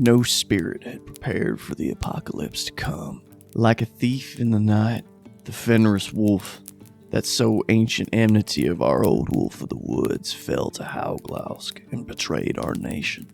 No spirit had prepared for the apocalypse to come. Like a thief in the night, the Fenris wolf, that so ancient enmity of our old wolf of the woods, fell to Hauglask and betrayed our nation.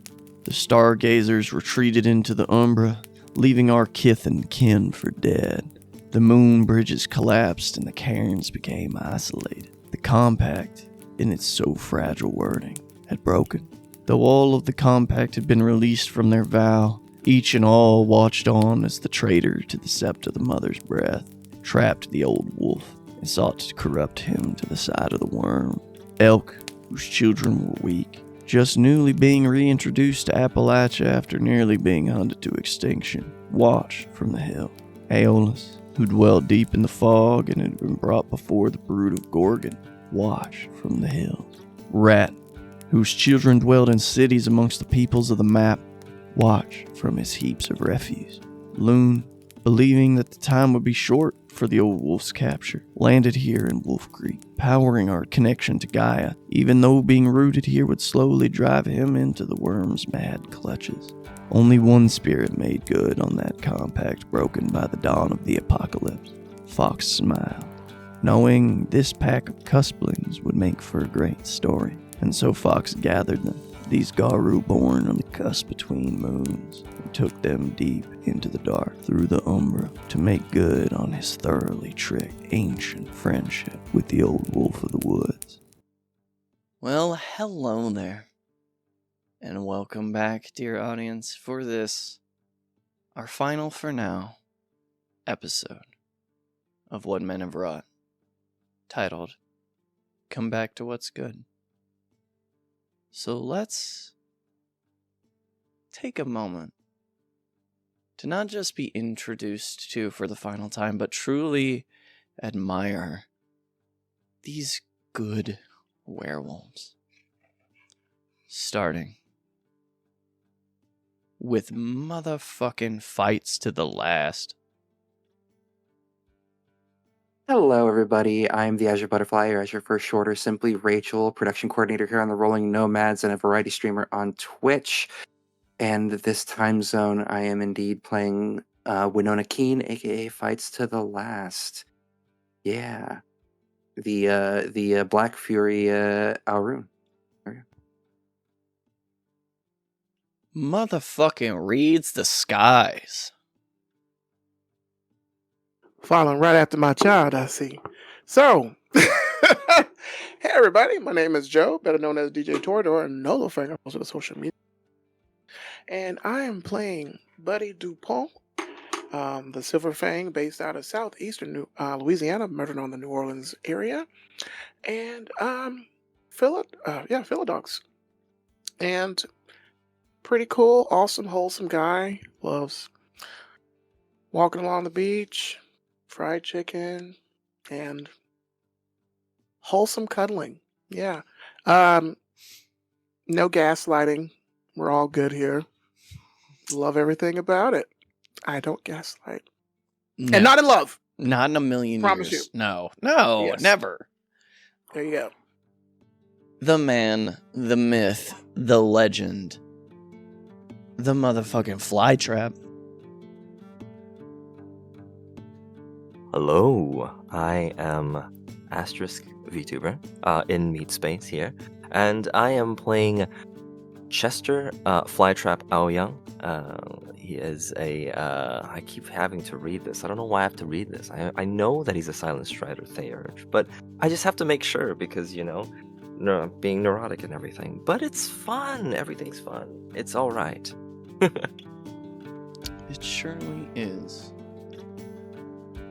The stargazers retreated into the Umbra, leaving our kith and kin for dead. The moon bridges collapsed and the cairns became isolated. The compact, in its so fragile wording, had broken. Though all of the compact had been released from their vow, each and all watched on as the traitor to the sept of the mother's breath trapped the old wolf and sought to corrupt him to the side of the Wyrm. Elk, whose children were weak, just newly being reintroduced to Appalachia after nearly being hunted to extinction, watched from the hill. Aeolus, who dwelled deep in the fog and had been brought before the brood of Gorgon, watched from the hills. Rat, whose children dwelled in cities amongst the peoples of the map, watched from his heaps of refuse. Loon, believing that the time would be short for the old wolf's capture, landed here in Wolf Creek, powering our connection to Gaia, even though being rooted here would slowly drive him into the Wyrm's mad clutches. Only one spirit made good on that compact broken by the dawn of the apocalypse. Fox smiled, knowing this pack of cusplings would make for a great story. And so Fox gathered them, these Garu born on the cusp between moons, and took them deep into the dark through the Umbra to make good on his thoroughly tricked ancient friendship with the old wolf of the woods. Well, hello there, and welcome back, dear audience, for this, our final for now, episode of What Men Have Wrought, titled, Come Back to What's Good. So let's take a moment to not just be introduced to for the final time, but truly admire these good werewolves. Starting with motherfucking fights to the last. Hello, everybody. I'm the Azure Butterfly, or Azure for short, or simply Rachel, production coordinator here on the Rolling Nomads and a variety streamer on Twitch. And this time zone, I am indeed playing Winona Keen, aka Fights to the Last. Yeah, the Black Fury Alrune. Motherfucking reads the skies. Following right after my child, I see. So, hey everybody, my name is Joe, better known as DJ Torador, and Nolo Frank on most of the social media. And I am playing Buddy Dupont, the Silver Fang, based out of southeastern Louisiana, murdered on the New Orleans area. And Philodox. And pretty cool, awesome, wholesome guy. Loves walking along the beach, fried chicken, and wholesome cuddling. Yeah. No gaslighting. We're all good here. Love everything about it. I don't gaslight. No. And not in love. Not in a million Promise years. you. No, Yes. never. There you go. The man, the myth, the legend, the motherfucking flytrap. Hello, I am Asterisk VTuber in Meat Space here, and I am playing Chester Flytrap Aoyang. He is a, I keep having to read this. I don't know why I have to read this. I know that he's a Silent Strider Theurge, but I just have to make sure because, you know, being neurotic and everything. But it's fun. Everything's fun. It's alright. It surely is.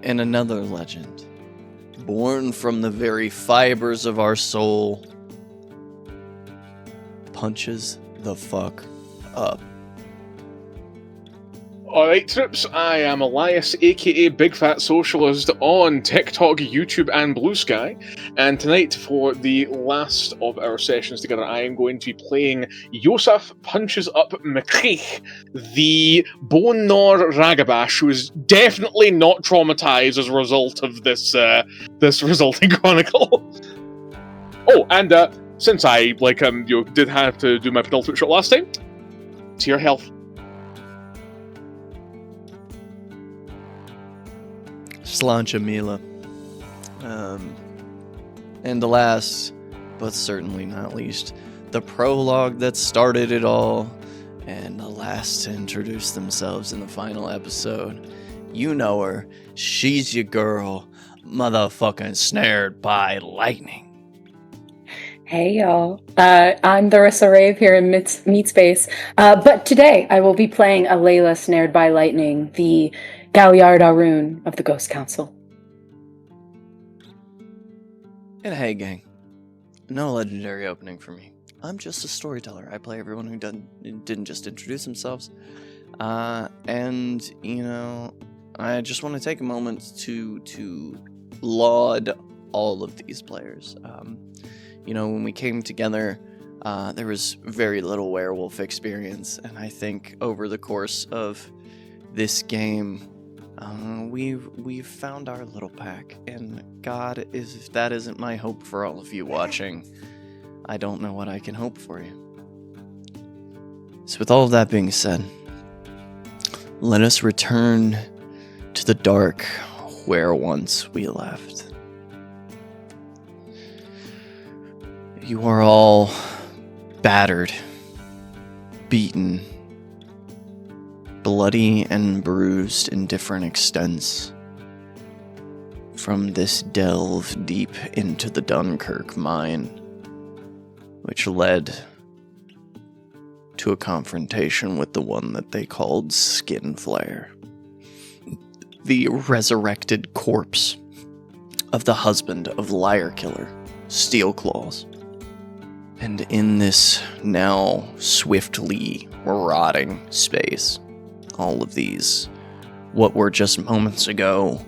And another legend, born from the very fibers of our soul, punches the fuck up. Alright, troops, I am Elias, aka Big Fat Socialist, on TikTok, YouTube, and Blue Sky. And tonight, for the last of our sessions together, I am going to be playing Yosef Punches Up McCreek, the Bone Nor Ragabash, who is definitely not traumatized as a result of this resulting chronicle. Oh, and since I did have to do my penultimate shot last time, to your health. Slancha Mila. And the last, but certainly not least, the prologue that started it all, and the last to introduce themselves in the final episode. You know her. She's your girl, motherfucking snared by lightning. Hey y'all, I'm Tharissa Rave here in Meat Space, but today I will be playing Alayla Snared by Lightning, the Galliard Arun of the Ghost Council. And hey gang, no legendary opening for me. I'm just a storyteller. I play everyone who didn't just introduce themselves. And, you know, I just want to take a moment to laud all of these players. You know, when we came together, there was very little werewolf experience, and I think over the course of this game, we've found our little pack. And God, if that isn't my hope for all of you watching, I don't know what I can hope for you. So with all of that being said, let us return to the dark where once we left. You are all battered, beaten, bloody and bruised in different extents from this delve deep into the Dunkirk mine, which led to a confrontation with the one that they called Skinflare, the resurrected corpse of the husband of Liar Killer, Steelclaws. And in this now swiftly rotting space, all of these, what were just moments ago,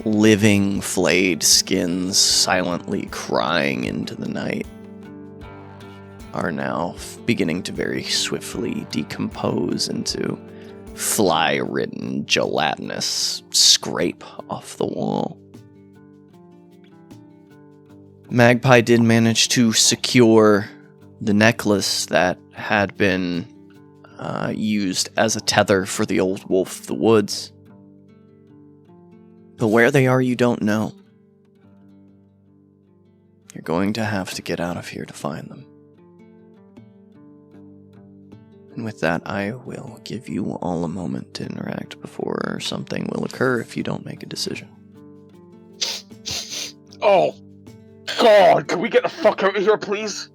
living flayed skins silently crying into the night, are now beginning to very swiftly decompose into fly-ridden, gelatinous scrape off the wall. Magpie did manage to secure the necklace that had been used as a tether for the old wolf of the woods. But where they are, you don't know. You're going to have to get out of here to find them. And with that, I will give you all a moment to interact before something will occur if you don't make a decision. Oh, God, can we get the fuck out of here, please?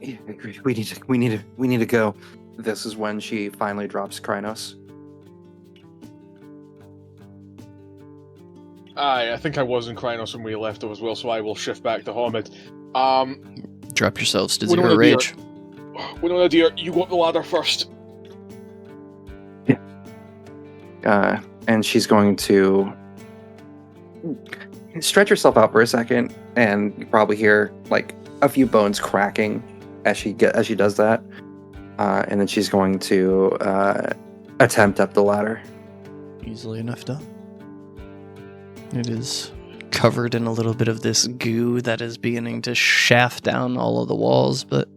Yeah, agreed. We need to go. This is when she finally drops Krynos. Aye, I think I was in Krynos when we left though as well, so I will shift back to Hamid. Drop yourselves to Winona 0 rage. Winona dear, you go up the ladder first. And she's going to stretch herself out for a second, and you probably hear like a few bones cracking as she does that. And then she's going to attempt up the ladder. Easily enough done. It is covered in a little bit of this goo that is beginning to shaft down all of the walls, but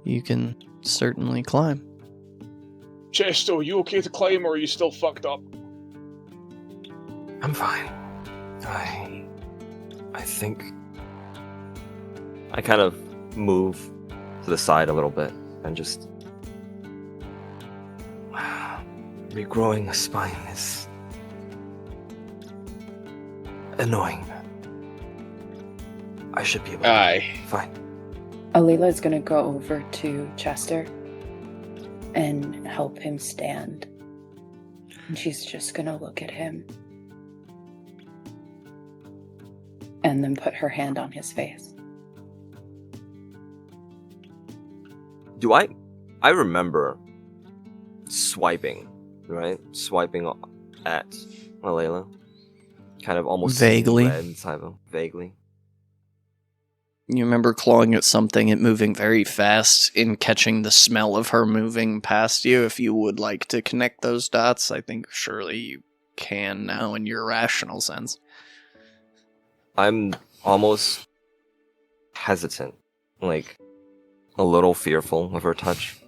you can certainly climb. Chesto, are you okay to climb, or are you still fucked up? I'm fine. I think I kind of move to the side a little bit and just regrowing a spine is annoying. I should be able to. Aye. Fine. Alayla is going to go over to Chester and help him stand. And she's just going to look at him and then put her hand on his face. Do I remember swiping, right? Swiping at Alayla. Kind of almost Vaguely. red inside of him. Vaguely. You remember clawing at something and moving very fast in catching the smell of her moving past you. If you would like to connect those dots, I think surely you can now in your rational sense. I'm almost hesitant, like a little fearful of her touch.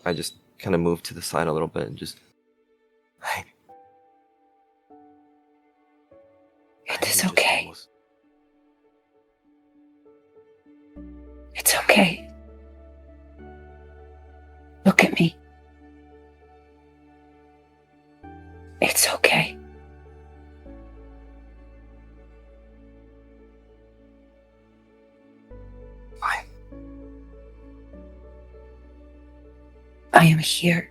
I just kind of move to the side a little bit and just I It think is you just okay. almost- It's okay. Look at me. It's okay. Fine. I am here.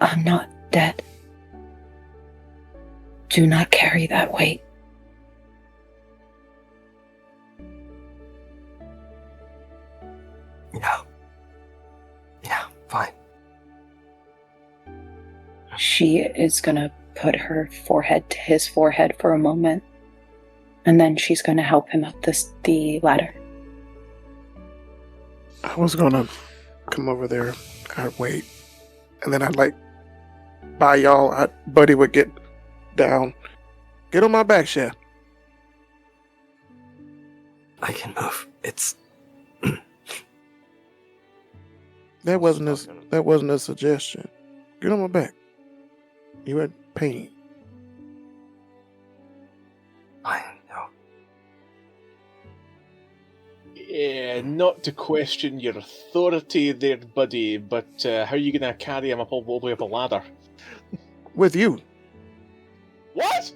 I'm not dead. Do not carry that weight. Yeah. Yeah, fine. She is gonna put her forehead to his forehead for a moment, and then she's gonna help him up the ladder. I was gonna come over there. I'd wait, and then I'd by y'all. Buddy would get down, get on my back, Chef. I can move. It's That wasn't a suggestion. Get on my back. You had pain. fine. No. Yeah, not to question your authority there, buddy, but how are you going to carry him all the way up a ladder? With you. What?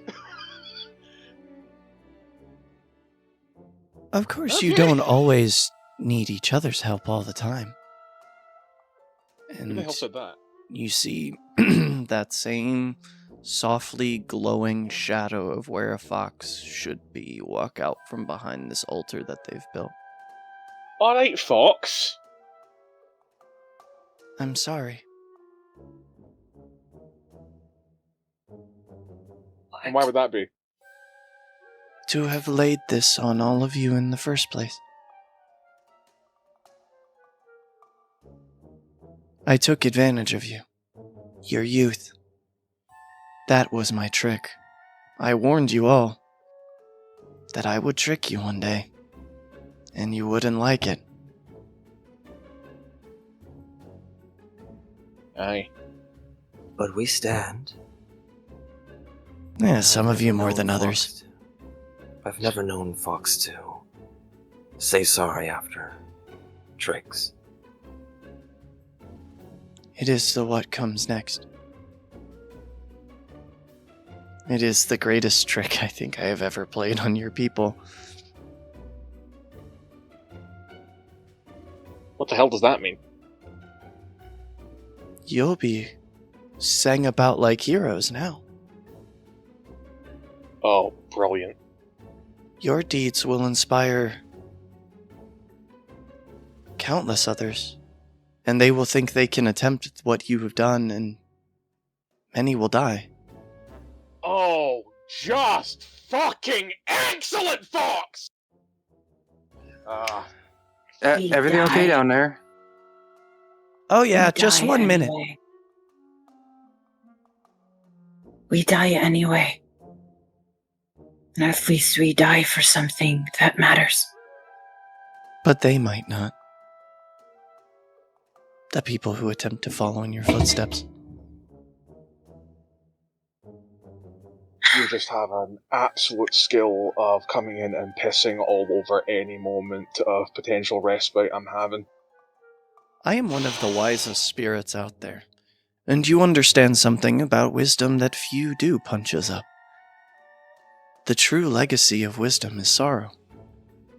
Of course, you Okay. don't always need each other's help all the time. Who the And hell said that? you see that same softly glowing shadow of where a fox should be walk out from behind this altar that they've built. Alright, Fox. I'm sorry. And why would that be? To have laid this on all of you in the first place. I took advantage of you. Your youth. That was my trick. I warned you all that I would trick you one day, and you wouldn't like it. Aye. But we stand. Yeah, some I've of you never more known than Fox others. to- I've never known Fox to say sorry after tricks. It is the what comes next. It is the greatest trick I think I have ever played on your people. What the hell does that mean? You'll be sang about like heroes now. Oh, brilliant. Your deeds will inspire countless others, and they will think they can attempt what you have done, and many will die. Oh, just fucking excellent, Fox! Everything okay down there? Oh yeah, We just die 1 minute. anyway. We die anyway. And at least we die for something that matters. But they might not. The people who attempt to follow in your footsteps. You just have an absolute skill of coming in and pissing all over any moment of potential respite I'm having. I am one of the wisest spirits out there, and you understand something about wisdom that few do, punches up. The true legacy of wisdom is sorrow.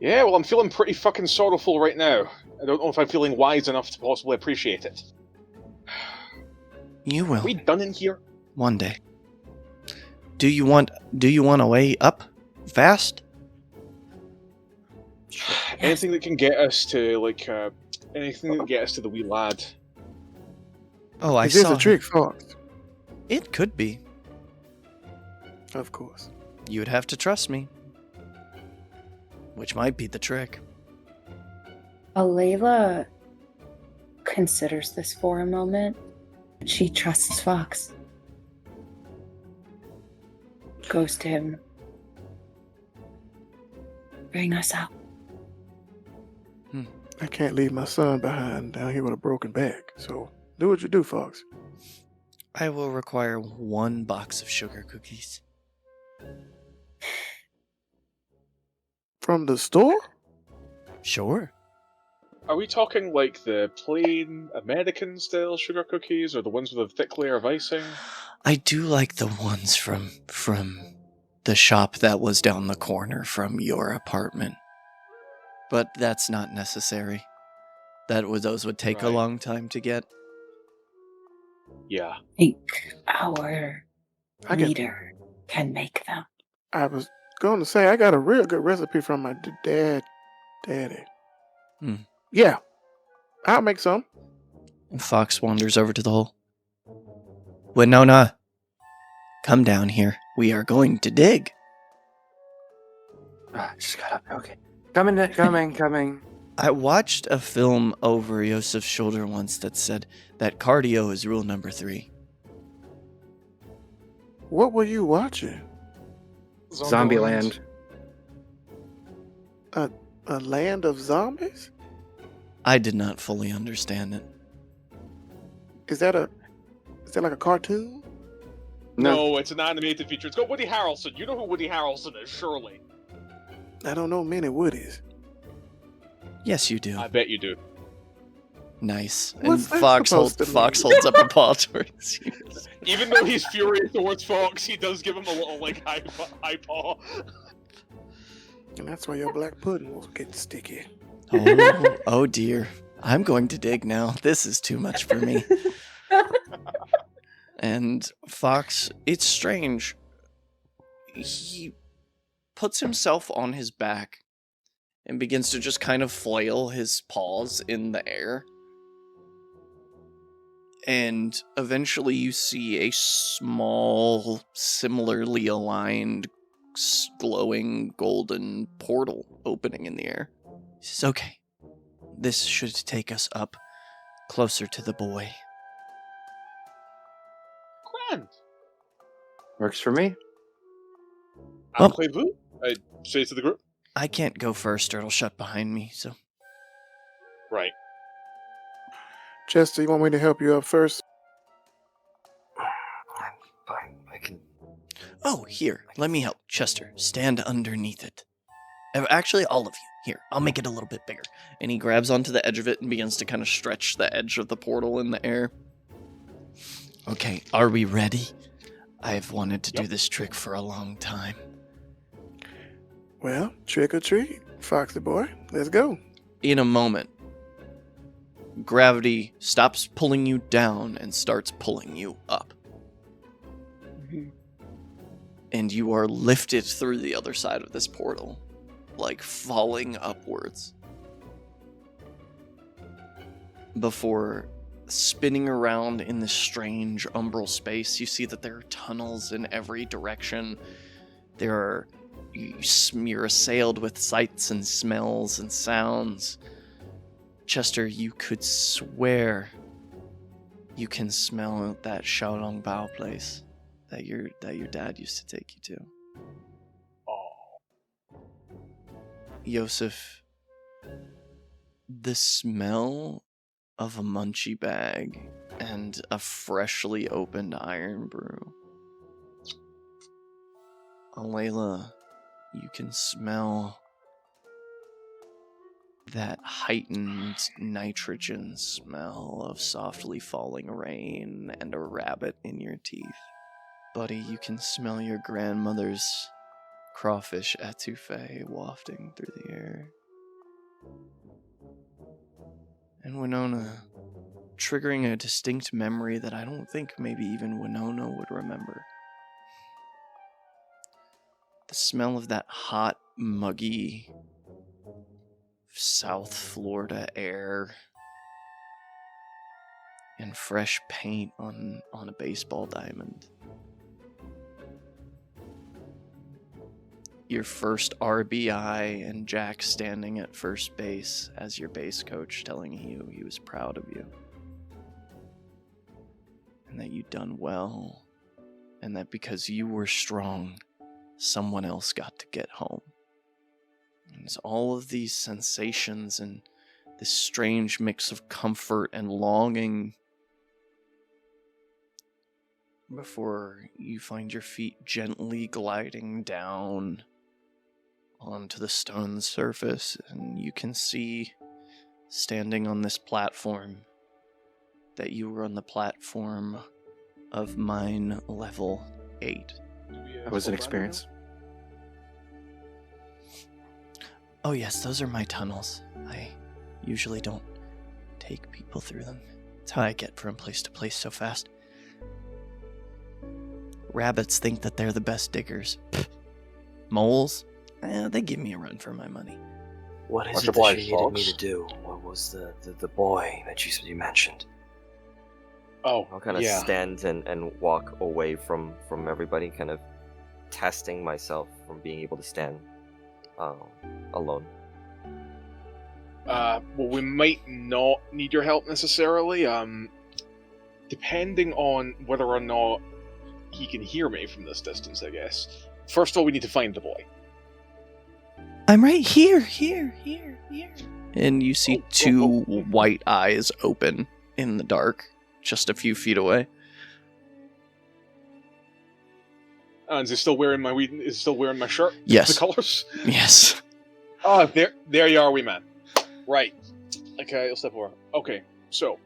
Yeah, well, I'm feeling pretty fucking sorrowful right now. I don't know if I'm feeling wise enough to possibly appreciate it. You Are will, we done in here? one day. Do you want a way up? Fast? Anything that can get us to, anything that can get us to the wee lad. Oh, I Is this saw a trick, Fox? It could be. Of course. You would have to trust me. Which might be the trick. Alayla considers this for a moment. She trusts Fox. Goes to him. Bring us out. I can't leave my son behind down here with a broken back. So do what you do, Fox. I will require 1 box of sugar cookies. From the store? Sure. Are we talking like the plain American style sugar cookies or the ones with a thick layer of icing? I do like the ones from the shop that was down the corner from your apartment. But that's not necessary. Those would take a Right. long time to get. Yeah. think our I get- leader can make them. I was going to say, I got a real good recipe from my daddy. Hmm. Yeah, I'll make some. Fox wanders over to the hole. Winona, come down here. We are going to dig. Just got up. Okay. Coming. I watched a film over Yosef's shoulder once that said that cardio is rule number 3. What were you watching? Zombieland. A land of zombies? I did not fully understand it. Is that like a cartoon? No, it's an animated feature. It's got Woody Harrelson. You know who Woody Harrelson is, surely. I don't know many Woodies. Yes, you do. I bet you do. Nice. What's And that Fox supposed to Fox mean? holds up a paw towards you. Even though he's furious towards Fox, he does give him a little, like, high paw. And that's why your black pudding will get sticky. Oh dear. I'm going to dig now. This is too much for me. And Fox, it's strange. He puts himself on his back and begins to just kind of flail his paws in the air. And eventually you see a small, similarly aligned, glowing golden portal opening in the air. He says, okay, this should take us up closer to the boy. Grand. Works for me. Oh. Appelez-vous? I say to the group. I can't go first or it'll shut behind me, so... Right. Chester, you want me to help you up first? Fine, I can. Oh, here, let me help. Chester, stand underneath it. Actually, all of you. Here, I'll make it a little bit bigger. And he grabs onto the edge of it and begins to kind of stretch the edge of the portal in the air. Okay, are we ready? I've wanted to do this trick for a long time. Well, trick or treat, Foxy boy. Let's go. In a moment, gravity stops pulling you down and starts pulling you up. And you are lifted through the other side of this portal, like falling upwards. Before spinning around in this strange umbral space, you see that there are tunnels in every direction. You're assailed with sights and smells and sounds. Chester, you could swear you can smell that Xiaolong Bao place that your dad used to take you to. Oh. Yosef, the smell of a munchie bag and a freshly opened iron brew. Alayla, you can smell that heightened nitrogen smell of softly falling rain and a rabbit in your teeth. Buddy, you can smell your grandmother's crawfish etouffee wafting through the air. And Winona, triggering a distinct memory that I don't think maybe even Winona would remember. The smell of that hot, muggy South Florida air and fresh paint on a baseball diamond. Your first RBI and Jack standing at first base as your base coach telling you he was proud of you. And that you'd done well. And that because you were strong, someone else got to get home. And it's all of these sensations and this strange mix of comfort and longing before you find your feet gently gliding down onto the stone surface, and you can see, standing on this platform, that you were on the platform of mine level 8. That was an experience. Oh yes, those are my tunnels. I usually don't take people through them. That's how I get from place to place so fast. Rabbits think that they're the best diggers. Pfft. Moles? They give me a run for my money. What is Much it that obliged, you needed me folks. to do? What was the boy that you mentioned? Oh, I'll kind of yeah. stand and walk away from everybody, kind of testing myself from being able to stand alone. Well, we might not need your help necessarily. Depending on whether or not he can hear me from this distance, I guess. First of all, we need to find the boy. I'm right here. And you see Oh, two oh. white eyes open in the dark, just a few feet away. And is he still wearing my shirt? Yes. The colors? Yes. Oh, there you are, wee man. Right. Okay, I'll step over. Okay, so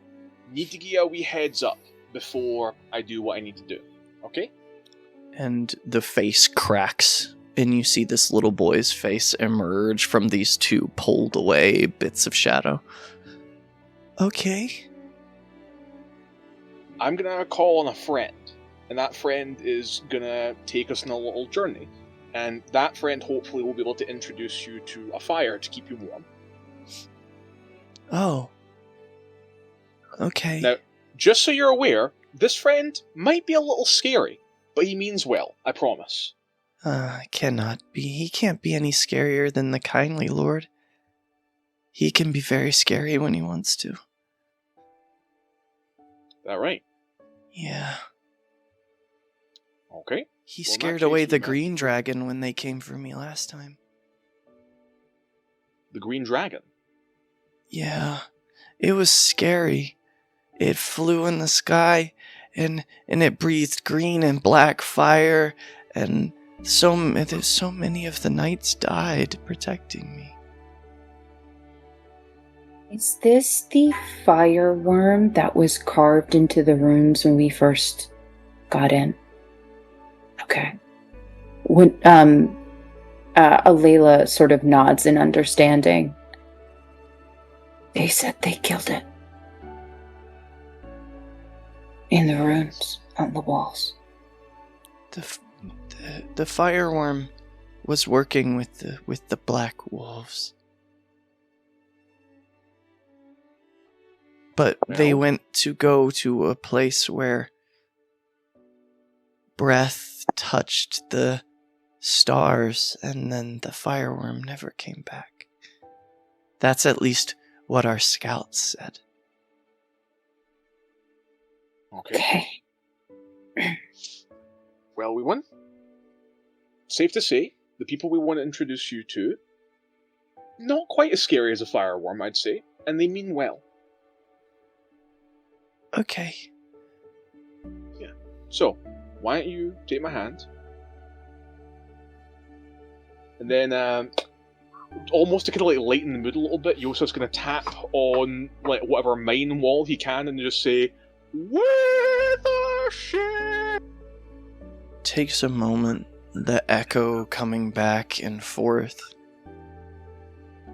need to give a wee heads up before I do what I need to do. Okay? And the face cracks, and you see this little boy's face emerge from these two pulled away bits of shadow. Okay. I'm gonna call on a friend, and that friend is gonna take us on a little journey. And that friend hopefully will be able to introduce you to a fire to keep you warm. Oh. Okay. Now, just so you're aware, this friend might be a little scary, but he means well, I promise. Cannot be. He can't be any scarier than the kindly Lord. He can be very scary when he wants to. That right? Yeah. Okay. He Well, in scared that away case, the we might- green dragon when they came for me last time. The Green Dragon. Yeah. It was scary. It flew in the sky, and it breathed green and black fire, and so many of the knights died protecting me. Is this the fire worm that was carved into the runes when we first got in? Okay. When Alayla sort of nods in understanding. They said they killed it. In the runes on the walls. The fireworm was working with the black wolves. But they Well. went to go to a place where breath touched the stars, and then the fireworm never came back. That's at least what our scouts said. Okay. Okay. Well, we won. Safe to say, the people we want to introduce you to, not quite as scary as a fireworm, I'd say, and they mean well. Okay. So, why don't you take my hand? And then, almost to kind of like lighten the mood a little bit, Yosa's going to tap on like whatever mine wall he can and just say, "With a ship." Takes a moment, the echo coming back and forth.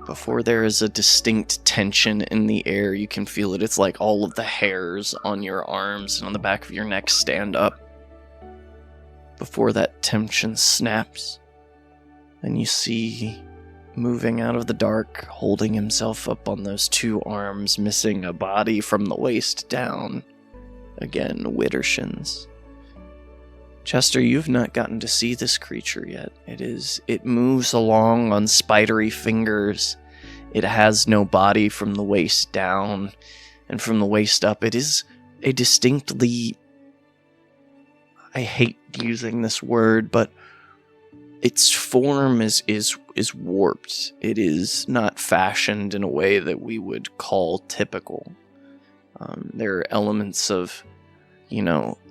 Before there is a distinct tension in the air, you can feel it. It's like all of the hairs on your arms and on the back of your neck stand up. Before that tension snaps, and you see, moving out of the dark, holding himself up on those two arms, missing a body from the waist down. Again, Widdershins. Chester, you've not gotten to see this creature yet. It moves along on spidery fingers. It has no body from the waist down, and from the waist up, it is a distinctly, I hate using this word, but its form is warped. It is not fashioned in a way that we would call typical. There are elements of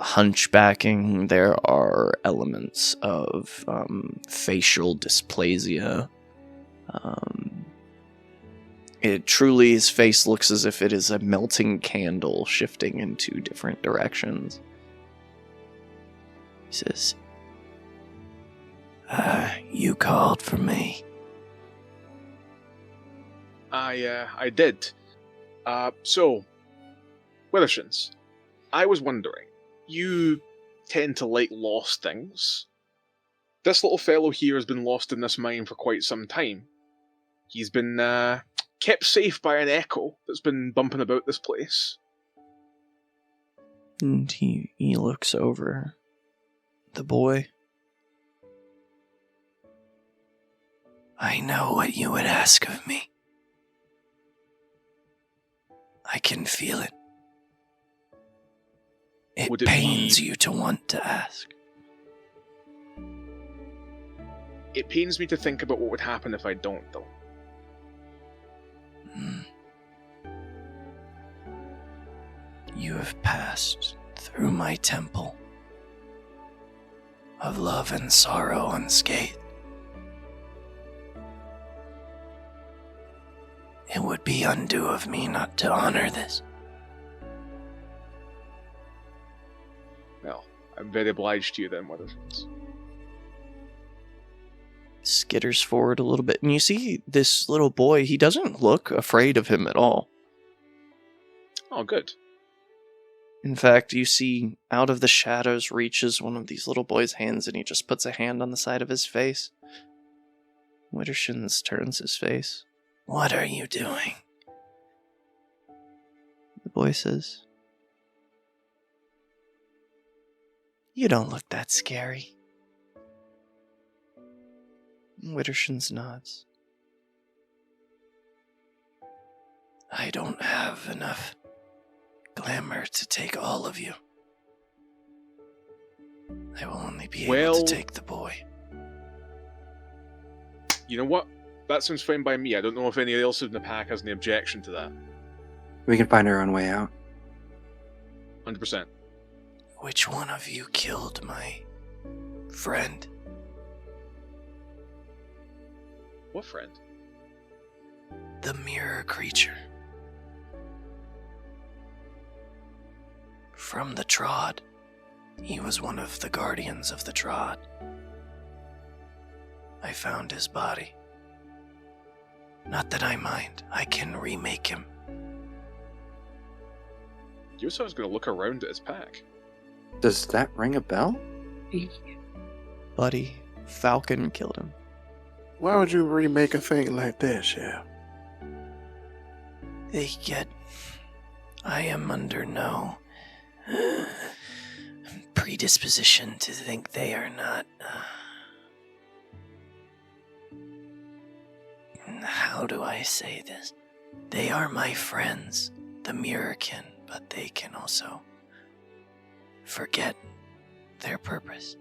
hunchbacking. There are elements of facial dysplasia. It truly, his face looks as if it is a melting candle shifting in two different directions. He says, you called for me. I did. So, Withershins, I was wondering, you tend to like lost things. This little fellow here has been lost in this mine for quite some time. He's been kept safe by an echo that's been bumping about this place. And he looks over the boy. I know what you would ask of me. I can feel it. It pains you to want to ask. It pains me to think about what would happen if I don't, though. You have passed through my temple of love and sorrow unscathed. It would be undue of me not to honor this. Well, I'm very obliged to you then, Withershins. Skitters forward a little bit, and you see this little boy. He doesn't look afraid of him at all. Oh, good. In fact, you see out of the shadows reaches one of these little boy's hands, and he just puts a hand on the side of his face. Withershins turns his face. What are you doing? The boy says, you don't look that scary. Withershins nods. I don't have enough glamour to take all of you. I will only be able to take the boy. You know what? That sounds fine by me. I don't know if anybody else in the pack has any objection to that. We can find our own way out. 100%. Which one of you killed my friend? What friend? The mirror creature. From the Trod. He was one of the guardians of the Trod. I found his body. Not that I mind. I can remake him. Yusuf's going to look around at his pack. Does that ring a bell? Buddy, Falcon killed him. Why would you remake a thing like this, yeah? I am under no predisposition to think they are not. How do I say this? They are my friends, the Mirrorkin, but they can also forget their purpose.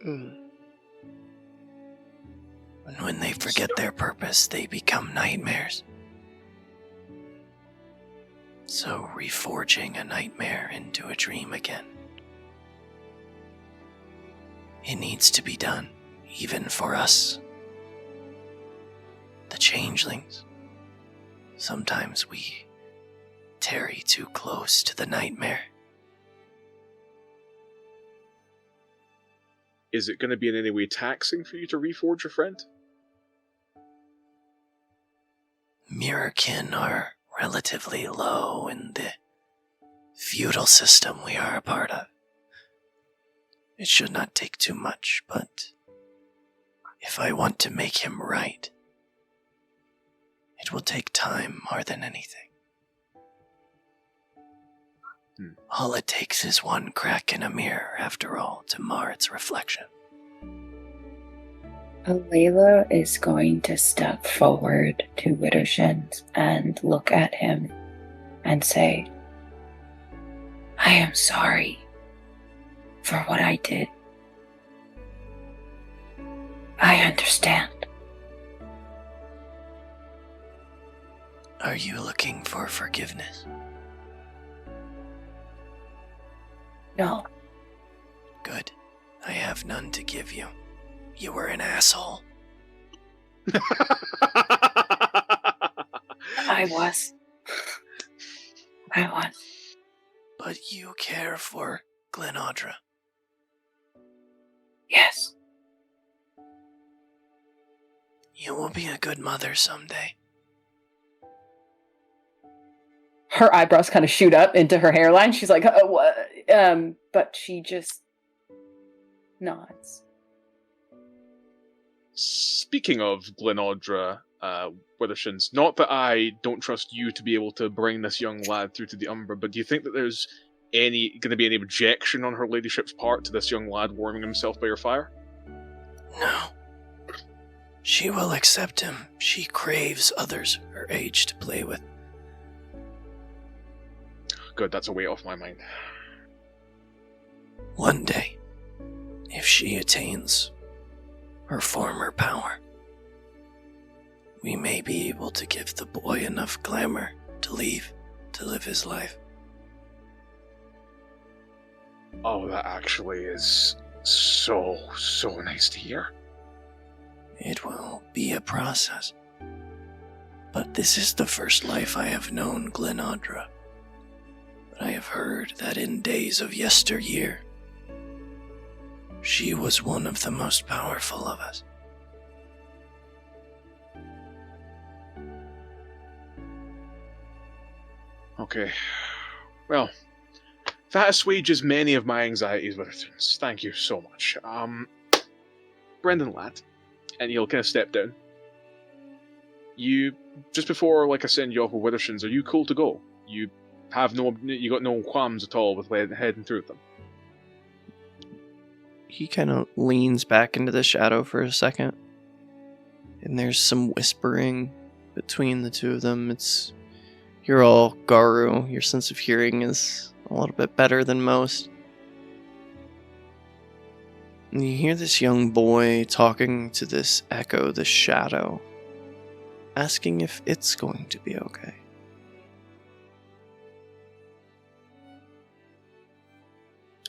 And when they forget their purpose, they become nightmares. So reforging a nightmare into a dream again. It needs to be done, even for us. The changelings. Sometimes we tarry too close to the nightmare. Is it going to be in any way taxing for you to reforge your friend? Mirrorkin are relatively low in the feudal system we are a part of. It should not take too much, but if I want to make him right, it will take time more than anything. All it takes is one crack in a mirror, after all, to mar its reflection. Layla is going to step forward to Withershins and look at him and say, I am sorry for what I did. I understand. Are you looking for forgiveness? No. Good. I have none to give you. You were an asshole. I was. But you care for Glenadra. Yes. You will be a good mother someday. Her eyebrows kind of shoot up into her hairline. She's like, what? But she just nods. Speaking of Glenodra, Withershins, not that I don't trust you to be able to bring this young lad through to the Umbra, but do you think that there's going to be any objection on her ladyship's part to this young lad warming himself by your fire? No. She will accept him. She craves others her age to play with. Good, that's a weight off my mind. One day, if she attains her former power, we may be able to give the boy enough glamour to live his life. Oh, that actually is so nice to hear. It will be a process. But this is the first life I have known Glenadra. But I have heard that in days of yesteryear, she was one of the most powerful of us. Okay. Well, that assuages many of my anxieties, Withershins. Thank you so much. Brendan lad, and he'll kind of step down. You, just before, like I send you off with Withershins, are you cool to go? You got no qualms at all with heading through them? He kind of leans back into the shadow for a second. And there's some whispering between the two of them. You're all Garu. Your sense of hearing is a little bit better than most. And you hear this young boy talking to this echo, this shadow, asking if it's going to be okay.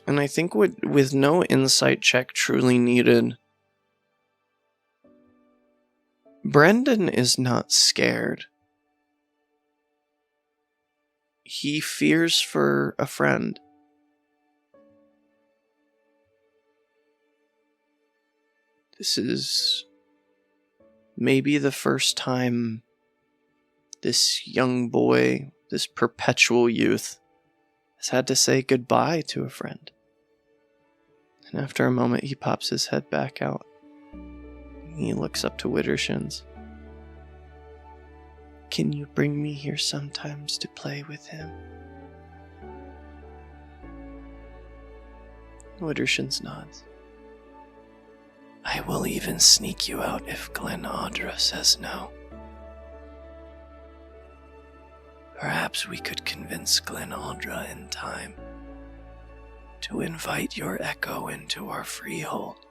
And I think with no insight check truly needed, Brendan is not scared. He fears for a friend. This is maybe the first time this young boy, this perpetual youth, has had to say goodbye to a friend. And after a moment, he pops his head back out. He looks up to Withershins. Can you bring me here sometimes to play with him? Withershins nods. I will even sneak you out if Glenadra says no. Perhaps we could convince Glenadra in time to invite your echo into our freehold.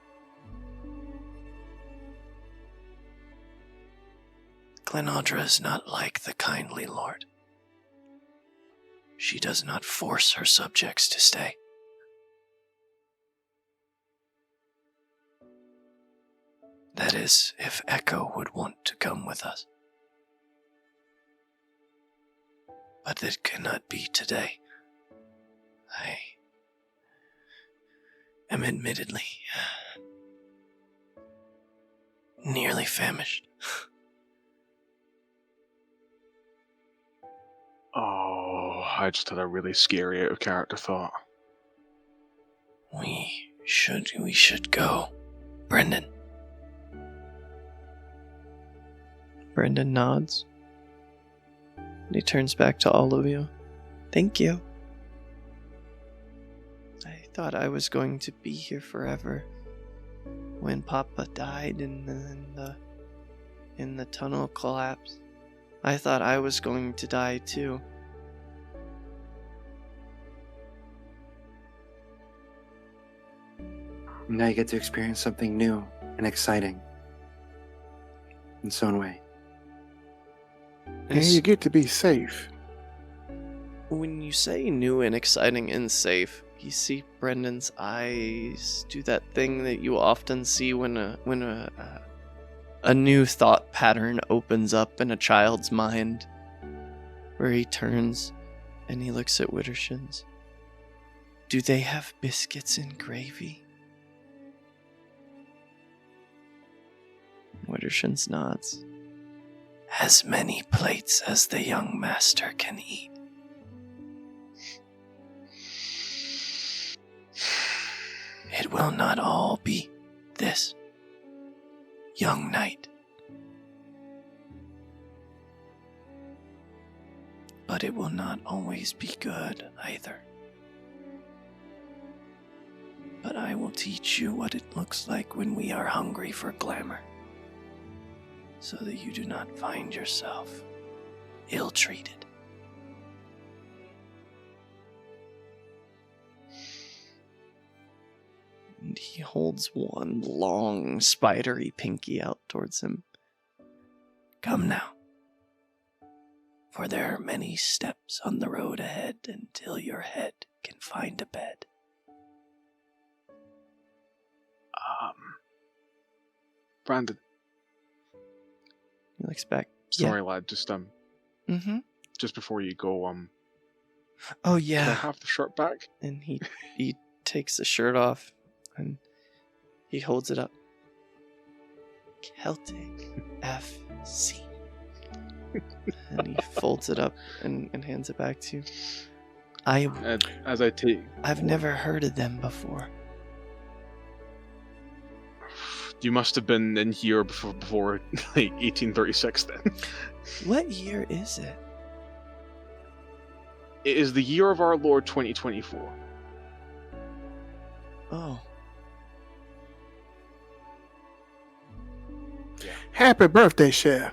Glenadra is not like the kindly lord. She does not force her subjects to stay. That is, if Echo would want to come with us. But it cannot be today. I am admittedly nearly famished. Oh, I just had a really scary out of character thought. We should go. Brendan. Brendan nods. And he turns back to all of you. Thank you. I thought I was going to be here forever. When Papa died and then the tunnel collapsed, I thought I was going to die too. Now you get to experience something new and exciting in its own way. And you get to be safe. When you say new and exciting and safe, You see Brendan's eyes do that thing that you often see when a new thought pattern opens up in a child's mind, where he turns and he looks at Widdershins. Do they have biscuits and gravy? Widdershins nods. As many plates as the young master can eat. It will not all be this, young knight. But it will not always be good either. But I will teach you what it looks like when we are hungry for glamour, so that you do not find yourself ill-treated. And he holds one long, spidery pinky out towards him. Come now, for there are many steps on the road ahead until your head can find a bed. Brandon. He looks back. Sorry, lad. Just Mm-hmm. just before you go, Oh, can I yeah. have the shirt back? And he takes the shirt off and he holds it up. Celtic FC. And he folds it up and hands it back to you. As I take, I've never heard of them before. you must have been in here before like 1836. Then What year is it? it is the year of our Lord 2024. Oh, Happy birthday, Cher.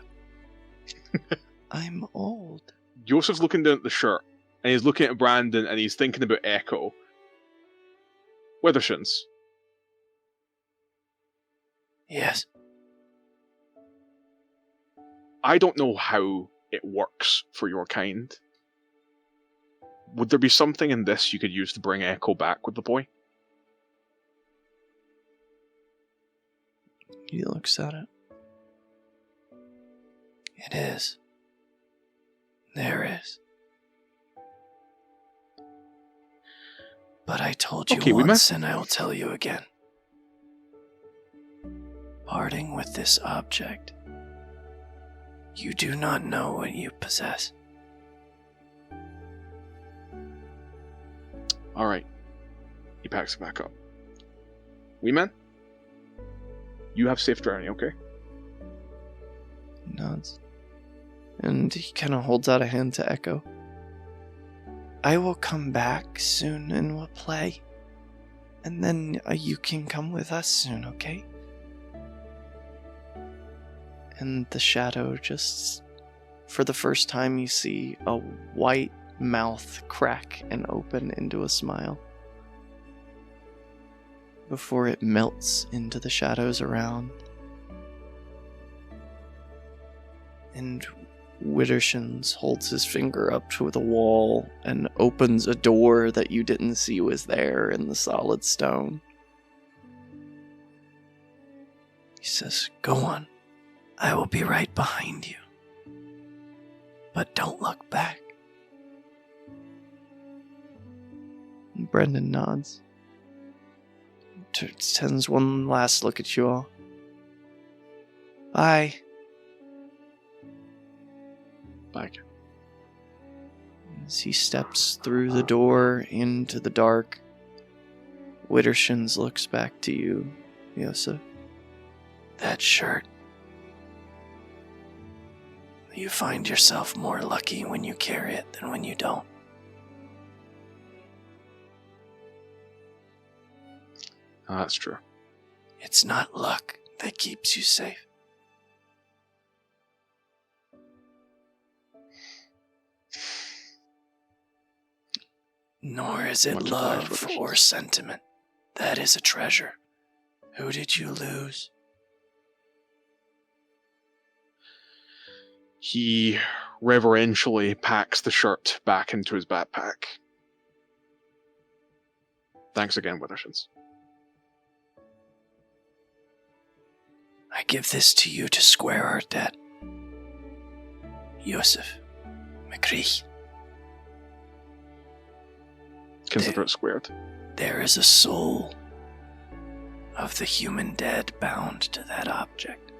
I'm old. Joseph's looking down at the shirt, and he's looking at Brandon, and he's thinking about Echo. Withershins. Yes. I don't know how it works for your kind. Would there be something in this you could use to bring Echo back with the boy? He looks at it. It is. There is. But I told you Okay, we once, and I will tell you again. Parting with this object, you do not know what you possess. Alright. He packs it back up. Wee man? You have safe journey, okay? He nods. And he kind of holds out a hand to Echo. I will come back soon and we'll play. And then you can come with us soon, okay? And the shadow just, for the first time, you see a white mouth crack and open into a smile before it melts into the shadows around. And Widdershins holds his finger up to the wall and opens a door that you didn't see was there in the solid stone. He says, "Go on. I will be right behind you. But don't look back." And Brendan nods. Sends one last look at you all. Bye. Back. As he steps through the door into the dark, Widdershins looks back to you, Yosef. That shirt. You find yourself more lucky when you carry it than when you don't. Ah, that's true. It's not luck that keeps you safe. Nor is it Much love obliged, Widdershins. or sentiment. That is a treasure. Who did you lose? He reverentially packs the shirt back into his backpack. Thanks again, Withershins. I give this to you to square our debt. Yosef McCree. Consider it squared. There is a soul of the human dead bound to that object.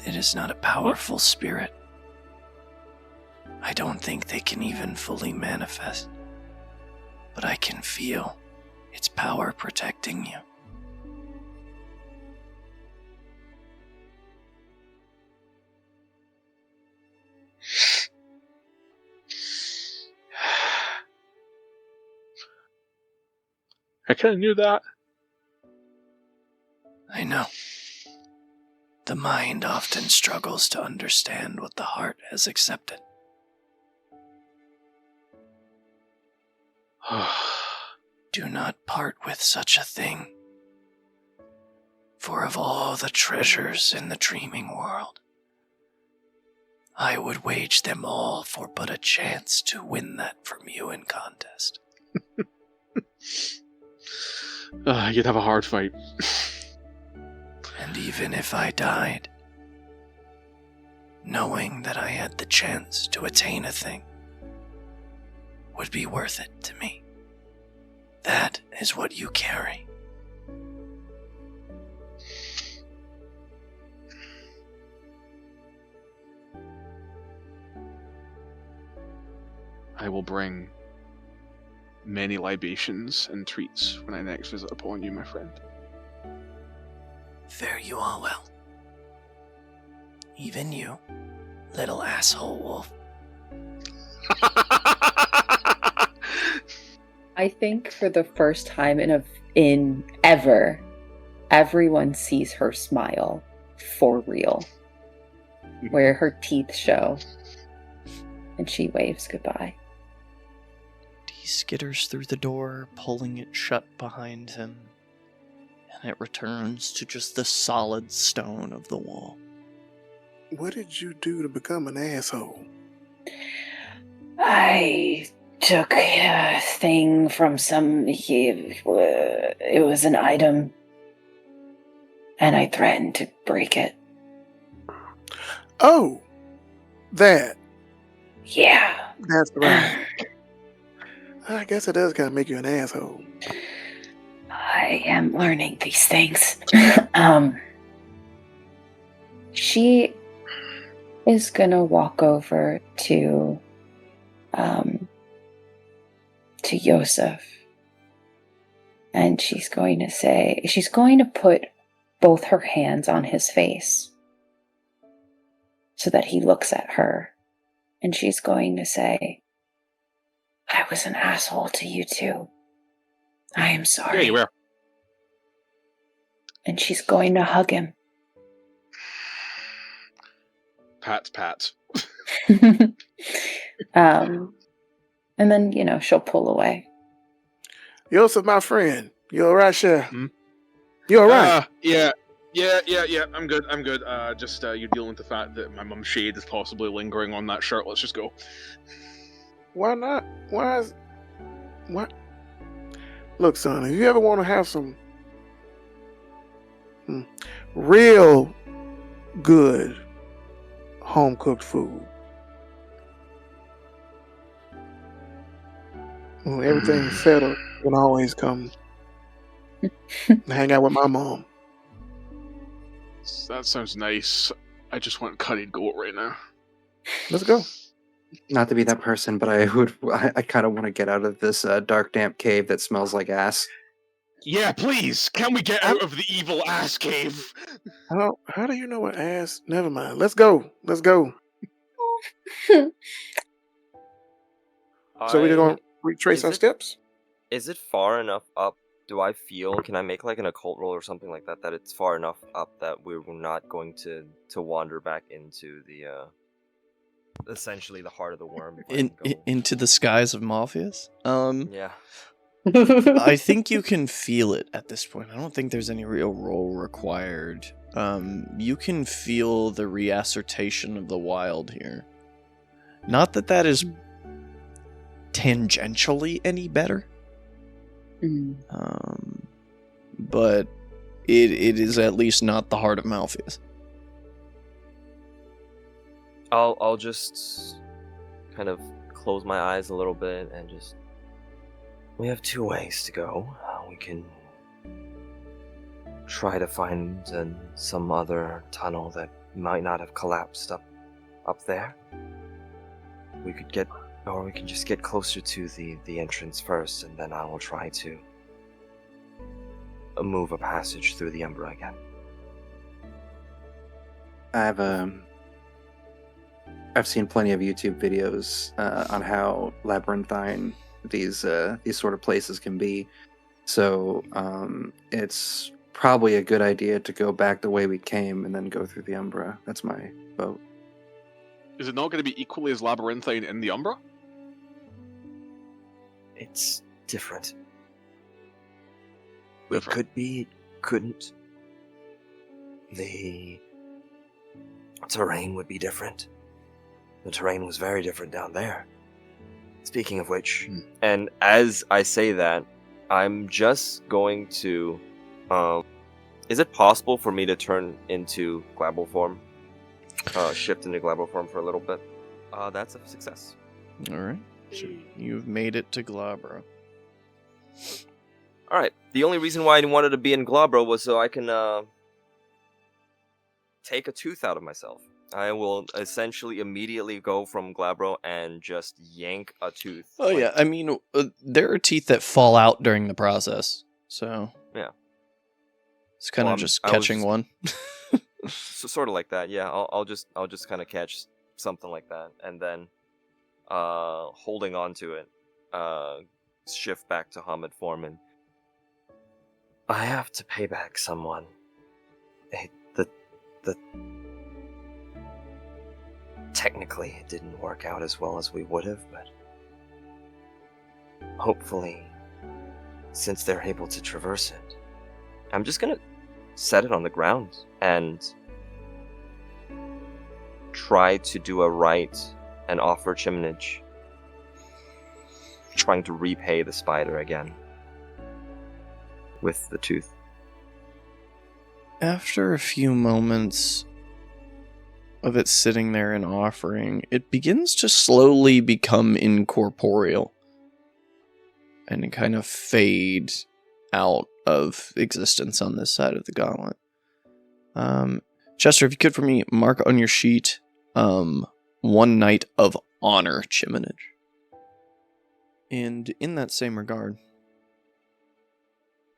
It is not a powerful spirit. I don't think they can even fully manifest, but I can feel its power protecting you. I kind of knew that. I know. The mind often struggles to understand what the heart has accepted. Do not part with such a thing. For of all the treasures in the dreaming world, I would wage them all for but a chance to win that from you in contest. You'd have a hard fight. And even if I died, knowing that I had the chance to attain a thing would be worth it to me. That is what you carry. I will bring many libations and treats when I next visit upon you, my friend. Fare you all well. Even you, little asshole wolf. I think for the first time in ever, everyone sees her smile for real, where her teeth show, and she waves goodbye. He skitters through the door, pulling it shut behind him, and it returns to just the solid stone of the wall. What did you do to become an asshole? I took a thing from it was an item, and I threatened to break it. Oh, that. Yeah. That's right. I guess it does kind of make you an asshole. I am learning these things. She is gonna walk over to Yosef, and she's going to put both her hands on his face so that he looks at her, and she's going to say, I was an asshole to you too. I am sorry. Yeah, you were. And she's going to hug him. Pats. And then, she'll pull away. Yosef, my friend, you alright, Chef? Hmm? You alright? Yeah. I'm good. Just you dealing with the fact that my mum's shade is possibly lingering on that shirt. Let's just go. Why not? What? Look, son, if you ever want to have some real good home-cooked food, when everything's settled, you can always come and hang out with my mom. That sounds nice. I just want curried goat right now. Let's go. Not to be that person, but I kind of want to get out of this dark, damp cave that smells like ass. Yeah, please. Can we get out of the evil ass cave? How do you know what ass? Never mind. Let's go. So we're going to retrace our steps? Is it far enough up? Do I feel? Can I make like an occult roll or something like that? That it's far enough up that we're not going to wander back into the essentially the heart of the worm. Into the skies of Morpheus? Yeah. I think you can feel it at this point. I don't think there's any real roll required. You can feel the reassertation of the wild here. Not that is tangentially any better. Mm. But it is at least not the heart of Malpheus. I'll just kind of close my eyes a little bit and just... We have two ways to go. We can try to find some other tunnel that might not have collapsed up there. We can just get closer to the entrance first, and then I will try to move a passage through the Umbra again. I've seen plenty of YouTube videos on how labyrinthine these sort of places can be. So it's probably a good idea to go back the way we came and then go through the Umbra. That's my vote. Is it not going to be equally as labyrinthine in the Umbra? It's different. It Different. could be, couldn't. The terrain would be different. The terrain was very different down there. Speaking of which, And as I say that, I'm just going to... is it possible for me to turn into Glabble form? Shift into Glabble form for a little bit? That's a success. Alright. So you've made it to Glabra. Alright, the only reason why I wanted to be in Glabro was so I can take a tooth out of myself. I will essentially immediately go from Glabro and just yank a tooth. Oh yeah, I mean, there are teeth that fall out during the process, so... Yeah. It's kind Well, of just I was catching just- one. So, sort of like that, yeah. I'll just kind of catch something like that, and then holding on to it, shift back to Hamid form, and I have to pay back someone. Technically, it didn't work out as well as we would have, but hopefully, since they're able to traverse it, I'm just gonna set it on the ground and try to do a rite and offer Chimnage, trying to repay the spider again with the tooth. After a few moments of it sitting there and offering, it begins to slowly become incorporeal and kind of fade out of existence on this side of the gauntlet. Chester, if you could for me, mark on your sheet, 1 night of honor, Chiminage. And in that same regard,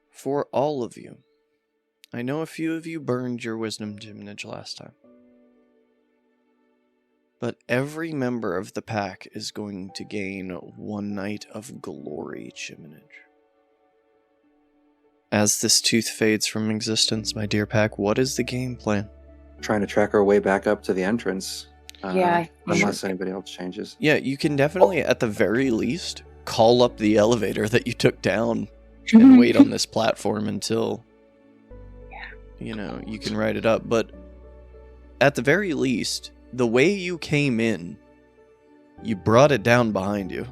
for all of you, I know a few of you burned your wisdom Chiminage last time, but every member of the pack is going to gain 1 night of glory, Chiminage. As this tooth fades from existence, my dear pack, what is the game plan? Trying to track our way back up to the entrance. Yeah, Unless anybody else changes. Yeah, you can definitely, at the very least, call up the elevator that you took down and wait on this platform until, you know, you can ride it up. But at the very least, the way you came in, you brought it down behind you.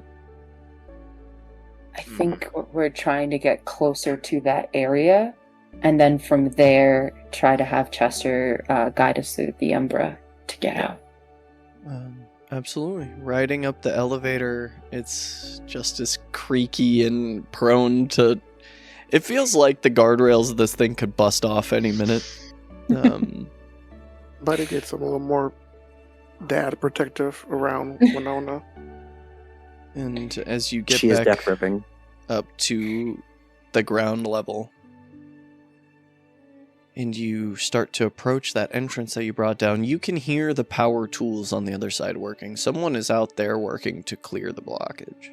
I think we're trying to get closer to that area, and then from there, try to have Chester guide us through the Umbra to get out. Absolutely. Riding up the elevator, it's just as creaky and prone to... It feels like the guardrails of this thing could bust off any minute. But it gets a little more dad protective around Winona. And as you get She is back death gripping. up to the ground level, and you start to approach that entrance that you brought down, you can hear the power tools on the other side working. Someone is out there working to clear the blockage.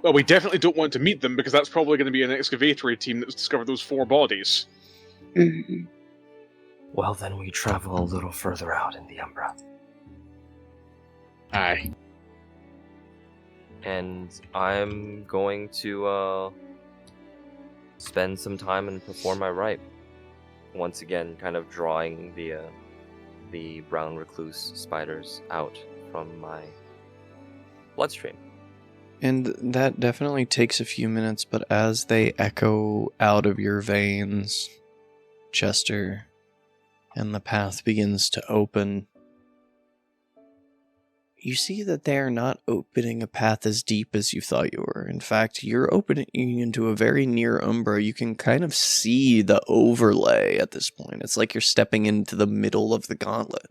Well, we definitely don't want to meet them because that's probably going to be an excavatory team that's discovered those 4 bodies. Mhm. well, then we travel a little further out in the Umbra. Aye. And I'm going to spend some time and perform my rite. Once again, kind of drawing the brown recluse spiders out from my bloodstream. And that definitely takes a few minutes, but as they echo out of your veins, Chester, and the path begins to open, you see that they are not opening a path as deep as you thought you were. In fact, you're opening into a very near umbra. You can kind of see the overlay at this point. It's like you're stepping into the middle of the gauntlet.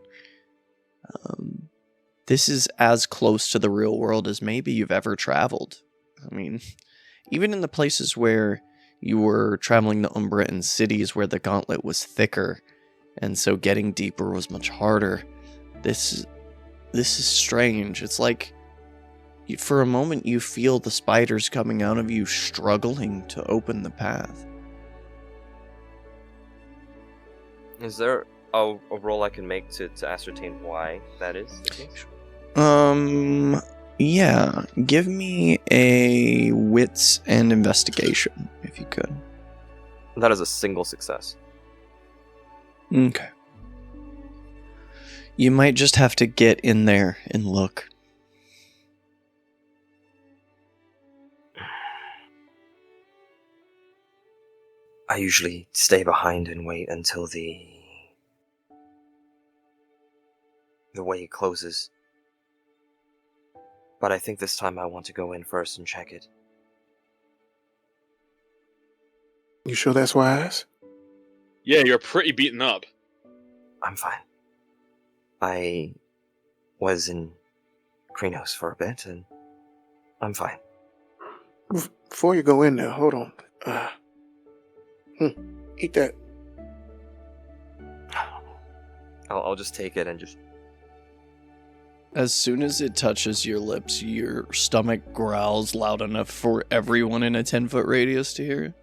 This is as close to the real world as maybe you've ever traveled. I mean, even in the places where you were traveling the umbra in cities where the gauntlet was thicker, and so getting deeper was much harder, this is strange. It's like, for a moment, you feel the spiders coming out of you struggling to open the path. Is there a roll I can make to ascertain why that is the case? Yeah. Give me a wits and investigation, if you could. That is a single success. Okay. You might just have to get in there and look. I usually stay behind and wait until the way closes. But I think this time I want to go in first and check it. You sure that's wise? Yeah, you're pretty beaten up. I'm fine. I was in Krenos for a bit, and I'm fine. Before you go in there, hold on. Eat that. I'll just take it and just... As soon as it touches your lips, your stomach growls loud enough for everyone in a 10-foot radius to hear it.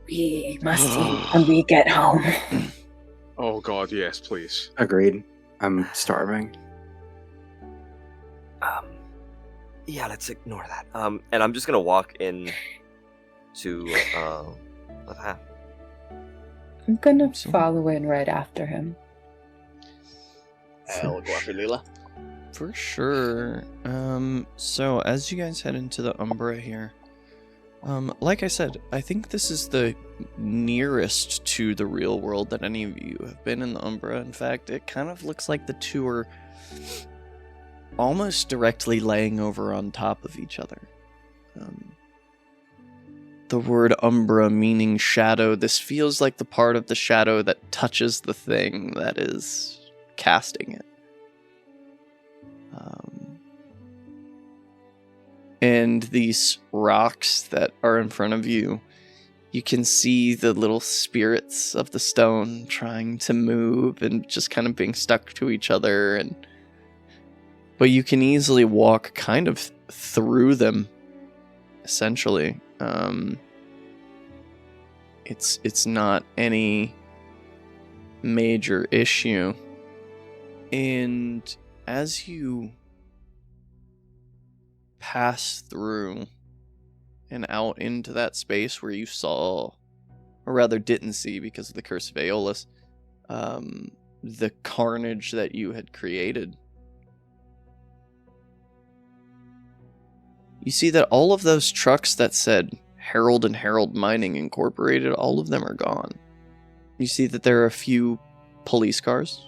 We must eat when we get home. Oh god, yes, please. Agreed. I'm starving. Yeah, let's ignore that. and I'm just gonna walk in to the path. I'm gonna follow in right after him. I'll go after Leela. For sure. So as you guys head into the Umbra here, like I said, I think this is the nearest to the real world that any of you have been in the Umbra. In fact, it kind of looks like the two are almost directly laying over on top of each other. The word Umbra meaning shadow, this feels like the part of the shadow that touches the thing that is casting it. And these rocks that are in front of you, you can see the little spirits of the stone trying to move and just kind of being stuck to each other. But you can easily walk kind of through them, essentially. It's not any major issue. And as you pass through and out into that space where you saw, or rather didn't see because of the Curse of Aeolus, the carnage that you had created, you see that all of those trucks that said Herald and Herald Mining Incorporated, all of them are gone. You see that there are a few police cars,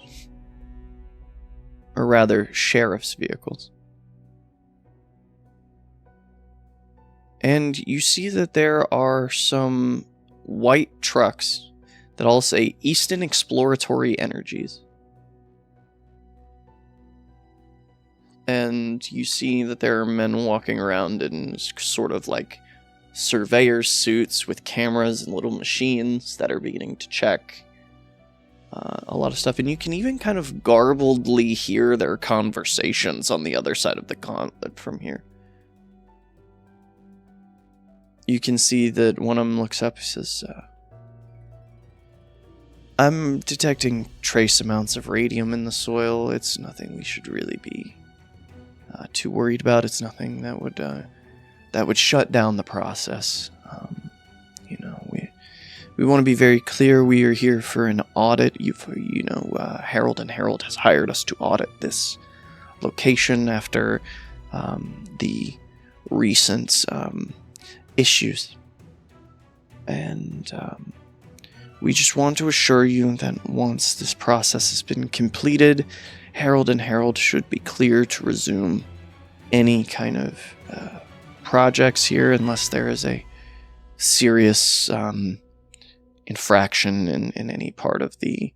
or rather sheriff's vehicles. And you see that there are some white trucks that all say Easton Exploratory Energies. And you see that there are men walking around in sort of like surveyor's suits with cameras and little machines that are beginning to check a lot of stuff. And you can even kind of garbledly hear their conversations on the other side of the gauntlet from here. You can see that one of them looks up and says, I'm detecting trace amounts of radium in the soil. It's nothing we should really be too worried about. It's nothing that would shut down the process. We want to be very clear. We are here for an audit. Herald and Herald has hired us to audit this location after the recent issues. And we just want to assure you that once this process has been completed, Harold and Harold should be clear to resume any kind of projects here unless there is a serious infraction in any part of the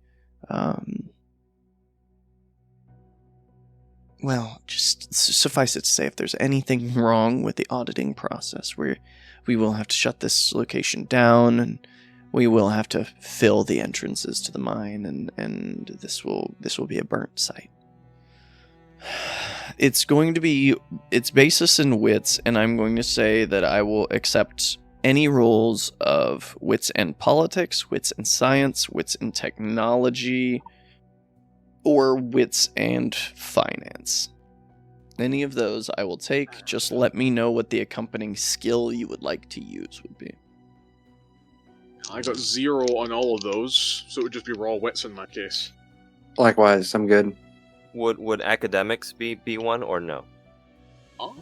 well, just suffice it to say, if there's anything wrong with the auditing process, we will have to shut this location down, and we will have to fill the entrances to the mine, and this will be a burnt site. It's going to be its basis in wits, and I'm going to say that I will accept any roles of wits and politics, wits and science, wits and technology, or wits and finance. Any of those I will take. Just let me know what the accompanying skill you would like to use would be. I got 0 on all of those, so it would just be raw wits in my case. Likewise, I'm good. Would academics be one or no? Oh.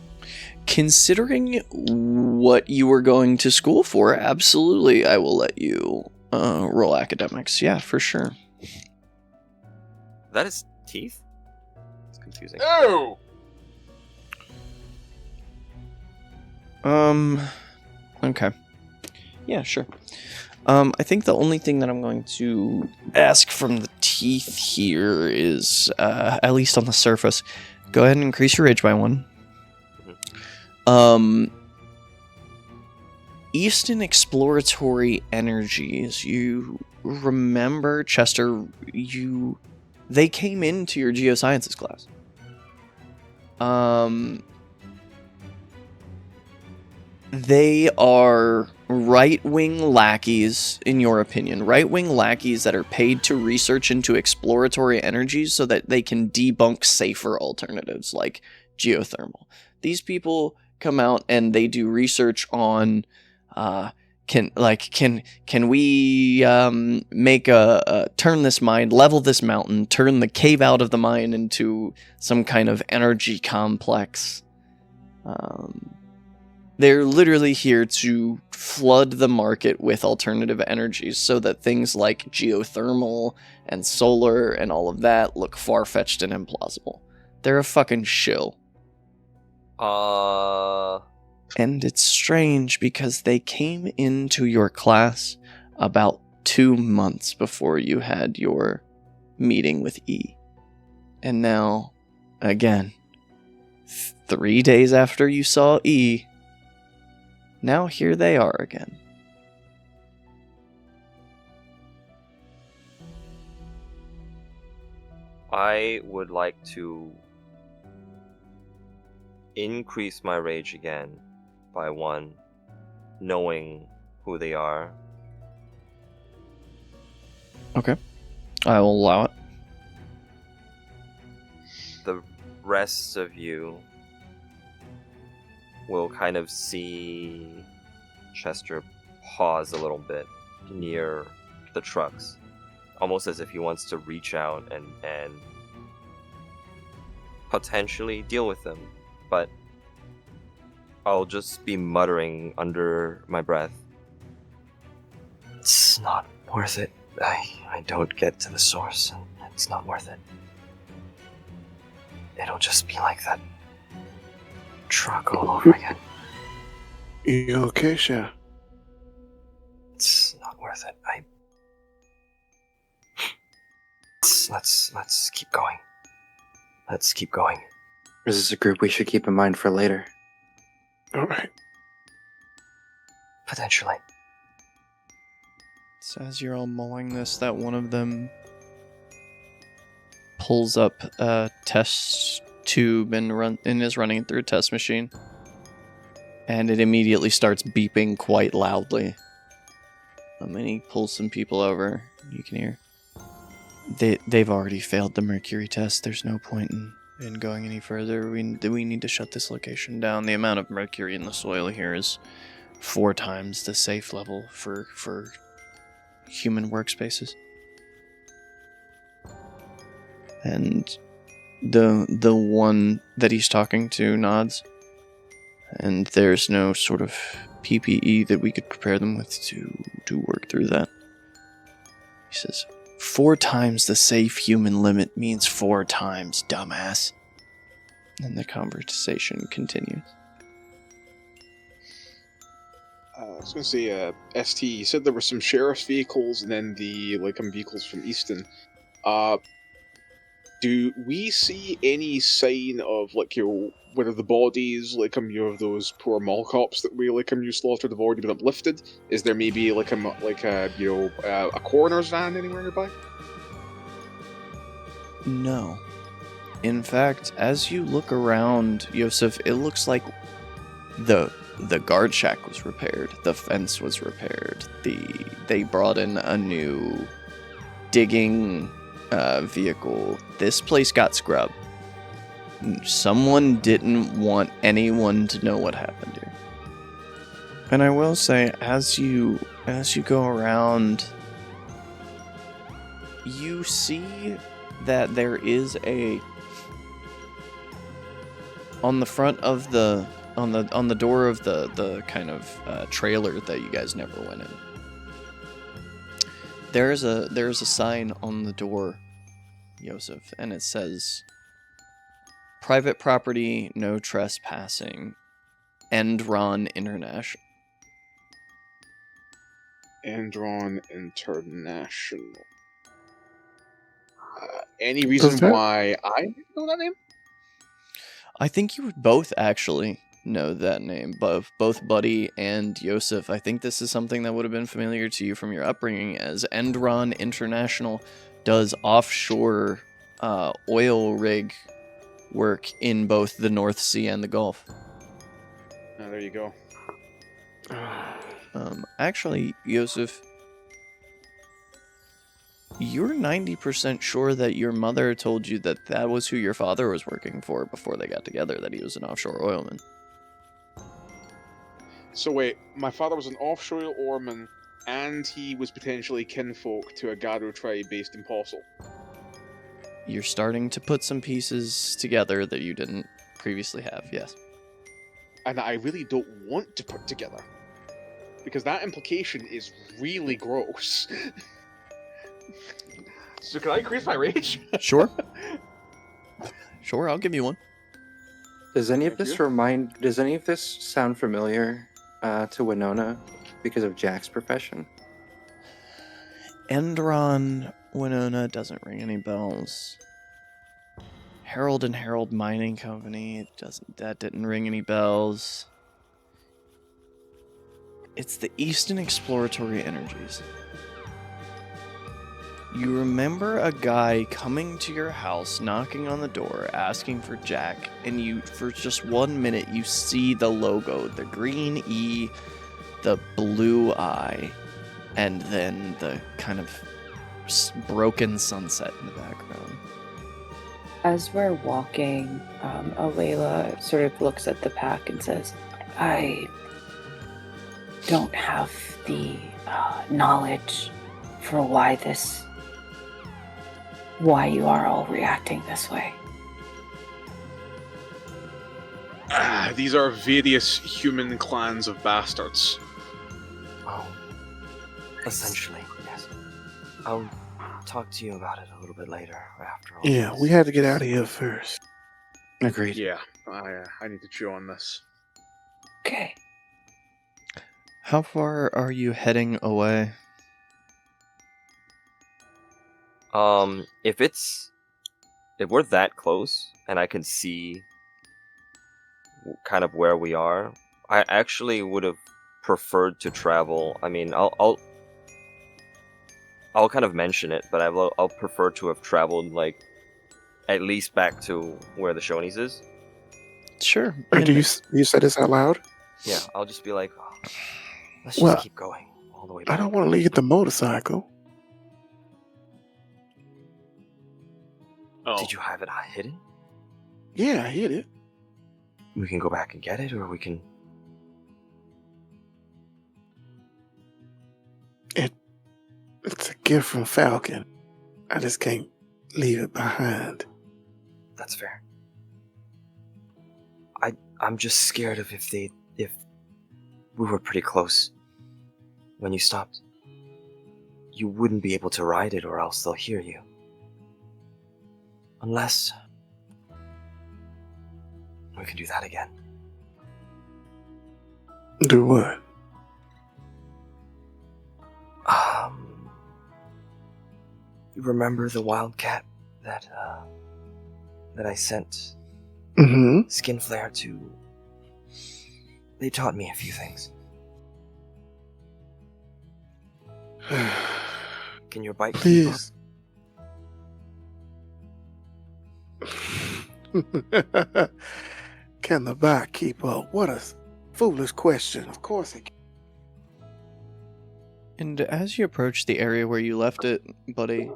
Considering what you were going to school for, absolutely, I will let you roll academics. Yeah, for sure. That is teeth? It's confusing. Oh! Okay. Yeah, sure. I think the only thing that I'm going to ask from the teeth here is, at least on the surface, go ahead and increase your age by 1. Eastern Exploratory Energies, you remember, Chester, they came into your geosciences class. They are right-wing lackeys, in your opinion. Right-wing lackeys that are paid to research into exploratory energies so that they can debunk safer alternatives like geothermal. These people come out and they do research on can we make turn this mine, level this mountain, turn the cave out of the mine into some kind of energy complex. They're literally here to flood the market with alternative energies so that things like geothermal and solar and all of that look far-fetched and implausible. They're a fucking shill. And it's strange because they came into your class about 2 months before you had your meeting with E. And now, again, 3 days after you saw E, now here they are again. I would like to increase my rage again by 1, knowing who they are. Okay. I will allow it. The rest of you will kind of see Chester pause a little bit near the trucks, almost as if he wants to reach out and potentially deal with them, but I'll just be muttering under my breath. It's not worth it. I don't get to the source, and it's not worth it. It'll just be like that truck all over again. You okay, Sha? It's not worth it. Let's keep going. Let's keep going. This is a group we should keep in mind for later. Alright. Potentially. So as you're all mulling this, that one of them pulls up a test tube and is running through a test machine. And it immediately starts beeping quite loudly. And then he pulls some people over. You can hear. They've already failed the mercury test. There's no point in going any further. We need to shut this location down. The amount of mercury in the soil here is 4 times the safe level for human workspaces. And The one that he's talking to nods, and there's no sort of PPE that we could prepare them with to work through that. He says, 4 times the safe human limit means 4 times, dumbass. And the conversation continues. I was going to say, ST, you said there were some sheriff's vehicles and then the vehicles from Easton. Do we see any sign of whether the bodies of those poor mall cops that we you slaughtered have already been uplifted? Is there maybe a coroner's van anywhere nearby? No. In fact, as you look around, Yosef, it looks like the guard shack was repaired, the fence was repaired, they brought in a new digging vehicle. This place got scrubbed. Someone didn't want anyone to know what happened here. And I will say, as you go around, you see that there is on the front of on the door of the kind of trailer that you guys never went in. There's a sign on the door, Yosef, and it says, "Private property, no trespassing, Endron International." Endron International. Any reason why I know that name? I think you would both actually know that name, both Buddy and Yosef. I think this is something that would have been familiar to you from your upbringing, as Endron International does offshore oil rig work in both the North Sea and the Gulf. Oh, there you go. Actually, Yosef, you're 90% sure that your mother told you that was who your father was working for before they got together, that he was an offshore oilman. So wait, my father was an offshore oilman, and he was potentially kinfolk to a Gado tribe based in Postle. You're starting to put some pieces together that you didn't previously have, yes. And I really don't want to put together, because that implication is really gross. So can I increase my rage? Sure. Sure, I'll give you one. Does any of Thank this you. does any of this sound familiar to Winona because of Jack's profession? Endron Winona doesn't ring any bells. Harold and Harold Mining Company that didn't ring any bells. It's the Easton Exploratory Energies. You remember a guy coming to your house, knocking on the door, asking for Jack, and you, for just 1 minute, you see the logo, the green E, the blue I, and then the kind of broken sunset in the background. As we're walking, Alayla sort of looks at the pack and says, "I don't have the knowledge for why you are all reacting this way." These are various human clans of bastards. Well, essentially, yes. I'll talk to you about it a little bit later, after all. Yeah, we had to get out of here first. Agreed. Yeah, I need to chew on this. Okay. How far are you heading away? If we're that close and I can see kind of where we are, I actually would have preferred to travel. I mean, I'll kind of mention it, but I'll prefer to have traveled like at least back to where the Shoney's is. Sure. Do you say this out loud? Yeah, I'll just be like, let's Well, just keep going all the way back. I don't want to leave the motorcycle. Oh. Did you have it hidden? Yeah, I hit it. We can go back and get it, or we can... It's a gift from Falcon. I just can't leave it behind. That's fair. I'm just scared of if we were pretty close when you stopped. You wouldn't be able to ride it, or else they'll hear you. Unless we can do that again. Do what? You remember the wildcat that I sent Mm-hmm. Skinflare to? They taught me a few things. Can your bike keep up? Please. Can the bike keep up? What a foolish question. Of course it can. And as you approach the area where you left it, buddy,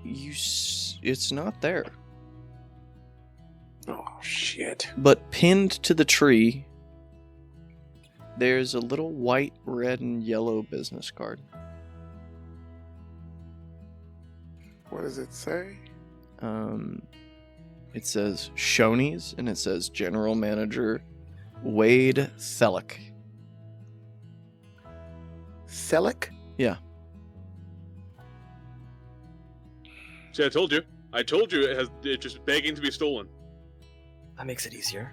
it's not there. Oh, shit. But pinned to the tree, there's a little white, red, and yellow business card. What does it say? It says Shoney's, and it says General Manager Wade Selleck. Selleck? Yeah. See, I told you it's just begging to be stolen. That makes it easier.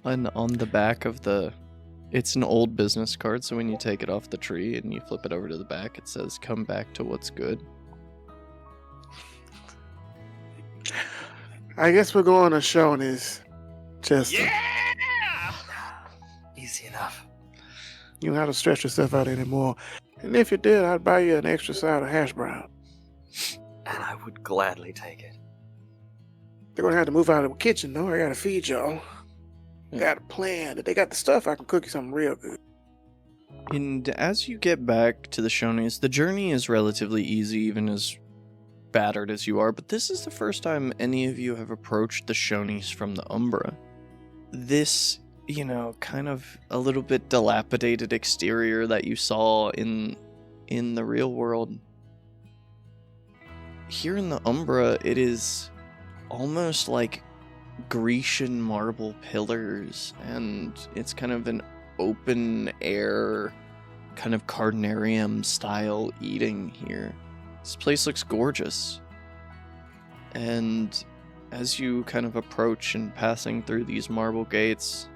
And on the back of it's an old business card, so when you take it off the tree and you flip it over to the back, it says, "Come back to what's good." I guess we're going to Shoney's. Yeah! Easy enough. You don't have to stretch yourself out anymore. And if you did, I'd buy you an extra side of hash brown. And I would gladly take it. They're going to have to move out of the kitchen, though. I got to feed y'all. Got a plan. If they got the stuff, I can cook you something real good. And as you get back to the Shoney's, the journey is relatively easy, even as battered as you are, but this is the first time any of you have approached the Shoney's from the Umbra. This, kind of a little bit dilapidated exterior that you saw in the real world. Here in the Umbra, it is almost like Grecian marble pillars, and it's kind of an open air, kind of carnarium style eating here. This place looks gorgeous. And as you kind of approach and passing through these marble gates,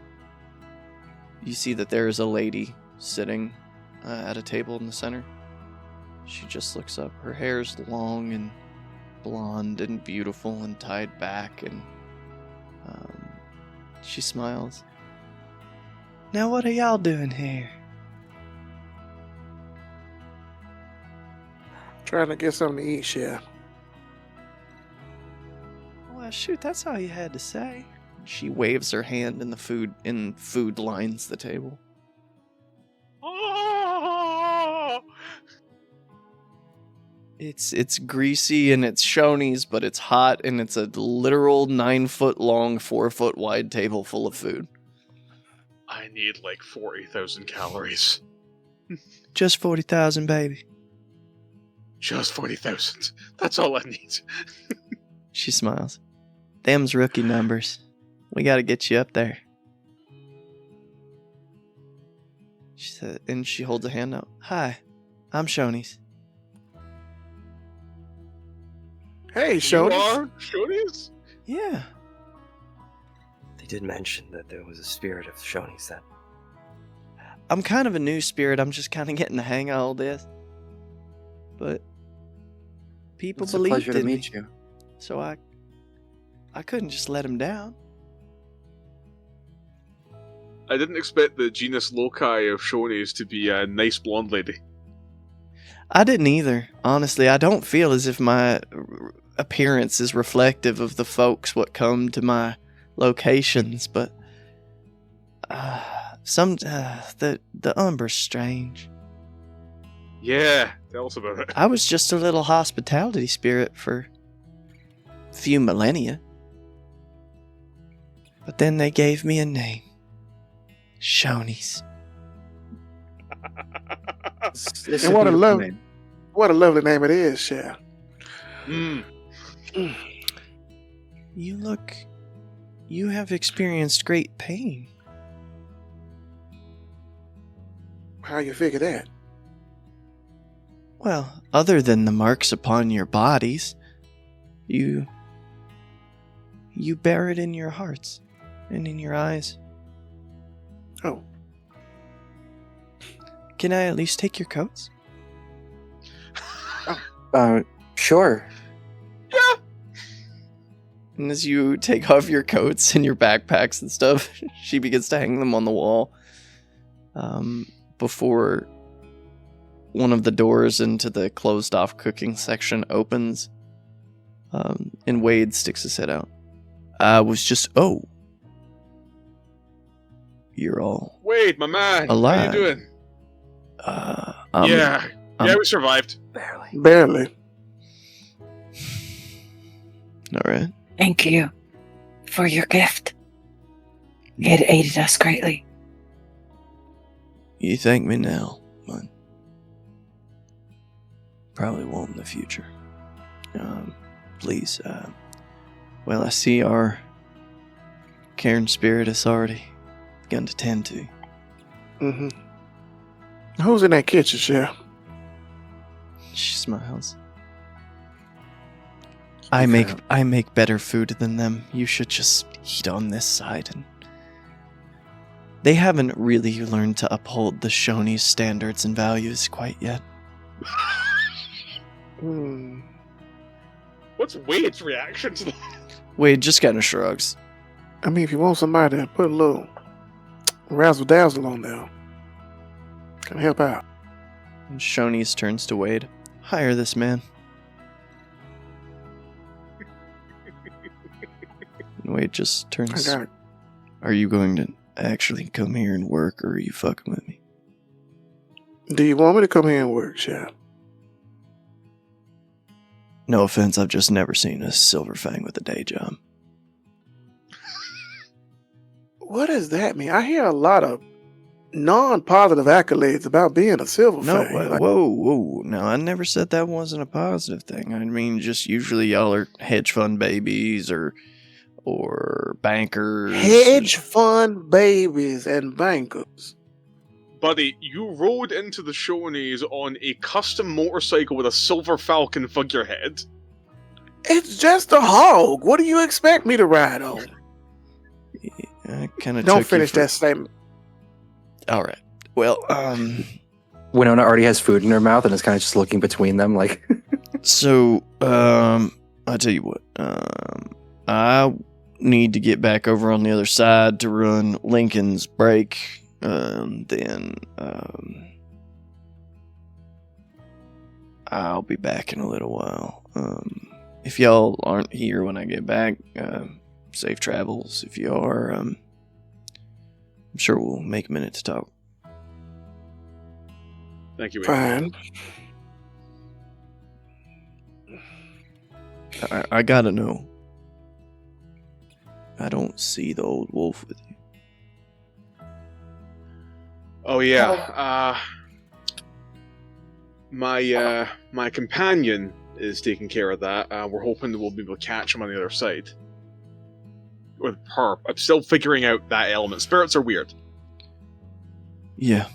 you see that there is a lady sitting at a table in the center. She just looks up. Her hair's long and blonde and beautiful and tied back, and she smiles. "Now what are y'all doing here?" Trying to get something to eat, Chef. "Well, shoot, that's all you had to say." She waves her hand in food lines the table. Oh! It's greasy and it's Shoney's, but it's hot, and it's a literal 9-foot long, 4-foot wide table full of food. I need like 40,000 calories. Just 40,000, baby. Just 40,000. That's all I need. She smiles. Them's rookie numbers. We gotta get you up there. She said, and she holds a hand out. "Hi, I'm Shoney's." Hey, You Shoney's. are Shoney's? Yeah. They did mention that there was a spirit of Shoney's that. I'm kind of a new spirit. I'm just kind of getting the hang of all this. But people It's a believed pleasure to in me, meet you. so I couldn't just let him down. I didn't expect the genus loci of Shoney's to be a nice blonde lady. I didn't either. Honestly, I don't feel as if my appearance is reflective of the folks what come to my locations, but the Umbra's strange. Yeah, tell us about it. I was just a little hospitality spirit for a few millennia. But then they gave me a name. Shoney's. It's And what a beautiful lovely, name. what a lovely name it is, Chef. Mm. You have experienced great pain. How you figure that? Well, other than the marks upon your bodies, you bear it in your hearts and in your eyes. Oh, Can I at least take your coats? Sure. Yeah. And as you take off your coats and your backpacks and stuff, she begins to hang them on the wall. Before one of the doors into the closed-off cooking section opens, and Wade sticks his head out. You're all Wade, my man. alive. How you doing? Yeah, We survived. barely. All right. Thank you for your gift. It aided us greatly. You thank me now, but probably won't in the future. Please. Well, I see our caring spirit has already begun to tend to. Mm-hmm. Who's in that kitchen, Chef? She smiles. I make better food than them. You should just eat on this side. And they haven't really learned to uphold the Shoney's standards and values quite yet. Hmm. What's Wade's reaction to that? Wade just kind of shrugs. I mean, if you want somebody to put a little razzle dazzle on there, can I help out? And Shoney's turns to Wade. Hire this man. And Wade just I turns. got it. Are you going to actually come here and work, or are you fucking with me? Do you want me to come here and work, Chef? No offense, I've just never seen a Silver Fang with a day job. What does that mean? I hear a lot of non-positive accolades about being a silver No, fang. whoa. No, I never said that wasn't a positive thing. I mean, just usually y'all are hedge fund babies or bankers. Hedge fund babies and bankers. Buddy, you rode into the Shoney's on a custom motorcycle with a silver falcon figurehead. It's just a hog. What do you expect me to ride on? I kind of Don't finish that statement. All right. Well, Winona already has food in her mouth and is kind of just looking between them, like. so I'll tell you what. I need to get back over on the other side to run Lincoln's break. Then I'll be back in a little while. If y'all aren't here when I get back, safe travels. If you are, I'm sure we'll make a minute to talk. Thank you, Wade. Fine. I gotta know. I don't see the old wolf with you. Oh yeah. My companion is taking care of that. We're hoping that we'll be able to catch him on the other side. With her. I'm still figuring out that element. Spirits are weird. Yeah.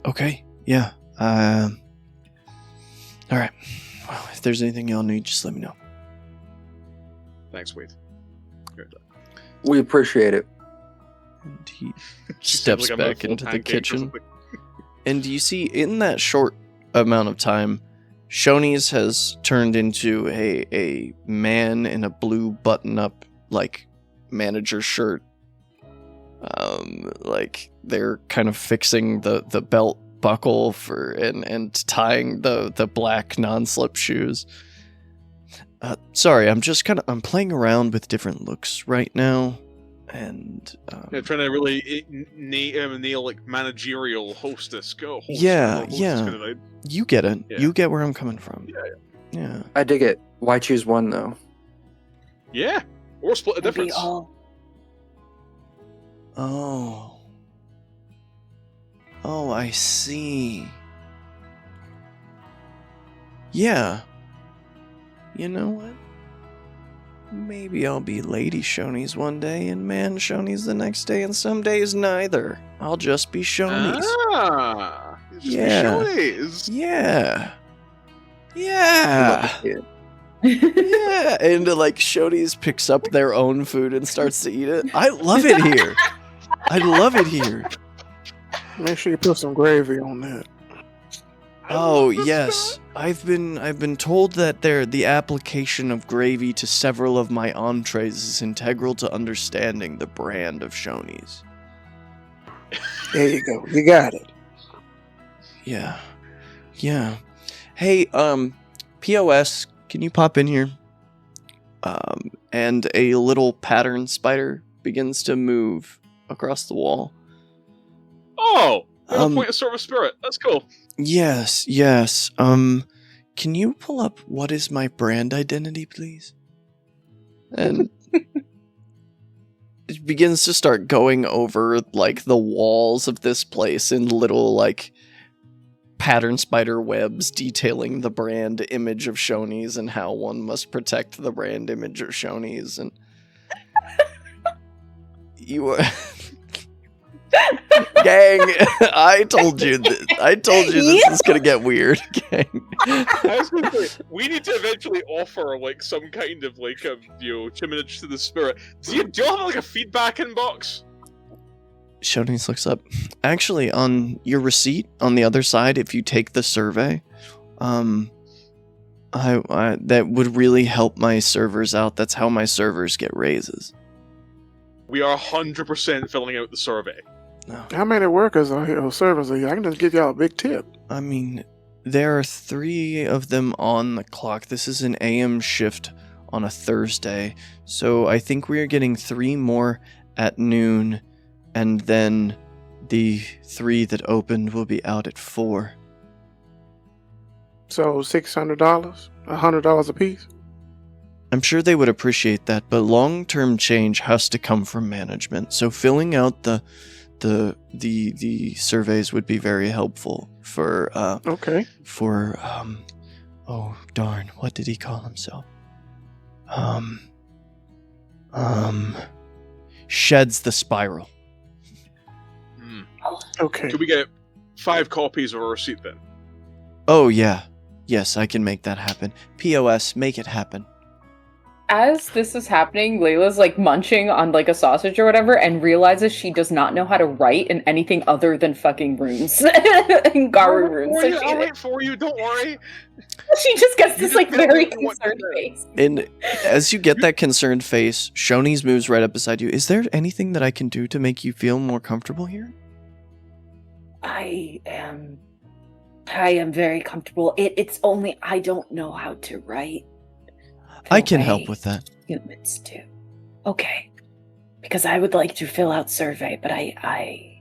Okay. Yeah. All right. Well, if there's anything y'all need, just let me know. Thanks, Wade. We appreciate it. And he She steps sounds like I'm back a into the full-time cake or kitchen. something. And you see, in that short amount of time, Shoney's has turned into a man in a blue button-up, like, manager shirt. Like, they're kind of fixing the belt buckle for and tying the black non-slip shoes. Sorry, I'm playing around with different looks right now. And Yeah, trying to really nail like managerial hostess go. Yeah. Kind of vibe. You get it. Yeah. You get where I'm coming from. Yeah. I dig it. Why choose one, though? Yeah, or split a Maybe difference. all. Oh, I see. Yeah. You know what? Maybe I'll be Lady Shoney's one day and Man Shoney's the next day, and some days neither. I'll just be Shoney's. Ah, it's just Yeah. Shoney's. Yeah. I Yeah. love it. Yeah. And like Shoney's picks up their own food and starts to eat it. I love it here. I love it here. Make sure you put some gravy on that. Oh yes, I've been told that the application of gravy to several of my entrees is integral to understanding the brand of Shoney's. There you go. You got it. Yeah, Hey, POS, can you pop in here? And a little pattern spider begins to move across the wall. Oh, point of service spirit. That's cool. Yes. Can you pull up what is my brand identity, please? And it begins to start going over like the walls of this place in little like pattern spider webs detailing the brand image of Shoney's and how one must protect the brand image of Shoney's. And you are gang, I told you this is gonna get weird, gang. I was gonna say, we need to eventually offer like some kind of like chiminage to the spirit. Do you have like a feedback inbox? Shoney's looks up. Actually, on your receipt on the other side, if you take the survey, I that would really help my servers out. That's how my servers get raises. We are 100% filling out the survey. No. How many workers are here or servers are here? I can just give y'all a big tip. I mean, there are 3 of them on the clock. This is an AM shift on a Thursday, so I think we are getting 3 more at noon, and then the 3 that opened will be out at 4. So $600, $100 a piece. I'm sure they would appreciate that, but long-term change has to come from management. So filling out the surveys would be very helpful for Okay. for oh darn, what did he call himself? Sheds the Spiral. Okay. Can we get 5 copies of a receipt then? Oh yeah. Yes, I can make that happen. POS, make it happen. As this is happening, Layla's like munching on like a sausage or whatever and realizes she does not know how to write in anything other than fucking runes. Garu runes. So I'll wait for you, don't worry. She just gets this like very concerned face. And as you get that concerned face, Shoney's moves right up beside you. Is there anything that I can do to make you feel more comfortable here? I am very comfortable. It's only I don't know how to write. I can help with that. Humans do. Okay. Because I would like to fill out survey, but I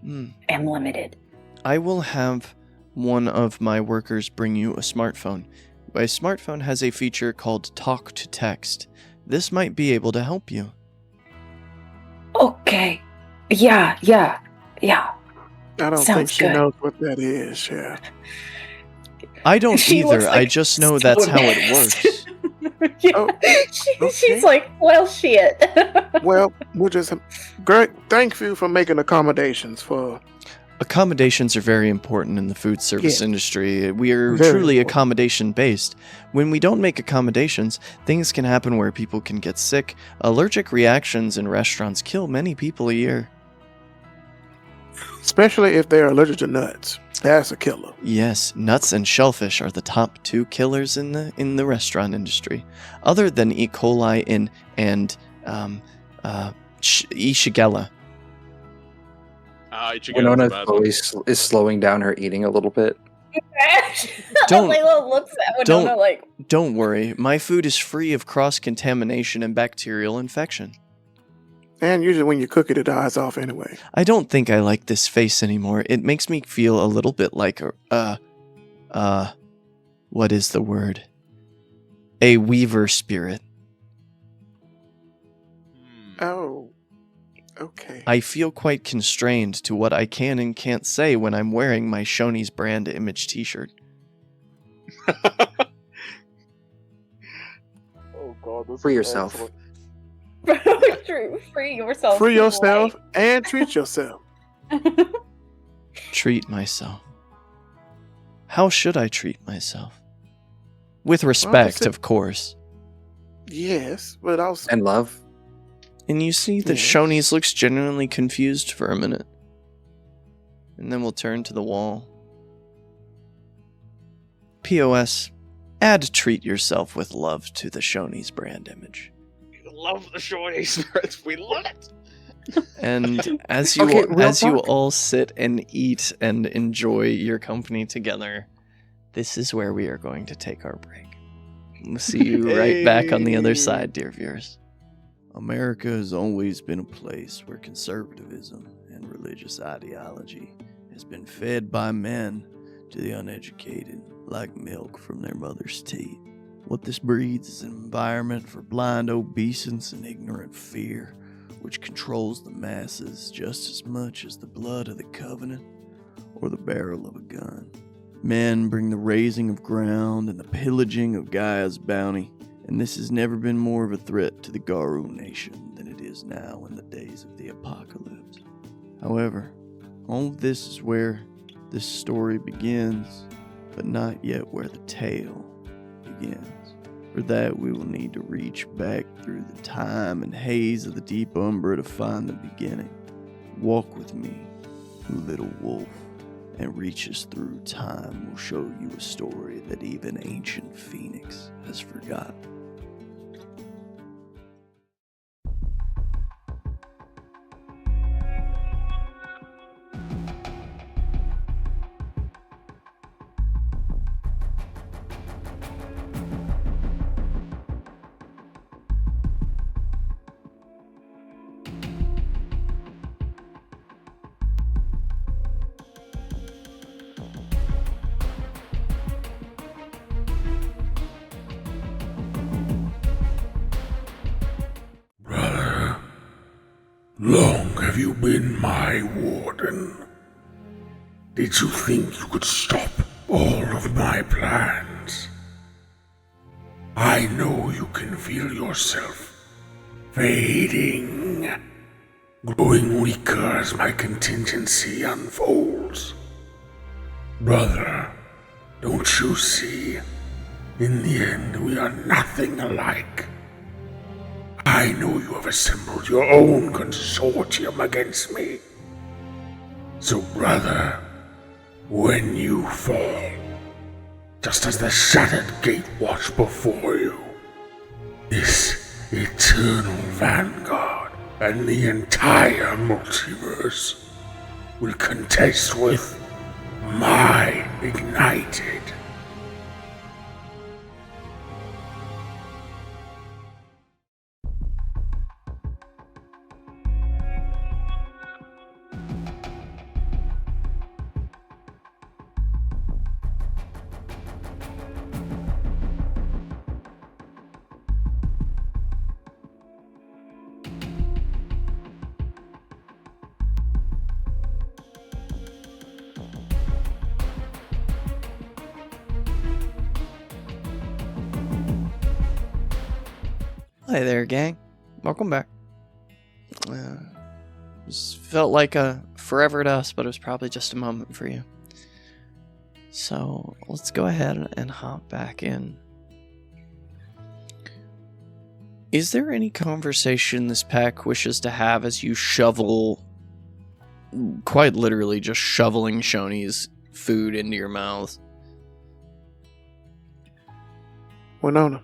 am limited. I will have one of my workers bring you a smartphone. My smartphone has a feature called Talk to Text. This might be able to help you. Okay. Yeah. I don't Sounds think she good. knows what that is, yeah. I don't She looks either. like I just know so that's how it embarrassed. works. Yeah. Oh, okay. She's like, well, shit. Well, we'll just great. Thank you for making accommodations for. Accommodations are very important in the food service industry. We are Very truly important. accommodation-based. When we don't make accommodations, things can happen where people can get sick. Allergic reactions in restaurants kill many people a year. Especially if they're allergic to nuts. That's a killer. Yes, nuts and shellfish are the top 2 killers in the restaurant industry, other than E. coli and E. shigella. Winona is slowing down her eating a little bit. Don't- Layla looks at Winona don't- like, Don't worry, my food is free of cross-contamination and bacterial infection. And usually when you cook it, it dies off anyway. I don't think I like this face anymore. It makes me feel a little bit like what is the word? A weaver spirit. Oh. Okay. I feel quite constrained to what I can and can't say when I'm wearing my Shoney's brand image t-shirt. Free yourself. Free yourself. Free yourself and treat yourself. Treat myself. How should I treat myself? With respect, of course. Yes, but also... And love. And you see that Yes. Shoney's looks genuinely confused for a minute. And then we'll turn to the wall. POS, add treat yourself with love to the Shoney's brand image. We love the Shawnee spirit. We love it. And as you Okay, real you talk. all sit and eat and enjoy your company together, this is where we are going to take our break. We'll see you right back on the other Hey. side, dear viewers. America has always been a place where conservatism and religious ideology has been fed by men to the uneducated like milk from their mother's teat. What this breeds is an environment for blind obeisance and ignorant fear, which controls the masses just as much as the blood of the covenant or the barrel of a gun. Men bring the raising of ground and the pillaging of Gaia's bounty, and this has never been more of a threat to the Garu nation than it is now in the days of the apocalypse. However, all of this is where this story begins, but not yet where the tale begins. For that, we will need to reach back through the time and haze of the deep umbra to find the beginning. Walk with me, little wolf, and reach us through time will show you a story that even ancient Phoenix has forgotten. Brother, long have you been my warden? Did you think you could stop all of my plans? I know you can feel yourself fading, growing weaker as my contingency unfolds. Brother, don't you see? In the end, we are nothing alike. I know you have assembled your own consortium against me. So, brother, when you fall, just as the shattered gate watched before you, this eternal vanguard and the entire multiverse will contest with my ignited. Hi there, gang. Welcome back. This felt like a forever to us, but it was probably just a moment for you. So let's go ahead and hop back in. Is there any conversation this pack wishes to have as you shovel, quite literally just shoveling Shoney's food into your mouth? Winona.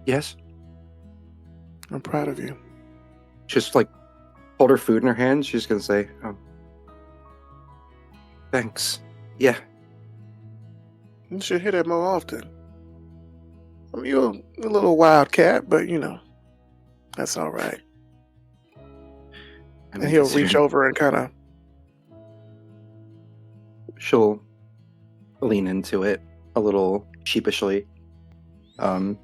Yes. I'm proud of you. Just like hold her food in her hand. She's gonna say, thanks. Yeah. You should hear that more often. I mean, you're a little wildcat, but you know, that's all right. I mean, And he'll reach over and kind of... She'll lean into it a little sheepishly. And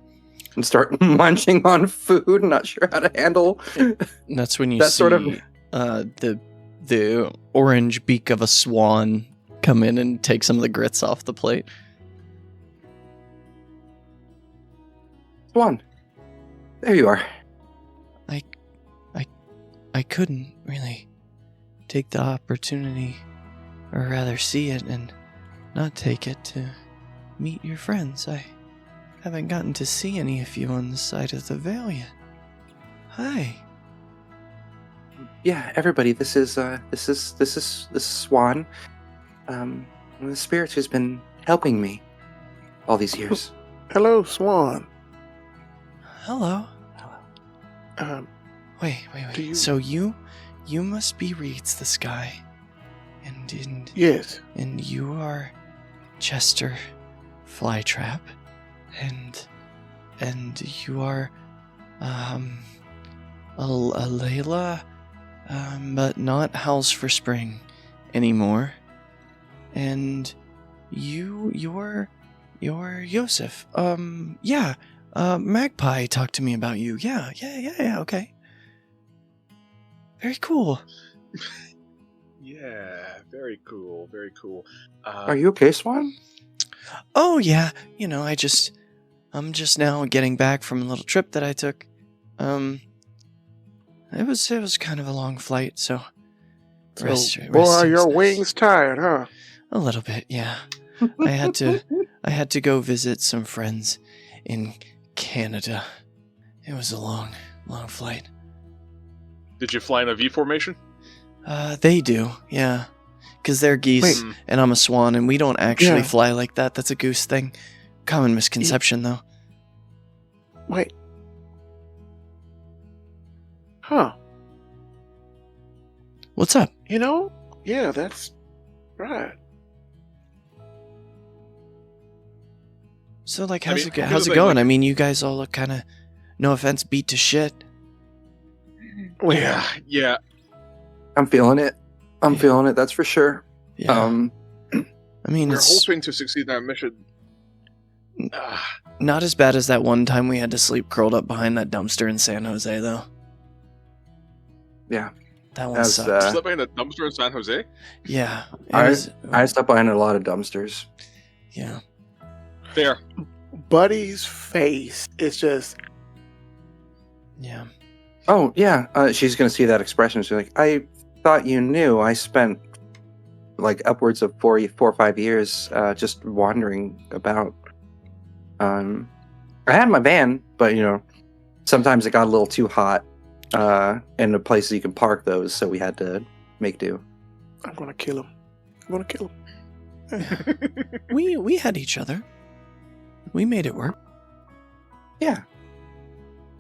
start munching on food, not sure how to handle. And that's when you That see sort of- the orange beak of a swan come in and take some of the grits off the plate. Swan, there you are. I couldn't really take the opportunity, or rather see it and not take it to meet your friends. I haven't gotten to see any of you on the side of the veil yet. Hi. Yeah, everybody. This is Swan. The spirit who's been helping me all these years. Hello, Swan. Hello. Wait. Do you- So you must be Reeds the Sky, and Yes. and you are Chester Flytrap, and you are a Layla, but not House for Spring anymore, and you're Yosef. Magpie talked to me about you. Yeah, okay. Very cool. Yeah, very cool, very cool. Are you okay, Swan? Oh yeah, I'm just now getting back from a little trip that I took. It was kind of a long flight, so rest Boy, are your is nice. wings tired, huh? A little bit, yeah. I had to go visit some friends in Canada. It was a long flight. Did you fly in a V formation? They do, yeah. Because they're geese, and I'm a swan, and we don't actually Yeah. fly like that. That's a goose thing. Common misconception, though. Wait. Huh. What's up? Yeah, that's right. So, like, I how's mean, it I feel like, going? I mean, you guys all look kind of, no offense, beat to shit. Well, Yeah. I'm feeling it. I'm feeling it. That's for sure. Yeah. I mean, We're it's hoping to succeed in our mission. not as bad as that one time we had to sleep curled up behind that dumpster in San Jose, though. Yeah. That one As, sucked. Slept behind a dumpster in San Jose? Yeah. I slept behind a lot of dumpsters. Yeah. There. Buddy's face is just. Yeah. Oh, yeah. She's going to see that expression. She's like, I thought you knew. I spent like upwards of 4 or 5 years just wandering about. I had my van, but, sometimes it got a little too hot in the places you can park those, so we had to make do. I'm gonna kill him. We had each other. We made it work. Yeah.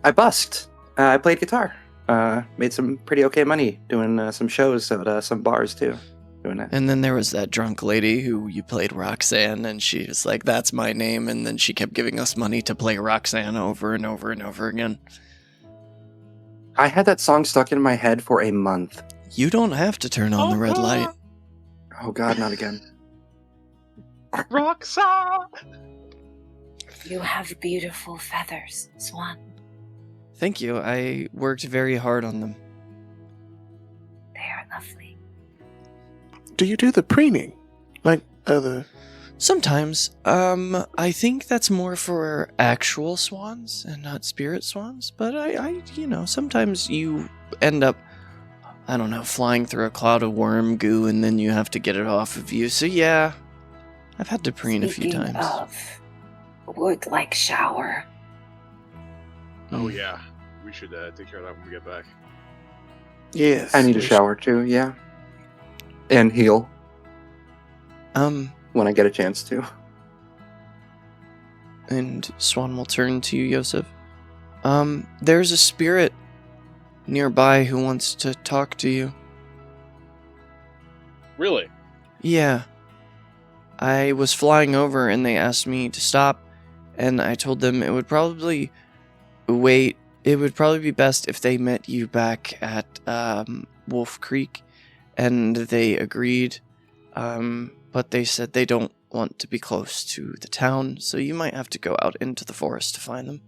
I busked. I played guitar. Made some pretty okay money doing some shows at some bars too. Doing that. And then there was that drunk lady who you played Roxanne, and she was like, "That's my name," and then she kept giving us money to play Roxanne over and over and over again. I had that song stuck in my head for a month. You don't have to turn on the red light. Oh God, not again. Roxanne! You have beautiful feathers, Swan. Thank you. I worked very hard on them. They are lovely. Do you do the preening? Like other. Sometimes. I think that's more for actual swans and not spirit swans. But I sometimes you end up, I don't know, flying through a cloud of worm goo and then you have to get it off of you. So yeah, I've had to preen a few Speaking times. of wood-like shower. Oh, yeah. We should take care of that when we get back. Yes. I need a shower too. Yeah. And heal when I get a chance to. And Swan will turn to you, Yosef. There's a spirit nearby who wants to talk to you. Really? Yeah. I was flying over and they asked me to stop, and I told them it would probably be best if they met you back at Wolf Creek, and they agreed, but they said they don't want to be close to the town, so you might have to go out into the forest to find them.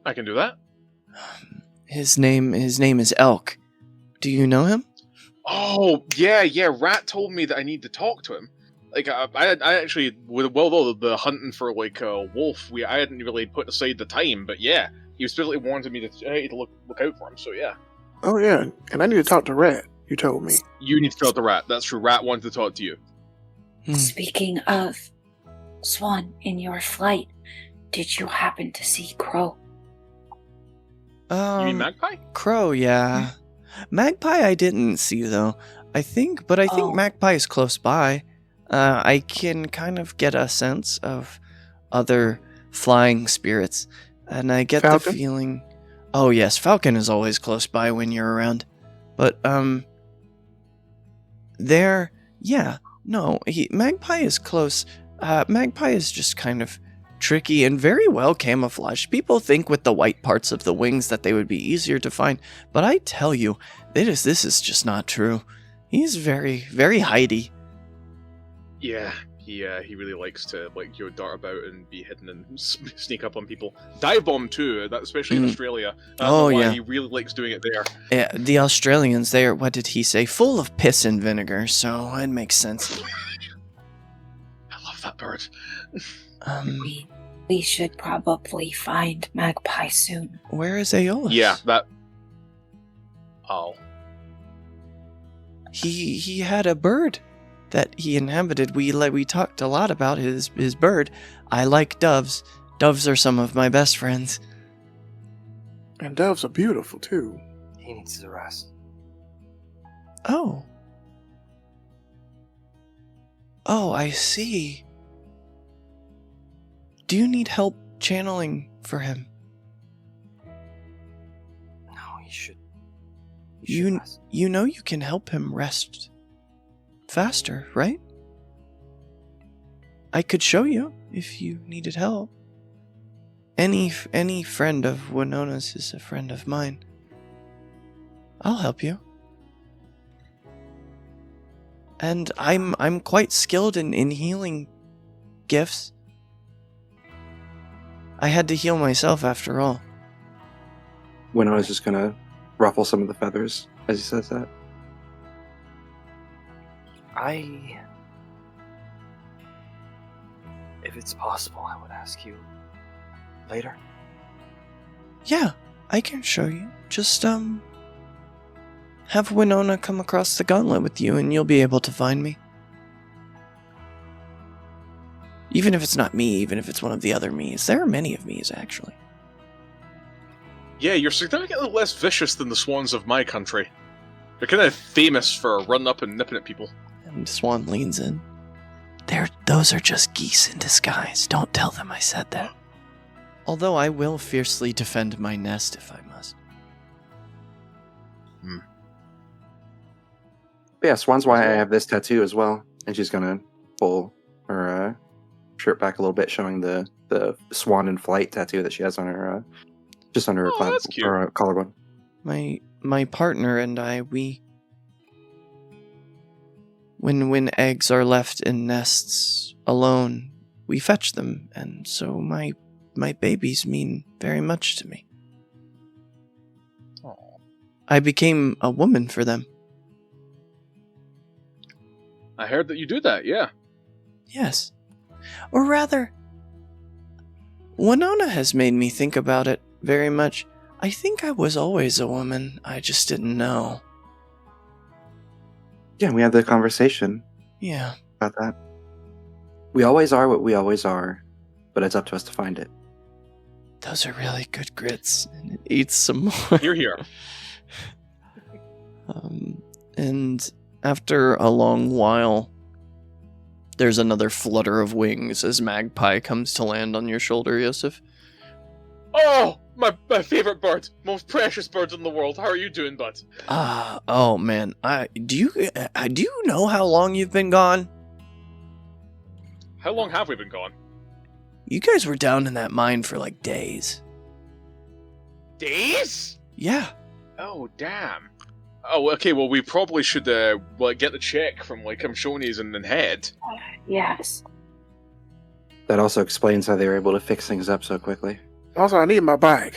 I can do that. His name is Elk. Do you know him? Oh, yeah. Rat told me that I need to talk to him. like I actually, although the hunting for like a wolf, I hadn't really put aside the time, but yeah, he specifically wanted me to look out for him. So yeah. Oh yeah, and I need to talk to Rat. You told me. You need to talk to Rat. That's true. Rat wanted to talk to you. Speaking of Swan, in your flight, did you happen to see Crow? You mean Magpie? Crow, yeah. Magpie I didn't see, though. I think Magpie is close by. I can kind of get a sense of other flying spirits, and I get Falcon? the feeling... Oh, yes, Falcon is always close by when you're around. But, Magpie is close. Magpie is just kind of tricky and very well camouflaged. People think with the white parts of the wings that they would be easier to find, but I tell you, this is just not true. He's very, very hidey. Yeah, he really likes to dart about and be hidden and sneak up on people. Dive bomb too, especially in Australia. I don't know why he really likes doing it there. Yeah, the Australians, they are, what did he say? Full of piss and vinegar, so it makes sense. I love that bird. We should probably find Magpie soon. Where is Aeolus? Yeah, that... Oh. He had a bird that he inhabited. We talked a lot about his bird. I like doves. Doves are some of my best friends. And doves are beautiful too. He needs to rest. Oh. Oh, I see. Do you need help channeling for him? No, he should rest. You know you can help him rest faster, right? I could show you if you needed help. Any friend of Winona's is a friend of mine. I'll help you. And I'm quite skilled in healing gifts. I had to heal myself after all. Winona's just gonna ruffle some of the feathers as he says that. If it's possible, I would ask you later. Yeah, I can show you. Just, have Winona come across the gauntlet with you and you'll be able to find me. Even if it's not me, even if it's one of the other me's. There are many of me's, actually. Yeah, you're significantly less vicious than the swans of my country. They're kind of famous for running up and nipping at people. And Swan leans in. Those are just geese in disguise. Don't tell them I said that. Although I will fiercely defend my nest if I must. But yeah, Swan's why I have this tattoo as well. And she's gonna pull her shirt back a little bit, showing the swan in flight tattoo that she has on her just under her collarbone. My partner and I, when eggs are left in nests alone, we fetch them, and so my babies mean very much to me. Aww. I became a woman for them. I heard that you do that, yeah. Yes. Or rather, Winona has made me think about it very much. I think I was always a woman, I just didn't know. Yeah, we had the conversation. Yeah. About that. We always are what we always are, but it's up to us to find it. Those are really good grits, and it eats some more. You're here. And after a long while, there's another flutter of wings as Magpie comes to land on your shoulder, Yosef. Oh, my favorite bird, most precious bird in the world. How are you doing, bud? Oh man, do you know how long you've been gone? How long have we been gone? You guys were down in that mine for like days. Days? Yeah. Oh, damn. Oh, okay, well, we probably should get the check from Shoney's and then head. Yes. That also explains how they were able to fix things up so quickly. Also, I need my bag.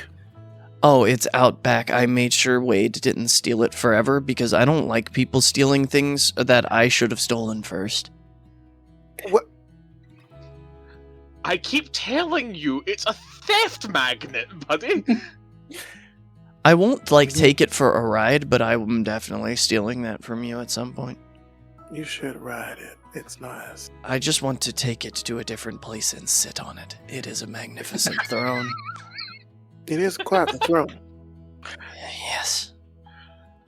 Oh, it's out back. I made sure Wade didn't steal it forever because I don't like people stealing things that I should have stolen first. What? I keep telling you, it's a theft magnet, buddy. I won't take it for a ride, but I'm definitely stealing that from you at some point. You should ride it. It's nice. I just want to take it to a different place and sit on it. It is a magnificent throne. It is quite the throne. Yes,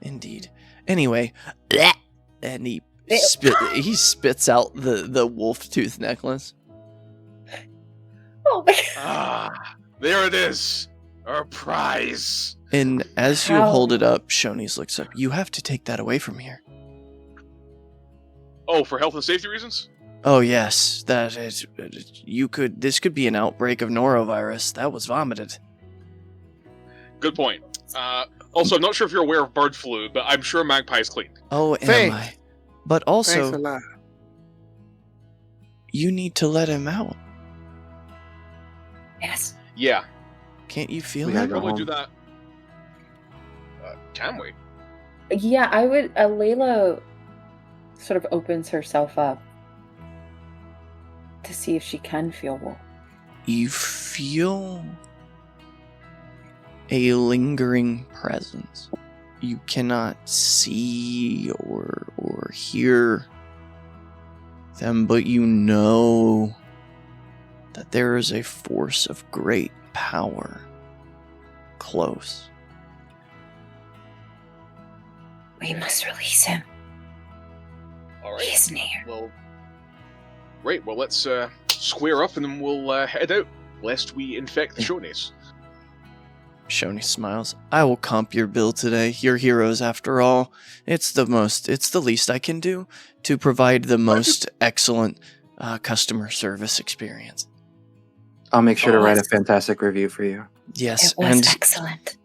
indeed. Anyway, and he spits out the wolf tooth necklace. Oh my God. Ah, there it is. Our prize. And as you hold it up, Shoney's looks up. You have to take that away from here. Oh, for health and safety reasons? Oh yes, that is. This could be an outbreak of norovirus. That was vomited. Good point. Also, I'm not sure if you're aware of bird flu, but I'm sure Magpie's clean. Oh, am Thanks. I? But Thanks a also, lot. you need to let him out. Yes. Yeah, Can't you feel We we gotta it? could go probably home. do that. Can we? Yeah, I would. Layla sort of opens herself up to see if she can feel wolf. You feel a lingering presence. You cannot see or hear them, but you know that there is a force of great power close. We must release him. All right. He's near. Well, right. Well, let's square up and then we'll head out, lest we infect the Shonies. Shoney smiles. I will comp your bill today. You're heroes after all. It's the least I can do to provide the most excellent customer service experience. I'll make sure to write a fantastic review for you. Yes, It was and excellent.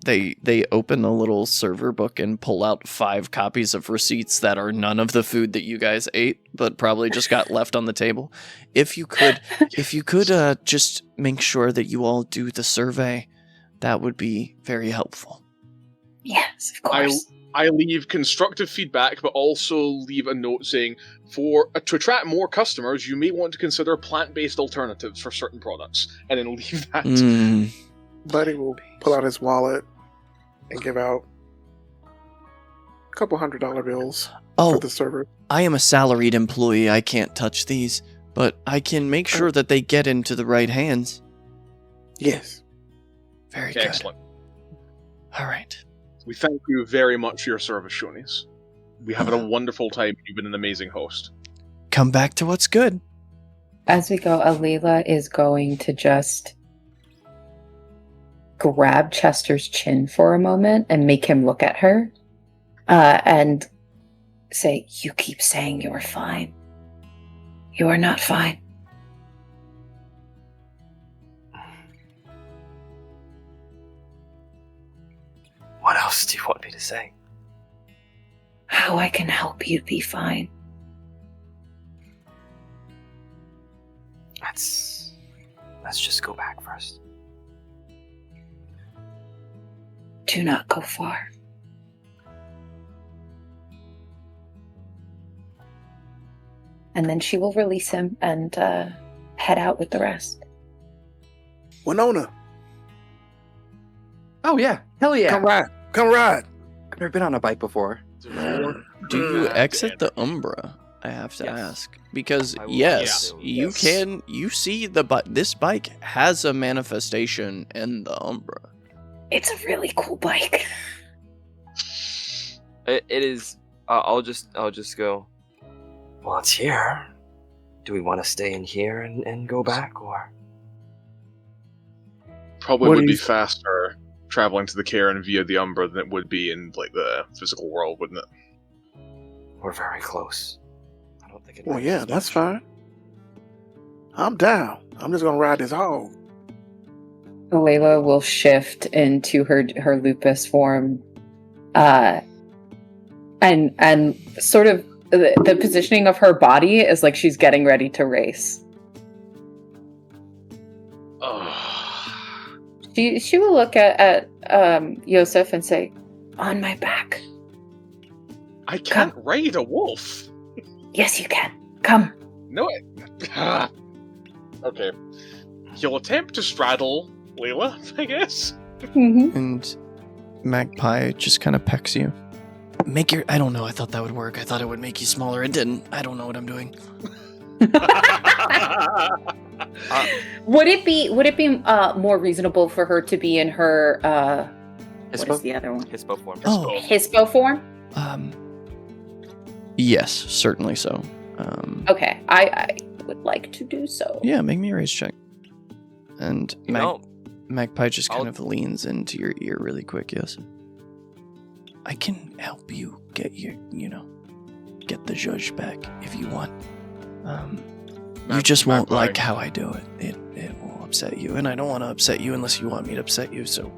they open a little server book and pull out 5 copies of receipts that are none of the food that you guys ate, but probably just got left on the table. If you could just make sure that you all do the survey, that would be very helpful. Yes, of course. I leave constructive feedback, but also leave a note saying, to attract more customers, you may want to consider plant-based alternatives for certain products, and then leave that. Buddy will pull out his wallet and give out a couple $100 bills Oh, for the server. I am a salaried employee. I can't touch these, but I can make sure that they get into the right hands. Yes. Very good. Excellent. All right. We thank you very much for your service, Shonies. We have had a wonderful time. You've been an amazing host. Come back to what's good. As we go, Alila is going to just grab Chester's chin for a moment and make him look at her and say, You keep saying you're fine. You are not fine. What else do you want me to say? How I can help you be fine. Let's just go back first. Do not go far. and then she will release him and head out with the rest. Winona, Oh yeah, hell yeah! come ride. Come ride. I've never been on a bike before. Do you exit the Umbra? I have to Yes. ask because I will yes, assume, you yes. can. You see this bike has a manifestation in the Umbra. It's a really cool bike. It is. I'll just go. Well, it's here. Do we want to stay in here and go back, or? Probably What would do be you- faster traveling to the Cairn via the Umbra than it would be in like the physical world, wouldn't it? We're very close. I don't think it Well, matters yeah, as that's much. fine. I'm down. I'm just gonna ride this hog. Layla will shift into her lupus form, and sort of the positioning of her body is like she's getting ready to race. She will look at Yosef and say, On my back. I can't ride a wolf. Yes, you can. Come. No, okay. You'll attempt to straddle Layla, I guess. Mm-hmm. And Magpie just kind of pecks you. I don't know, I thought that would work. I thought it would make you smaller. It didn't. I don't know what I'm doing. Would it be more reasonable for her to be in her what is the other one? Hispo form. Oh. Hispo form? Yes, certainly so. Okay, I would like to do so. Yeah, make me a raise check. And No. Magpie just kind I'll- of leans into your ear really quick, yes. I can help you get get the judge back if you want. You just won't Magpie. like how I do it. It will upset you, and I don't want to upset you unless you want me to upset you, so,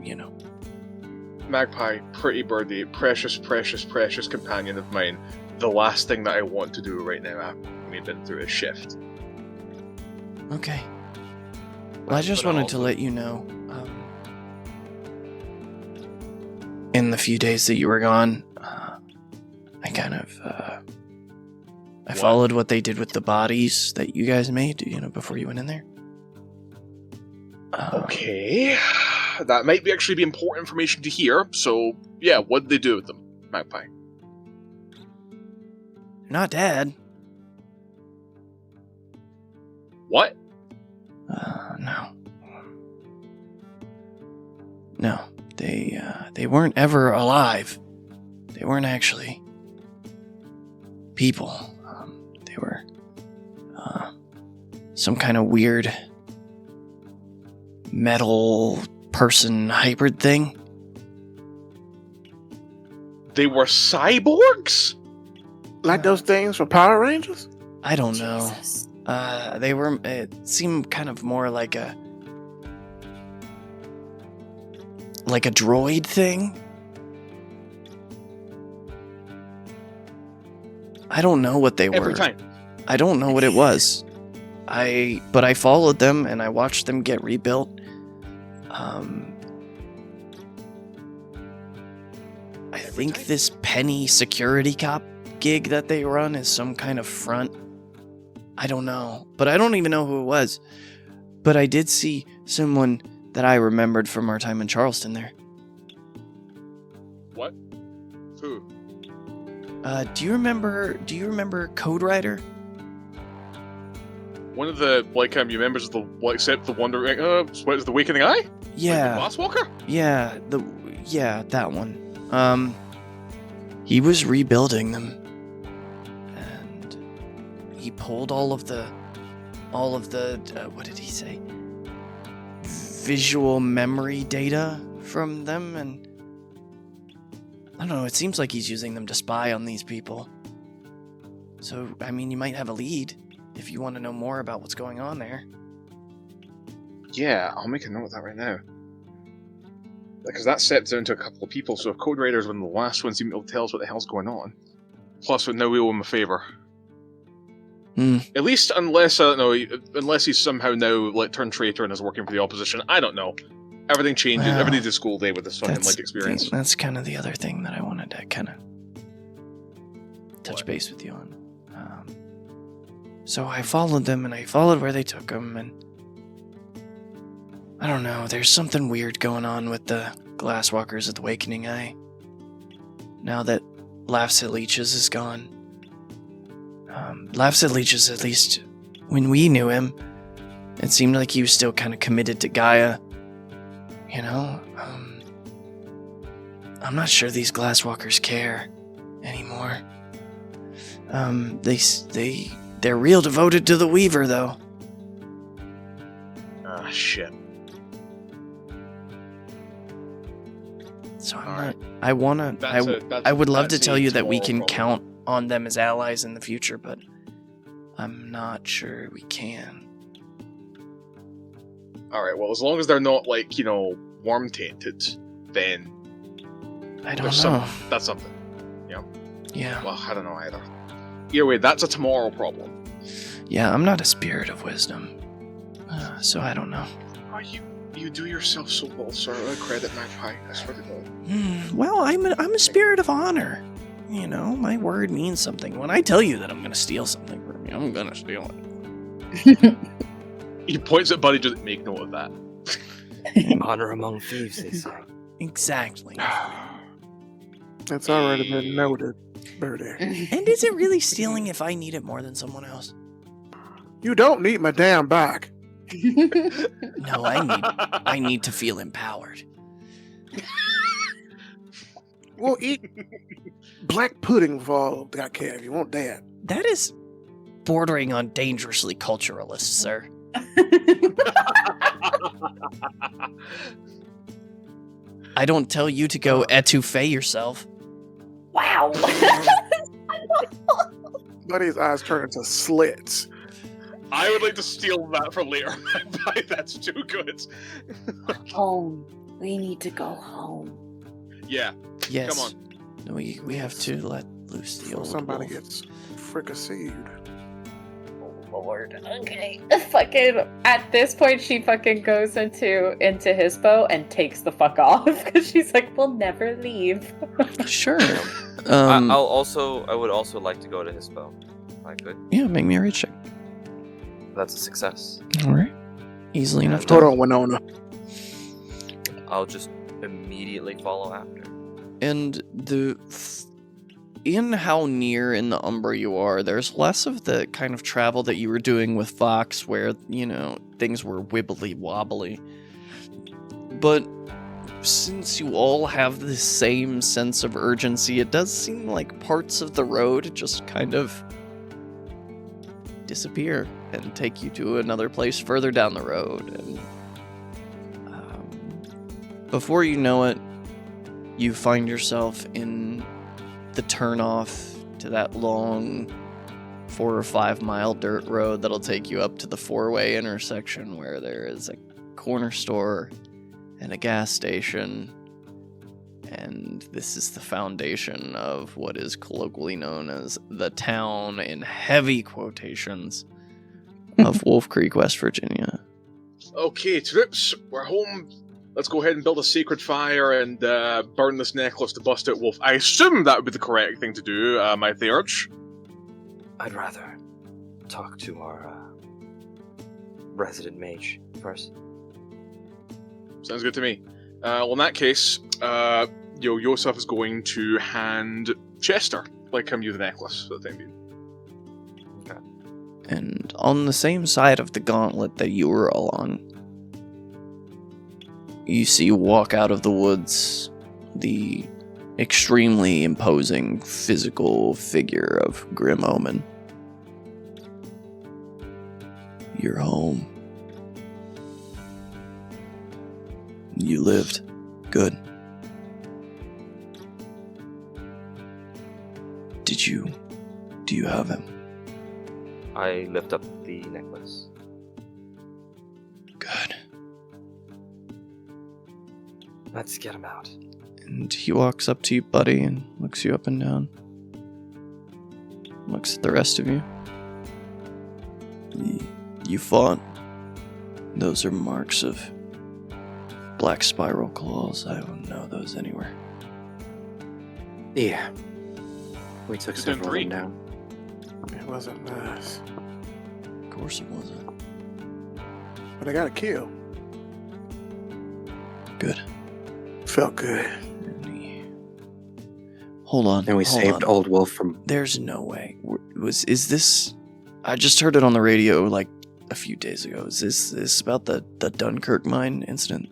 Magpie, pretty birdie, precious, precious, precious companion of mine. The last thing that I want to do right now after we've been through a shift. Okay. Well, I just wanted to let you know, in the few days that you were gone, I kind of, I followed what they did with the bodies that you guys made, before you went in there. Okay. That might actually be important information to hear, so, yeah, what did they do with them, Magpie? They're not dead. What? No. No, they weren't ever alive. They weren't actually people. They were some kind of weird metal person hybrid thing. They were cyborgs? Like those things from Power Rangers? I don't know. Jesus. It seemed kind of more like a droid thing. I don't know what they were. Every time. I don't know what it was. But I followed them and I watched them get rebuilt. I think this penny security cop gig that they run is some kind of front. I don't know, but I don't even know who it was. But I did see someone that I remembered from our time in Charleston there. What? Who? Do you remember Code Rider? One of the, members of the, except the Wandering, what is the Awakening Eye? Yeah. Like the Glasswalker? Yeah, that one. He was rebuilding them, and he pulled all of the what did he say? Visual memory data from them, and I don't know. It seems like he's using them to spy on these people. So, I mean, you might have a lead if you want to know more about what's going on there. Yeah, I'll make a note of that right now. Because that steps down to a couple of people, so if Code Rider's one of the last ones, he'll tell us what the hell's going on. Plus, now we owe him a favour. At least, unless he's somehow now turned traitor and is working for the opposition. I don't know. Everything changes. Well, Every day's a school day with this fucking experience. That's kind of the other thing that I wanted to kind of touch base with you on. So I followed them, and I followed where they took them, and I don't know, there's something weird going on with the Glasswalkers at the Awakening Eye. Now that Laughs at Leeches is gone. Laughs at Leeches, at least when we knew him, it seemed like he was still kind of committed to Gaia. I'm not sure these Glasswalkers care anymore. They're real devoted to the Weaver, though. Ah, shit. So Alright. I would love to tell you that we can count on them as allies in the future, but I'm not sure we can. Alright, well, as long as they're not, worm-tainted, then I don't know. That's something. Yeah. Well, I don't know either. Either way, that's a tomorrow problem. Yeah, I'm not a spirit of wisdom. So I don't know. Oh, you do yourself so well, sir. Credit Magpie. I swear to God. Well, I'm a spirit of honor. My word means something. When I tell you that I'm going to steal something from I'm gonna steal it. He points at Buddy, just make note of that. Honor among thieves, they say. Exactly. It's already been noted, Birdie. And is it really stealing if I need it more than someone else? You don't need my damn back. No, I need to feel empowered. We'll eat black pudding for all I care if you want that. That is bordering on dangerously culturalist, sir. I don't tell you to go etouffee yourself. Wow. Buddy's eyes turn into slits. I would like to steal that for later. That's too good. Home. We need to go home. Yeah. Yes. Come on. No, we have to let loose the Before old somebody wolf. gets fricasseed. Lord. Okay. Fucking at this point she fucking goes into Hispo and takes the fuck off because she's like, we'll never leave. Sure. I would also like to go to Hispo. If I could. Yeah, make me a rage check. That's a success. All right. Easily enough Hold to. on, Winona. I'll just immediately follow after. And in how near in the Umbra you are, there's less of the kind of travel that you were doing with Vox where, things were wibbly wobbly. But since you all have the same sense of urgency, it does seem like parts of the road just kind of disappear and take you to another place further down the road. And before you know it, you find yourself in the turnoff to that long 4 or 5 mile dirt road that'll take you up to the 4-way intersection where there is a corner store and a gas station. And this is the foundation of what is colloquially known as the town, in heavy quotations, of Wolf Creek, West Virginia. Okay, troops, we're home. Let's go ahead and build a sacred fire and burn this necklace to bust out Wolf. I assume that would be the correct thing to do, my Theurge. I'd rather talk to our resident mage first. Sounds good to me. Well, in that case, Yosef is going to hand Chester, you the necklace for the time being. And on the same side of the gauntlet that you were all on, you see walk out of the woods the extremely imposing physical figure of Grim Omen. You're home. You lived. Good. Do you have him? I lift up the necklace. Good. Let's get him out. And he walks up to you, buddy, and looks you up and down. Looks at the rest of you. You fought. Those are marks of black spiral claws. I wouldn't know those anywhere. Yeah. We took It's been several of three. them down. It wasn't nice. Of course it wasn't. But I got a kill. Good. Felt good. Hold on. And we hold saved on. Old Wolf from... There's no way. Is this... I just heard it on the radio a few days ago. Is this about the Dunkirk mine incident?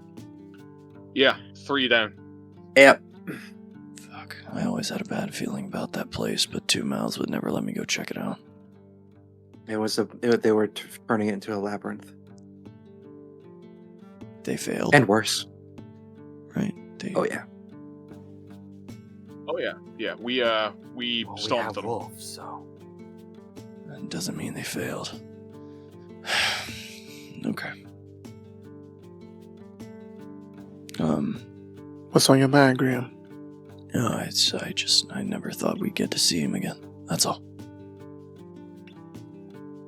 Yeah, 3 down. Yep. Fuck. I always had a bad feeling about that place, but 2 Mouths would never let me go check it out. They were turning it into a labyrinth. They failed. And worse. Right? Oh, yeah. Oh yeah, yeah. We Well, we stomped have them. wolves, so That doesn't mean they failed. Okay. What's on your mind, Grim? No, I never thought we'd get to see him again. That's all.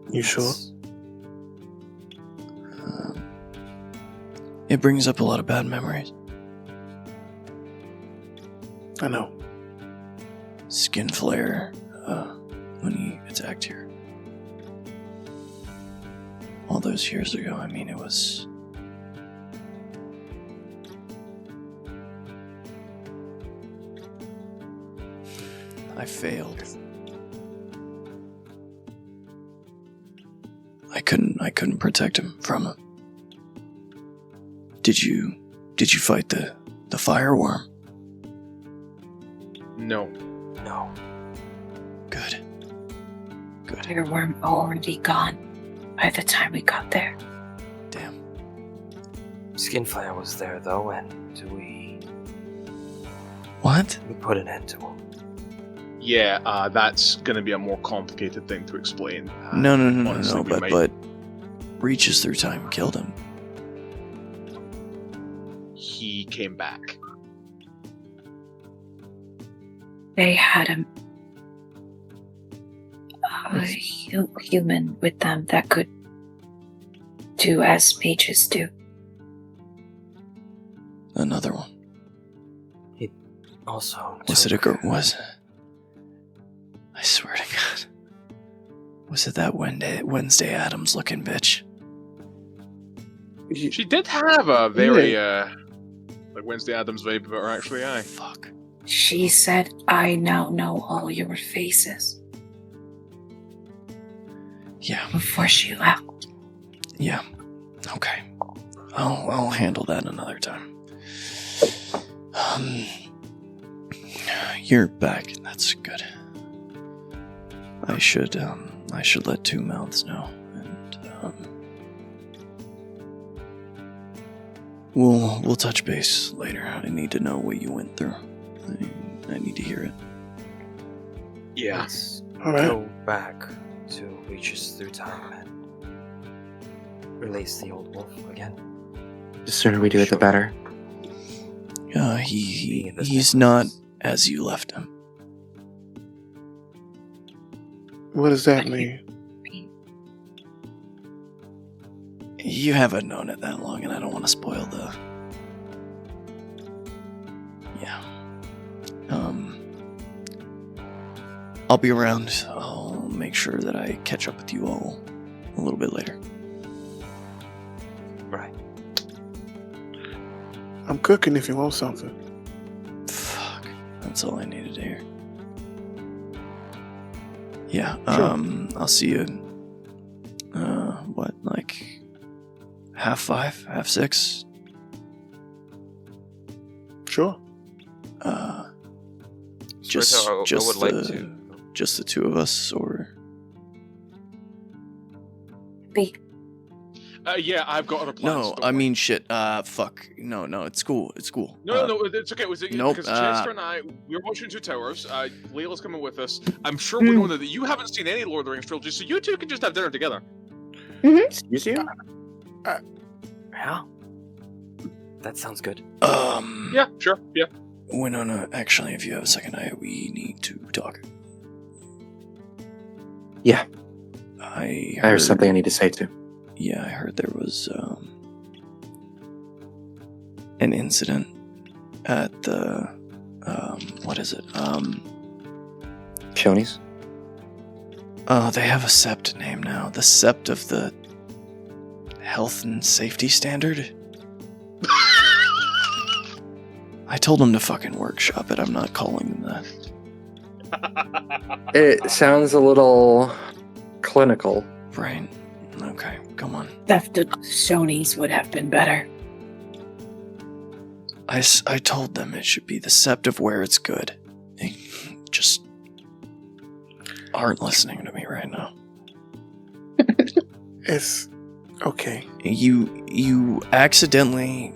You sure? It brings up a lot of bad memories. I know. Skin flare, when he attacked here. those years ago. I mean, it was... I failed. I couldn't protect him from him. Did you fight the fireworm? No. No. Good. Wyrm already gone by the time we got there. Damn. Skinfire was there though, and we What? put an end to him. Yeah, that's going to be a more complicated thing to explain. No, honestly, we might- but reaches through time killed him. He came back. They had a human with them that could do as mages do. Another one. Also, Was it a girl? I swear to God. Was it that Wednesday Addams looking bitch? She did have a very, like Wednesday Addams vibe about her, actually, aye. Fuck. She said, I now know all your faces. Yeah. Before she left. Yeah. Okay. I'll handle that another time. You're back. That's good. I should let Two Mouths know, and we'll touch base later. I need to know what you went through. I need to hear it. Yeah. Let's All right. go back to Reaches Through Time and release the old wolf again. The sooner we do it, the better. He's not as you left him. What does that mean? You haven't known it that long, and I don't want to spoil the... Yeah. I'll be around. I'll make sure that I catch up with you all a little bit later. Right. I'm cooking if you want something. Fuck. That's all I needed to hear. Yeah, Sure. I'll see you, like 5:30, 6:30? Sure, Just I would like to. just the two of us, or... Yeah, I've got other plans. No, don't I worry. mean, shit, fuck. No, it's cool. No, it's okay. Nope, Because Chester and I, we're watching Two Towers. Layla's coming with us. I'm sure we know that you haven't seen any Lord of the Rings trilogy, so you two can just have dinner together. Excuse you? Yeah. That sounds good. Yeah, sure. Yeah. Winona, actually, if you have a second, we need to talk. Yeah. I heard There's something I need to say too. Yeah, I heard there was an incident at the what is it? Shoney's? They have a sept name now. The sept of the health and safety standard. I told them to fucking workshop it. I'm not calling them that. It sounds a little clinical. Right. Okay, come on. Theft of Shoney's would have been better. I told them it should be the sept of where it's good. They just aren't listening to me right now. It's okay. You accidentally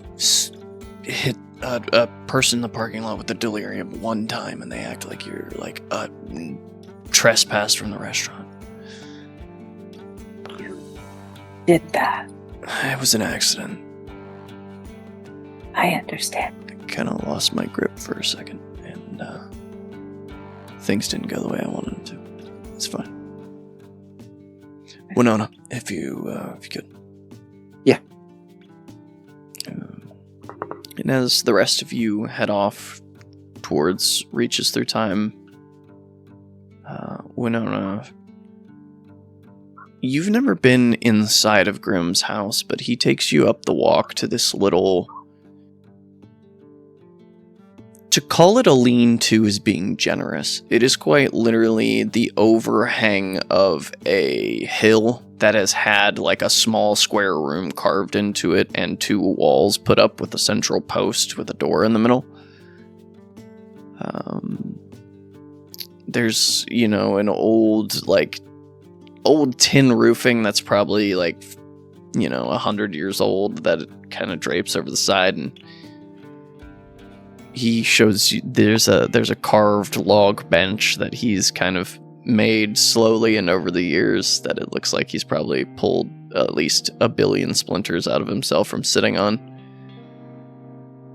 hit a person in the parking lot with the delirium one time, and they act like you're like a trespass from the restaurant. Did that. It was an accident. I understand. I kind of lost my grip for a second, and things didn't go the way I wanted them to. It's fine. Winona, if you could. Yeah. And as the rest of you head off towards Reaches Through Time, Winona you've never been inside of Grimm's house, but he takes you up the walk to this little... To call it a lean-to is being generous. It is quite literally the overhang of a hill that has had like a small square room carved into it and 2 walls put up with a central post with a door in the middle. There's, an old tin roofing that's probably 100 years old that it kind of drapes over the side, and he shows you there's a carved log bench that he's kind of made slowly and over the years that it looks like he's probably pulled at least 1 billion splinters out of himself from sitting on.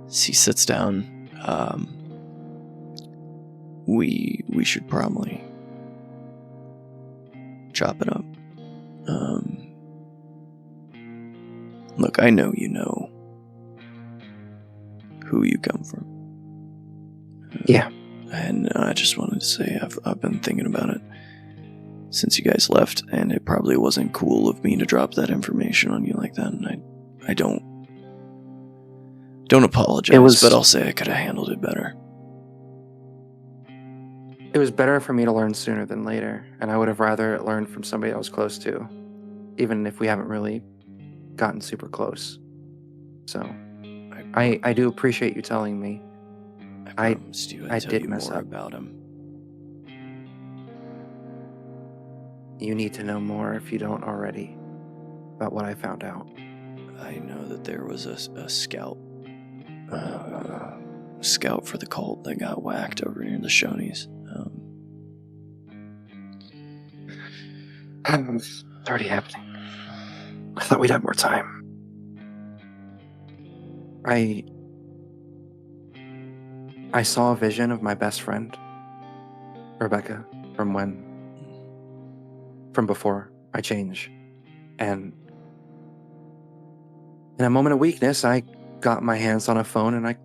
As he sits down, we should probably chop it up. Look, I know you know who you come from. Yeah. And I just wanted to say I've been thinking about it since you guys left, and it probably wasn't cool of me to drop that information on you like that, and I don't apologize, but I'll say I could have handled it better. It was better for me to learn sooner than later, and I would have rather learned from somebody I was close to, even if we haven't really gotten super close. So, I do appreciate you telling me. I did mess up about him. You need to know more if you don't already about what I found out. I know that there was a scout for the cult that got whacked over near the Shoney's. It's already happening. I thought we'd have more time. I saw a vision of my best friend, Rebecca, from before I changed. And in a moment of weakness, I got my hands on a phone and I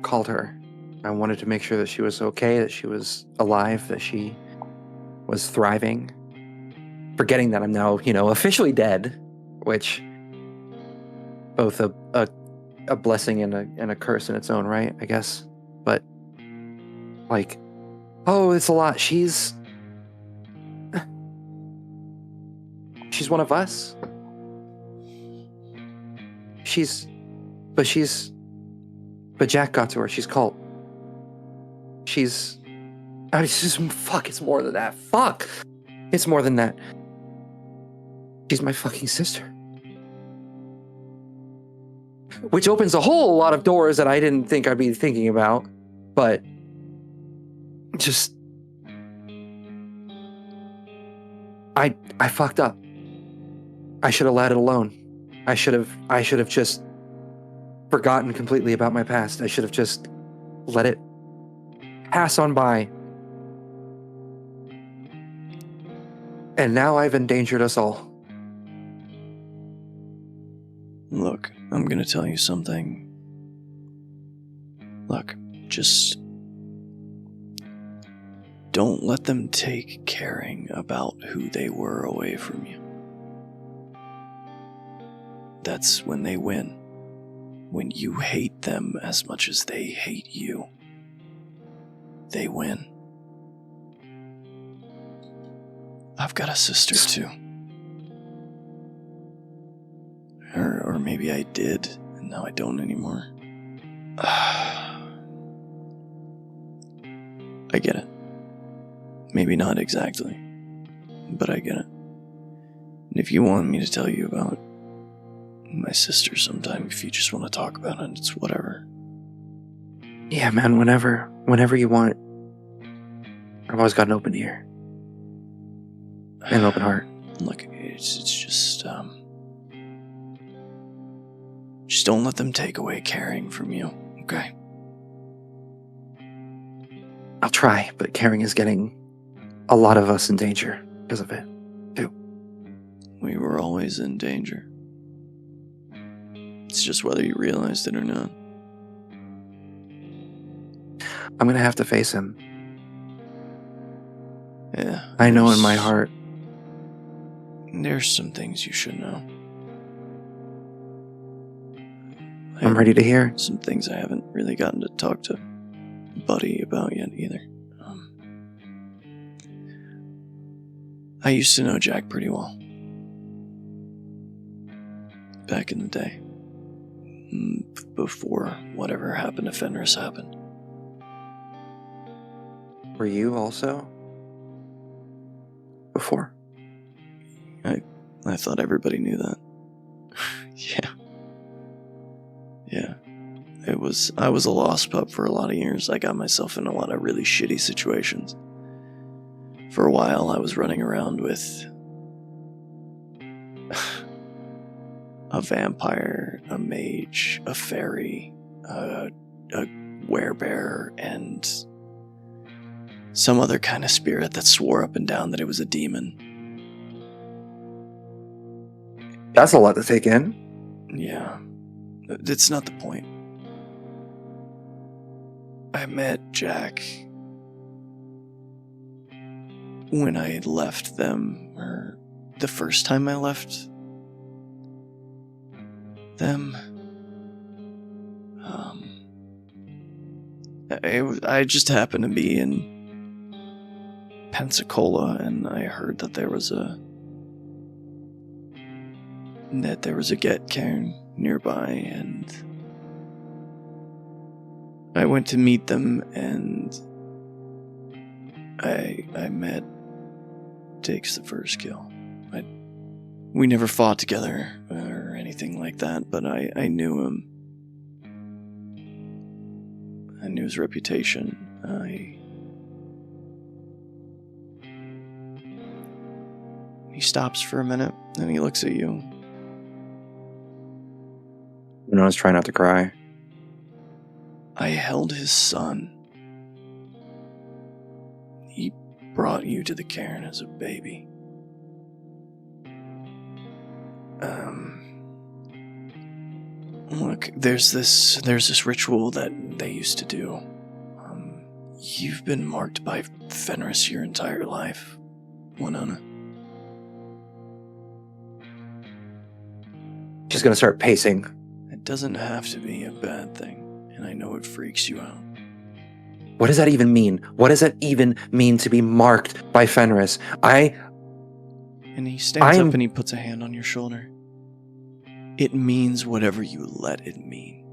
called her. I wanted to make sure that she was okay, that she was alive, that she was thriving. Forgetting that I'm now, officially dead, which both a blessing and a curse in its own right, I guess. But it's a lot. She's one of us. But Jack got to her. She's cult. It's more than that. Fuck. It's more than that. She's my fucking sister. Which opens a whole lot of doors that I didn't think I'd be thinking about. But just I fucked up. I should have let it alone. I should have just forgotten completely about my past. I should have just let it pass on by. And now I've endangered us all. Look, I'm gonna tell you something. Look, just don't let them take caring about who they were away from you. That's when they win. When you hate them as much as they hate you, they win. I've got a sister too. Or maybe I did, and now I don't anymore. I get it. Maybe not exactly, but I get it. And if you want me to tell you about my sister sometime, if you just want to talk about it, it's whatever. Yeah, man, whenever you want. I've always got an open ear. And an open heart. Look, it's just don't let them take away caring from you, okay? I'll try, but caring is getting a lot of us in danger because of it, too. We were always in danger. It's just whether you realized it or not. I'm gonna have to face him. Yeah. I know in my heart. There's some things you should know. I'm ready to hear. Some things I haven't really gotten to talk to Buddy about yet either. I used to know Jack pretty well. Back in the day. Before whatever happened to Fenris happened. Were you also? Before? I thought everybody knew that. Yeah. I was a lost pup for a lot of years. I got myself in a lot of really shitty situations. For a while, I was running around with a vampire, a mage, a fairy, a werebear, and some other kind of spirit that swore up and down that it was a demon. That's a lot to take in. Yeah. It's not the point. I met Jack when I had left them, or the first time I left them. I just happened to be in Pensacola, and I heard that there was a get cairn nearby, and I went to meet them, and I met Takes the first kill. We never fought together or anything like that, but I knew him. I knew his reputation. He stops for a minute, and he looks at you. I was trying not to cry. I held his son. He brought you to the cairn as a baby. Look, there's this ritual that they used to do. You've been marked by Fenris your entire life, Winona. She's gonna start pacing. It doesn't have to be a bad thing, and I know it freaks you out. What does that even mean? What does that even mean to be marked by Fenris? And he stands up and he puts a hand on your shoulder. It means whatever you let it mean.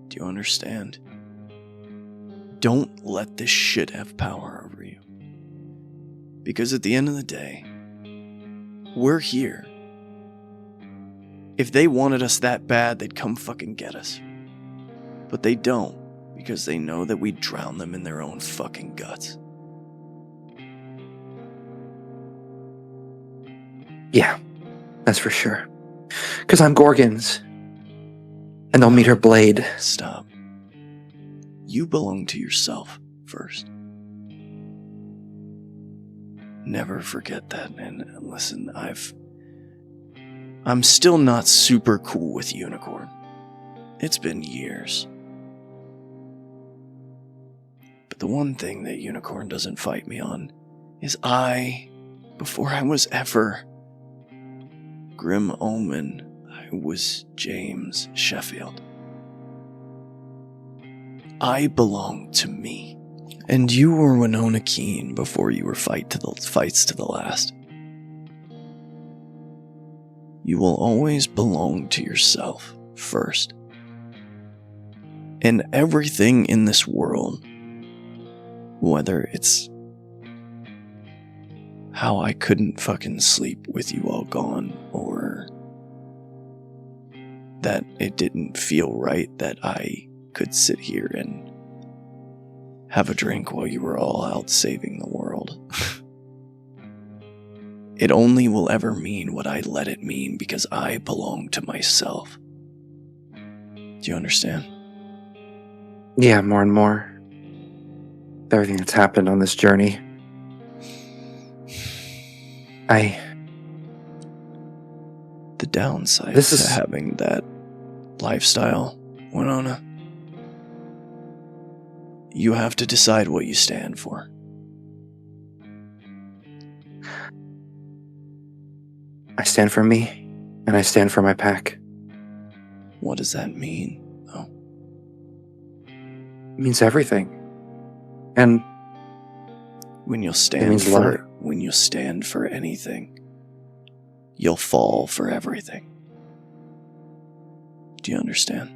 Do you understand? Don't let this shit have power over you. Because at the end of the day, we're here. If they wanted us that bad, they'd come fucking get us. But they don't, because they know that we'd drown them in their own fucking guts. Yeah, that's for sure. Because I'm Gorgon's. And they'll meet her blade. Stop. You belong to yourself first. Never forget that. And listen, I'm still not super cool with Unicorn. It's been years. But the one thing that Unicorn doesn't fight me on is before I was ever Grim Omen, I was James Sheffield. I belong to me. And you were Winona Keene before you were fights to the last. You will always belong to yourself first. And everything in this world, whether it's how I couldn't fucking sleep with you all gone, or that it didn't feel right that I could sit here and have a drink while you were all out saving the world. It only will ever mean what I let it mean because I belong to myself. Do you understand? Yeah, more and more. Everything that's happened on this journey. The downside to having that lifestyle, Winona, you have to decide what you stand for. I stand for me, and I stand for my pack. What does that mean? Oh, It means everything. And when you'll it means stand for anything, you'll fall for everything. Do you understand?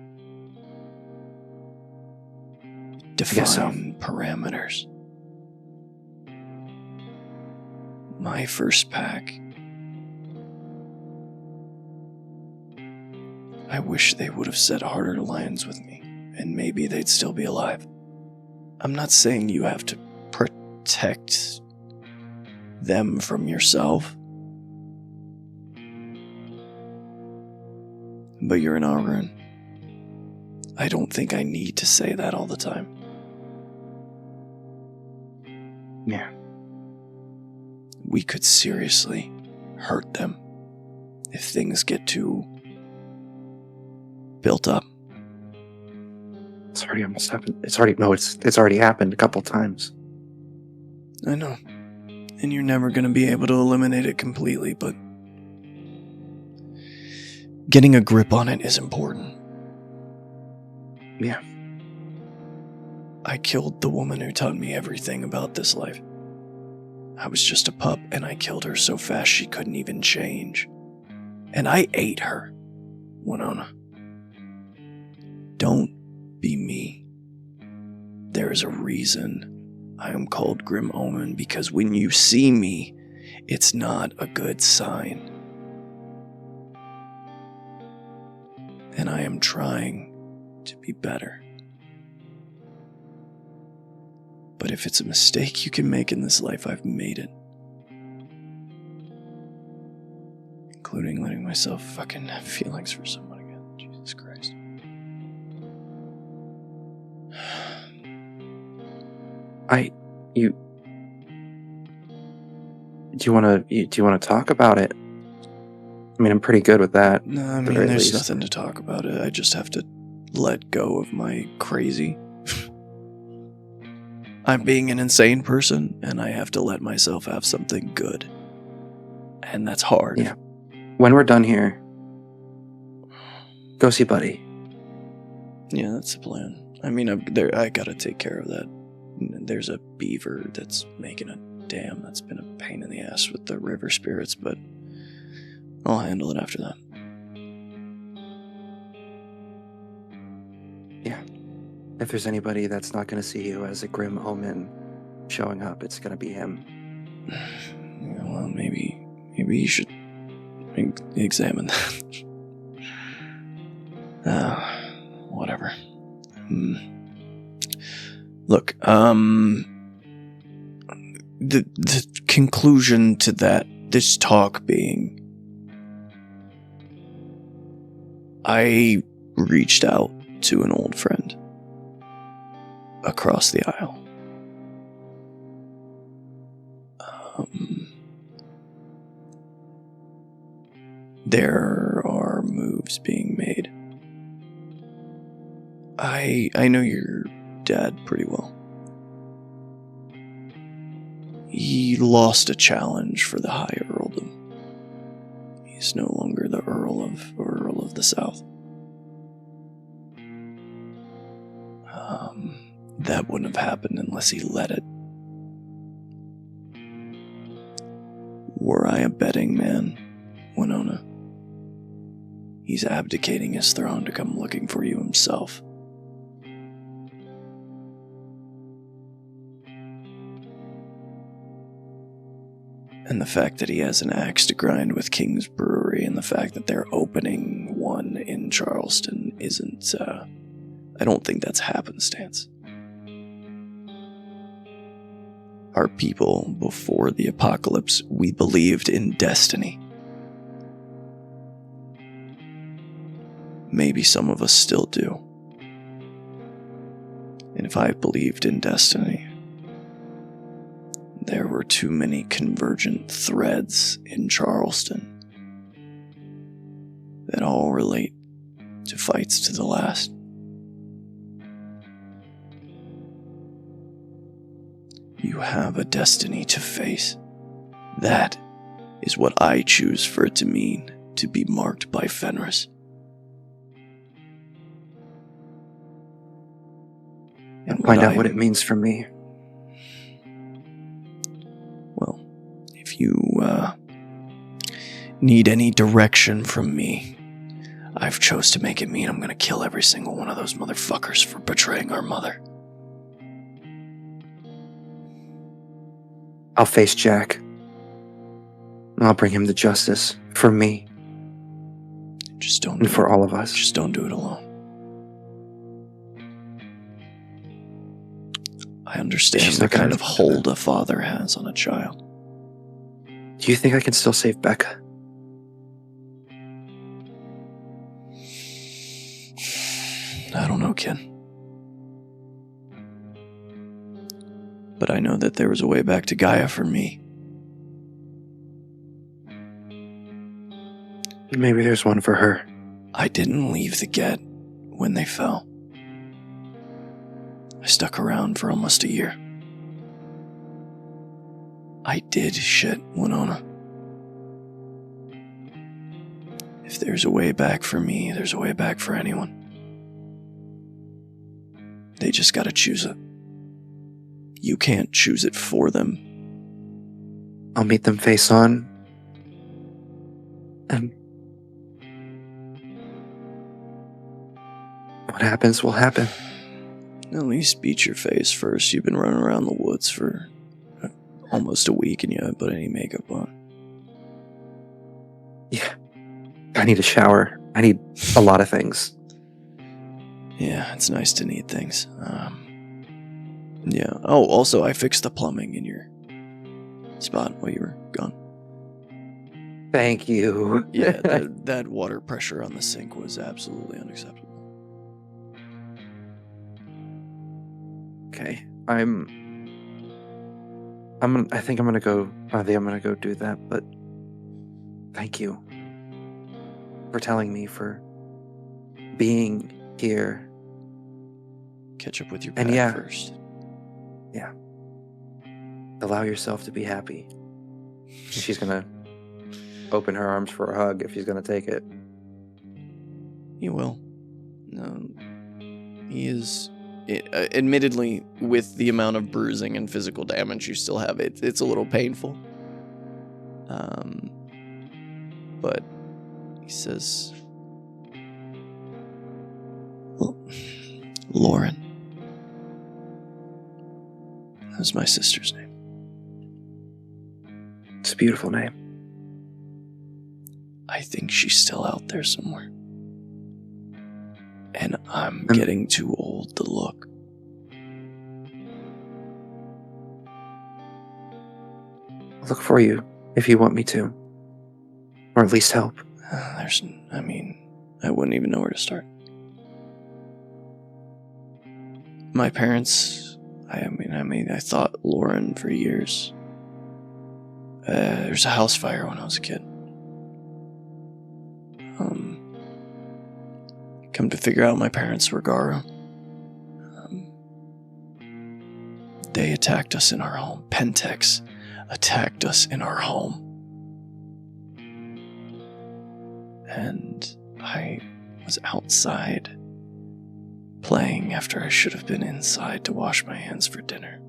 Define guess so. parameters. My first pack. I wish they would have set harder lines with me, and maybe they'd still be alive. I'm not saying you have to protect them from yourself, but you're an Arun. I don't think I need to say that all the time. Yeah. We could seriously hurt them if things get too built up. It's already almost happened. It's already happened a couple times. I know. And you're never going to be able to eliminate it completely, but getting a grip on it is important. Yeah. I killed the woman who taught me everything about this life. I was just a pup, and I killed her so fast she couldn't even change. And I ate her, Winona. Don't be me. There is a reason I am called Grim Omen, because when you see me, it's not a good sign. And I am trying to be better. But if it's a mistake you can make in this life, I've made it. Including letting myself fucking have feelings for someone again. Jesus Christ. Do you want to talk about it? I mean, I'm pretty good with that. No, I at the mean, very there's least. nothing to talk about it. I just have to let go of my crazy. I'm being an insane person, and I have to let myself have something good. And that's hard. Yeah. When we're done here, go see Buddy. Yeah, that's the plan. I mean, I gotta take care of that. There's a beaver that's making a dam. That's been a pain in the ass with the river spirits, but I'll handle it after that. Yeah. If there's anybody that's not going to see you as a grim omen showing up, it's going to be him. Yeah, well, maybe you should examine that. Whatever. Look, the conclusion to this talk being, I reached out to an old friend across the aisle. There are moves being made. I know your dad pretty well. He lost a challenge for the High Earldom. He's no longer the Earl of the South. That wouldn't have happened unless he let it. Were I a betting man, Winona, he's abdicating his throne to come looking for you himself. And the fact that he has an axe to grind with King's Brewery, and the fact that they're opening one in Charleston isn't, I don't think that's happenstance. Our people, before the apocalypse, we believed in destiny. Maybe some of us still do. And if I believed in destiny, there were too many convergent threads in Charleston that all relate to fights to the last. You have a destiny to face. That is what I choose for it to mean to be marked by Fenris. And Find out what it means for me. Well, if you need any direction from me, I've chose to make it mean I'm gonna kill every single one of those motherfuckers for betraying our mother. I'll face Jack. I'll bring him to justice for me Just don't and for all of us. Just don't do it alone. I understand She's the not gonna kind of do that. hold a father has on a child. Do you think I can still save Becca? I don't know, kid. But I know that there was a way back to Gaia for me. Maybe there's one for her. I didn't leave the Get when they fell. I stuck around for almost a year. I did shit, Winona. If there's a way back for me, there's a way back for anyone. They just gotta choose it. You can't choose it for them. I'll meet them face on. And what happens will happen. At least beat your face first. You've been running around the woods for almost a week and you haven't put any makeup on. Yeah. I need a shower. I need a lot of things. Yeah, it's nice to need things. Yeah. Oh, also, I fixed the plumbing in your spot while you were gone. Thank you. Yeah, that water pressure on the sink was absolutely unacceptable. Okay. I think I'm gonna go do that, but thank you for telling me, for being here. Catch up with your And pack yeah. first. Yeah. Allow yourself to be happy. She's gonna open her arms for a hug if she's gonna take it. You will. No, he is. Admittedly, with the amount of bruising and physical damage you still have, it's a little painful. But he says, Lauren. That's my sister's name. It's a beautiful name. I think she's still out there somewhere. And I'm getting too old to look. I'll look for you if you want me to. Or at least help. I wouldn't even know where to start. My parents, I thought Lauren for years. There's a house fire when I was a kid. Come to figure out my parents were Garu. They attacked us in our home. Pentex attacked us in our home. And I was outside playing after I should have been inside to wash my hands for dinner.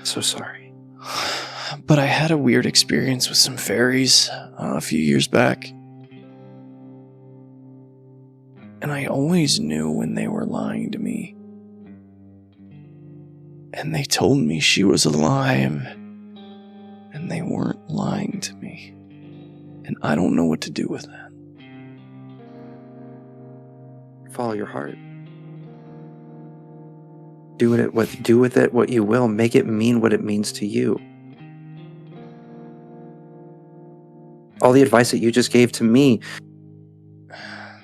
So sorry. But I had a weird experience with some fairies a few years back. And I always knew when they were lying to me. And they told me she was alive. And they weren't lying to me. And I don't know what to do with that. Follow your heart. Do with it what you will. Make it mean what it means to you. All the advice that you just gave to me,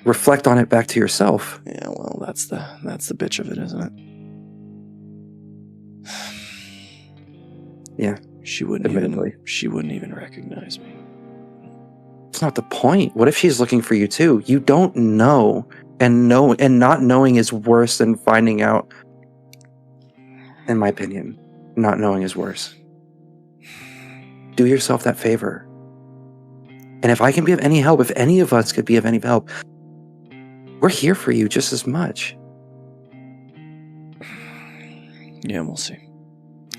reflect on it back to yourself. Yeah, well, that's the bitch of it, isn't it? Yeah. She wouldn't even recognize me. It's not the point. What if she's looking for you too? You don't know, and not knowing is worse than finding out. In my opinion, not knowing is worse. Do yourself that favor. And if I can be of any help, if any of us could be of any help, we're here for you just as much. Yeah, we'll see.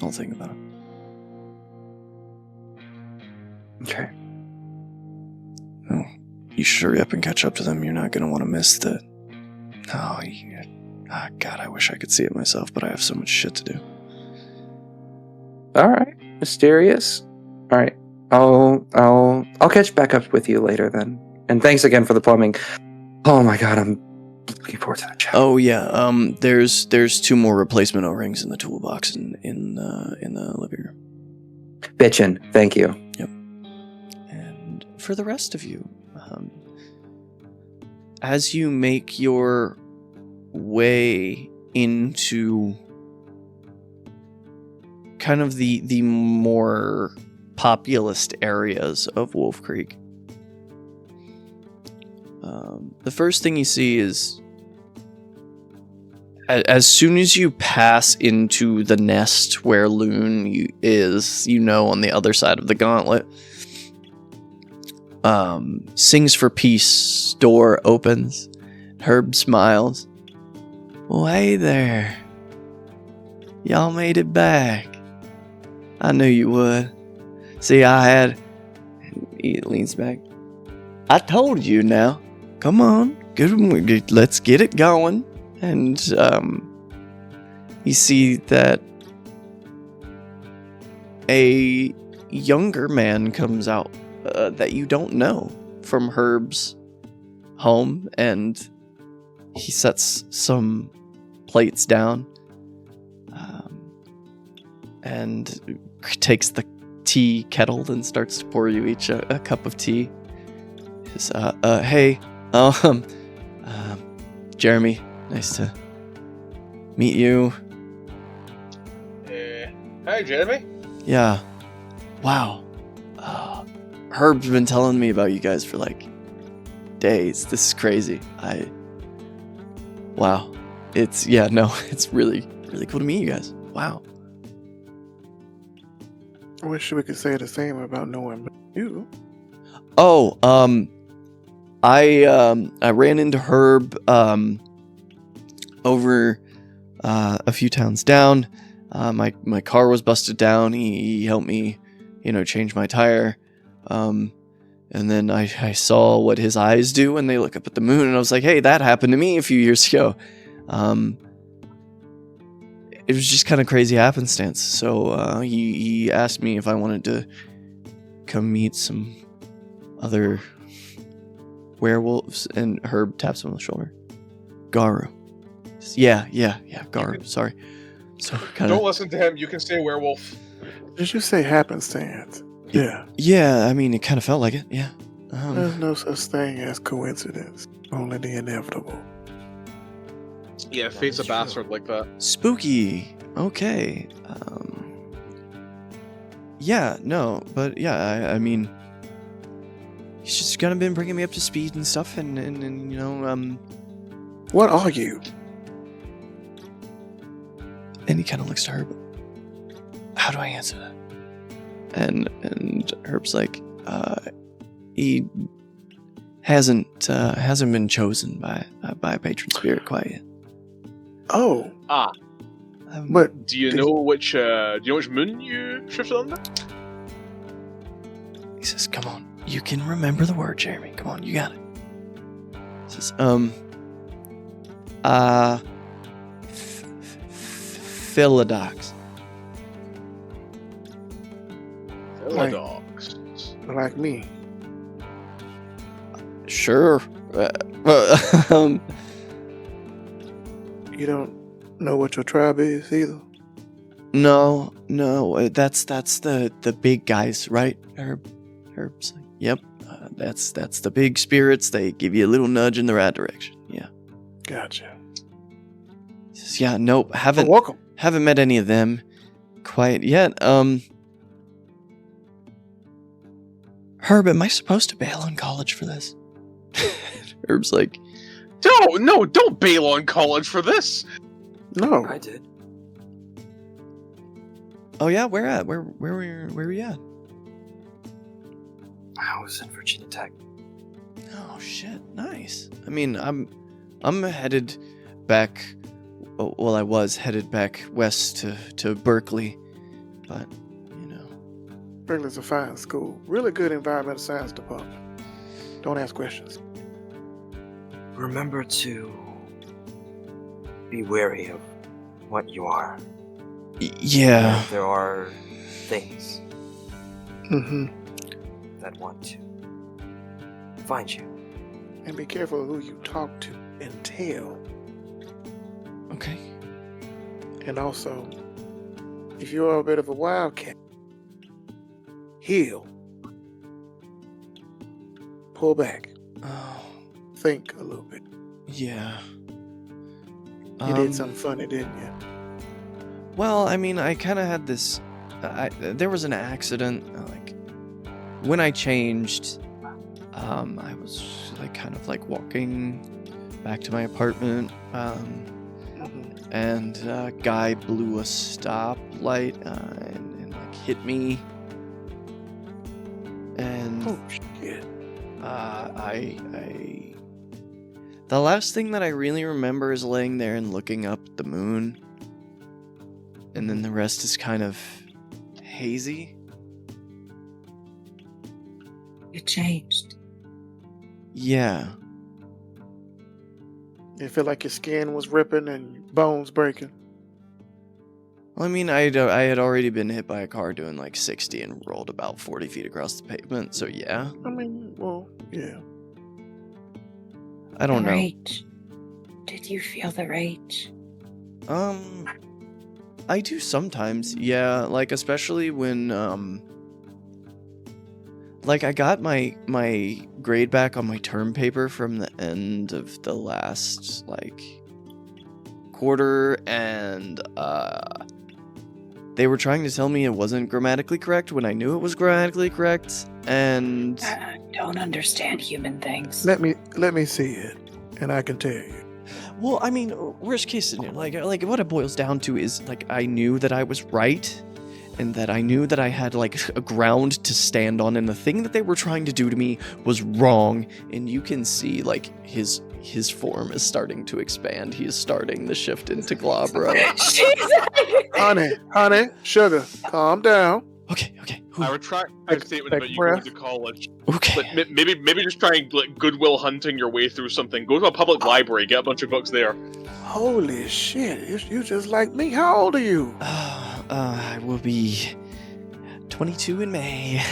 I'll think about it. Okay. Oh, you should hurry up and catch up to them. You're not going to want to miss the... Oh, God, I wish I could see it myself, but I have so much shit to do. All right. Mysterious. All right. I'll catch back up with you later then. And thanks again for the plumbing. Oh my god, I'm looking forward to that chat. Oh yeah, there's 2 more replacement O-rings in the toolbox in the living room. Bitchin', thank you. Yep. And for the rest of you, as you make your way into kind of the more populous areas of Wolf Creek, the first thing you see is as soon as you pass into the nest where Loon is, on the other side of the gauntlet, Sings for Peace door opens. Herb smiles. Well, hey there. Y'all made it back. I knew you would. See, he leans back. I told you now. Come on. Let's get it going. And you see that a younger man comes out that you don't know from Herb's home, and he sets some plates down and takes the tea kettle and starts to pour you each a cup of tea. He says, hey, Jeremy, nice to meet you. Hi, Jeremy. Yeah. Wow. Herb's been telling me about you guys for days. This is crazy. Wow. It's really, really cool to meet you guys. Wow. I wish we could say the same about knowing you. Oh, I ran into Herb over a few towns down. My car was busted down. He helped me, change my tire. And then I saw what his eyes do when they look up at the moon, and I was like, hey, that happened to me a few years ago. It was just kind of crazy happenstance. So he asked me if I wanted to come meet some other werewolves, and Herb taps him on the shoulder. Garu. Yeah, Garu, sorry. So Don't listen to him, you can say werewolf. Did you say happenstance? Yeah. Yeah, I mean, it kind of felt like it, yeah. There's no such thing as coincidence, only the inevitable. Yeah, fate's a bastard like that. Spooky. Okay. Yeah, no, but yeah, I mean, he's just kind of been bringing me up to speed and stuff, and What are you? And he kind of looks to Herb. How do I answer that? And Herb's like, he hasn't been chosen by a patron spirit quite yet. Oh. But do you know which moon you shifted under? He says, come on, you can remember the word, Jeremy. Come on, you got it. He says, Philodox. Philodox. Like me. Sure. You don't know what your tribe is either? No, that's the big guys, right? Herb's like, yep, that's the big spirits. They give you a little nudge in the right direction. Yeah. Gotcha. He says, yeah, nope, haven't met any of them quite yet. Herb, am I supposed to bail on college for this? Herb's like, don't bail on college for this. No, I did. Oh yeah, where at? Where were you at? I was in Virginia Tech. Oh shit, nice. I mean, I'm headed back. Well, I was headed back west to Berkeley, but you know. Berkeley's a fine school. Really good environmental science department. Don't ask questions. Remember to be wary of what you are. Yeah. There are things Mm-hmm. that want to find you. And be careful of who you talk to and tell. Okay. And also, if you're a bit of a wildcat, heal. Pull back. Oh, Think a little bit. yeah. You did something funny, didn't you? Well, I mean, I kind of had this. There was an accident. Like when I changed, I was like kind of like walking back to my apartment, and a guy blew a stoplight and like hit me. And Oh, shit. the last thing that I really remember is laying there and looking up at the moon. And then the rest is kind of hazy. You changed. Yeah. You feel like your skin was ripping and your bones breaking. Well, I mean, I had already been hit by a car doing like 60 and rolled about 40 feet across the pavement, so yeah. I mean, well, yeah. I don't know. Rage. Did you feel the rage? I do sometimes, yeah, like especially when, like I got my grade back on my term paper from the end of the last, like, quarter, and, they were trying to tell me it wasn't grammatically correct when I knew it was grammatically correct, and... I don't understand human things. Let me see it, and I can tell you. Well, I mean, worst case scenario, like what it boils down to is, like, I knew that I was right, and that I knew that I had, like, a ground to stand on, and the thing that they were trying to do to me was wrong, and you can see, like, his form is starting to expand. He is starting to shift into Glabra. Honey, sugar, calm down. Okay. I retract my statement about you going to college. Okay. But maybe just try and like Goodwill hunting your way through something. Go to a public library, get a bunch of books there. Holy shit, you just like me. How old are you? I will be 22 in May.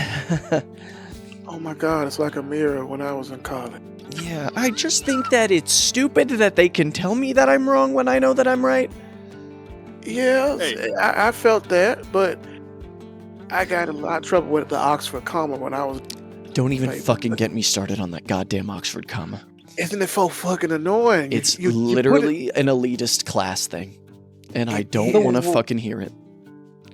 Oh my god, it's like a mirror when I was in college. Yeah, I just think that it's stupid that they can tell me that I'm wrong when I know that I'm right. Yeah, Hey. I felt that, but I got in a lot of trouble with the Oxford comma when I was... Don't even Like- fucking get me started on that goddamn Oxford comma. Isn't it so fucking annoying? It's You put it- literally an elitist class thing. And I don't is. want to fucking hear it.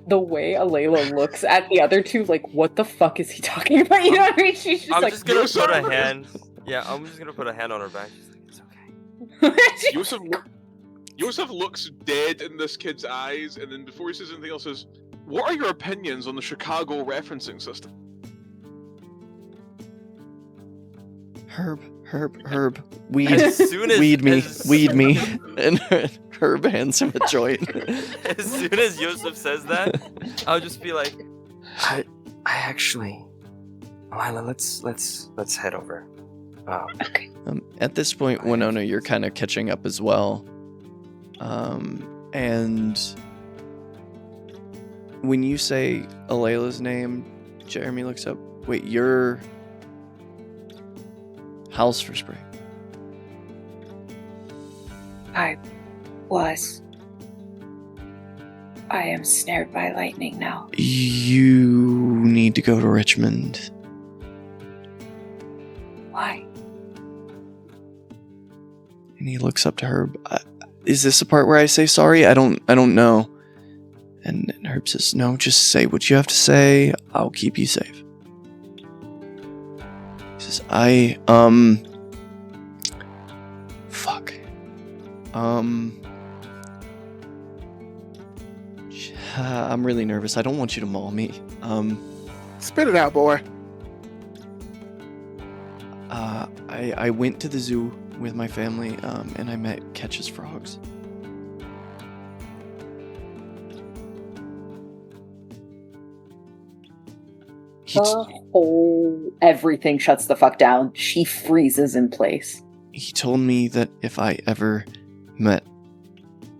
The way Alayla looks at the other two, like, what the fuck is he talking about? You know what I mean? She's just I'm like, just gonna "You're put a sorry." hand. Yeah, I'm just gonna put a hand on her back. She's like, it's okay. Yosef looks dead in this kid's eyes, and then before he says anything else, says, "What are your opinions on the Chicago referencing system?" Herb. Weed. As soon as- Weed me. as- Weed me. And Herb hands him a joint. As soon as Yosef says that, I'll just be like, I actually, Lila, let's head over. At this point, Winona, you're kind of catching up as well. And when you say Alayla's name, Jeremy looks up. Wait, you're House for Spring. I am snared by lightning now. You need to go to Richmond. Why? And he looks up to Herb. Is this the part where I say sorry? I don't know. And Herb says, no, just say what you have to say. I'll keep you safe. He says, fuck. I'm really nervous. I don't want you to maul me. Spit it out, boy. I went to the zoo with my family, and I met Ketch's frogs. Everything shuts the fuck down. She freezes in place. He told me that if I ever met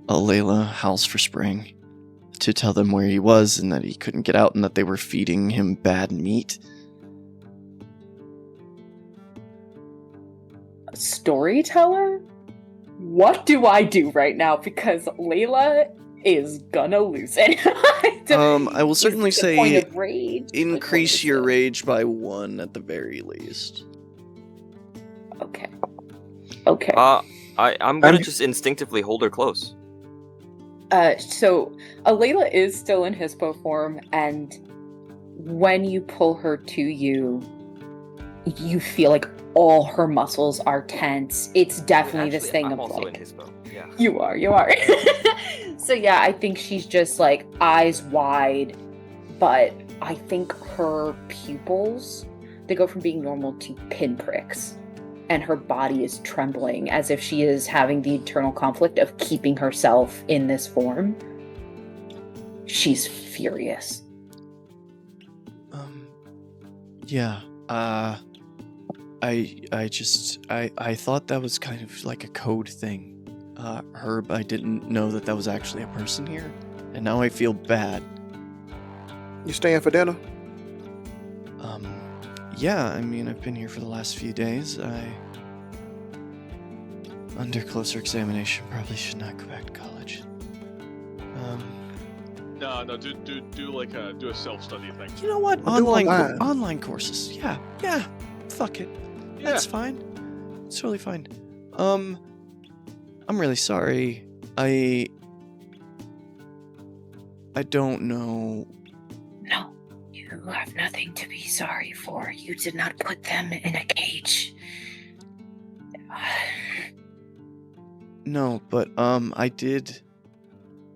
a Layla house for spring, to tell them where he was and that he couldn't get out and that they were feeding him bad meat. A storyteller? What do I do right now? Because Layla is gonna lose it. I will certainly Is it a point say of rage? increase Like, your rage by 1 at the very least. Okay. Okay. I'm gonna just instinctively hold her close. So Alayla is still in Hispo form, and when you pull her to you, you feel like all her muscles are tense. It's definitely this thing I'm of also like, in Hispo. Yeah. you are. So yeah, I think she's just like eyes wide, but I think her pupils, they go from being normal to pinpricks. And her body is trembling as if she is having the internal conflict of keeping herself in this form. She's furious. Yeah. I thought that was kind of like a code thing. Herb, I didn't know that was actually a person here, and now I feel bad. You staying for dinner? Yeah, I mean, I've been here for the last few days. Under closer examination, probably should not go back to college. No, do a self-study thing. You know what? I'll do Online courses. Yeah, fuck it. Yeah. That's fine. It's totally fine. I'm really sorry. I don't know. No, you have nothing to be sorry for. You did not put them in a cage. No, but I did.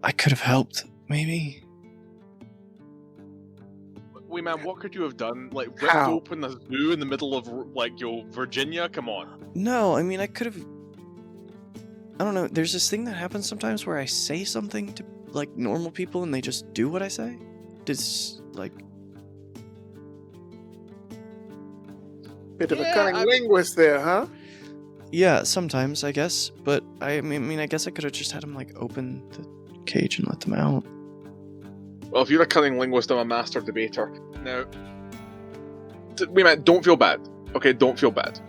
I could have helped, maybe. Wait, man, what could you have done? Like, ripped How? open a zoo in the middle of, Virginia? Come on. No, I mean, I could have. I don't know. There's this thing that happens sometimes where I say something to like normal people and they just do what I say. It's like. Bit of a Yeah, cunning linguist there, huh? Yeah, sometimes I guess, but I mean, I guess I could have just had him like open the cage and let them out. Well, if you're a cunning linguist, I'm a master debater. Now, wait, man, don't feel bad. Okay, don't feel bad.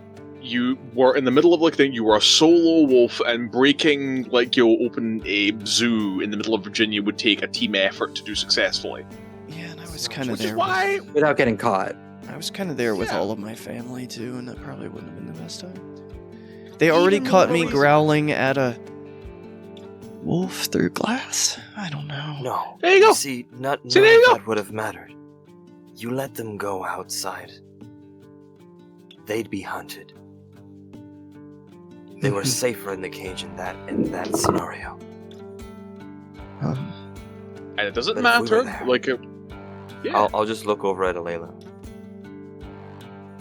You were in the middle of you were a solo wolf, and breaking open a zoo in the middle of Virginia would take a team effort to do successfully. Yeah, and I was kind of Which is there. why Without getting caught. I was kind of there with Yeah. all of my family too, and that probably wouldn't have been the best time. They already caught me growling at a wolf through glass. I don't know. No. There you go. See, none of See, there you go. that would have mattered. You let them go outside. They'd be hunted. They were safer in the cage in that scenario. and it doesn't But if we were matter. there- Yeah. I'll just look over at Alayla.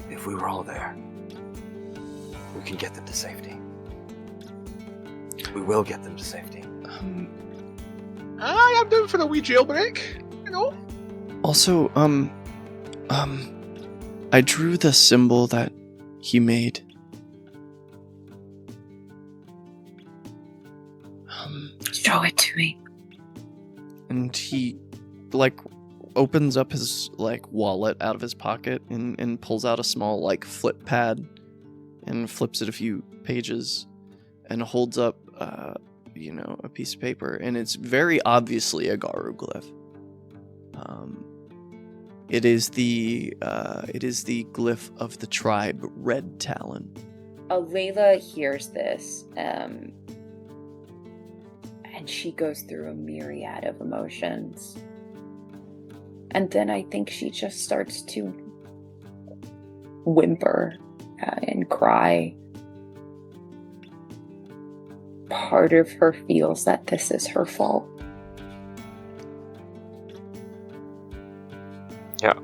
If we were all there, we can get them to safety. We will get them to safety. I am doing for the wee jailbreak. You know. Also, I drew the symbol that he made. Show it to me. And he, opens up his, wallet out of his pocket and pulls out a small, flip pad and flips it a few pages and holds up, a piece of paper. And it's very obviously a Garu glyph. It is the glyph of the tribe Red Talon. Alayla hears this, and she goes through a myriad of emotions. And then I think she just starts to whimper and cry. Part of her feels that this is her fault. Yeah.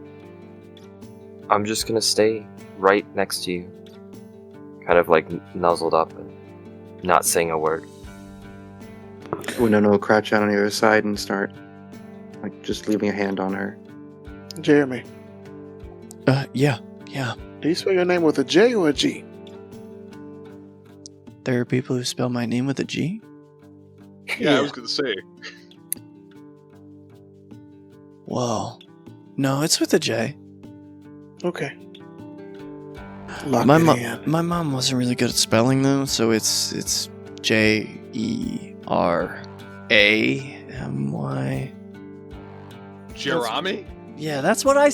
I'm just gonna stay right next to you. kind of like nuzzled up and not saying a word. Winona will crouch down on the other side and start, like, just leaving a hand on her. Jeremy, Yeah. do you spell your name with a J or a G? There are people who spell my name with a G? Yeah, I was gonna say. Whoa. No, it's with a J. Okay. Lock My it in. mom wasn't really good at spelling though, so it's Jeramy. Jeremy? Yeah, that's what I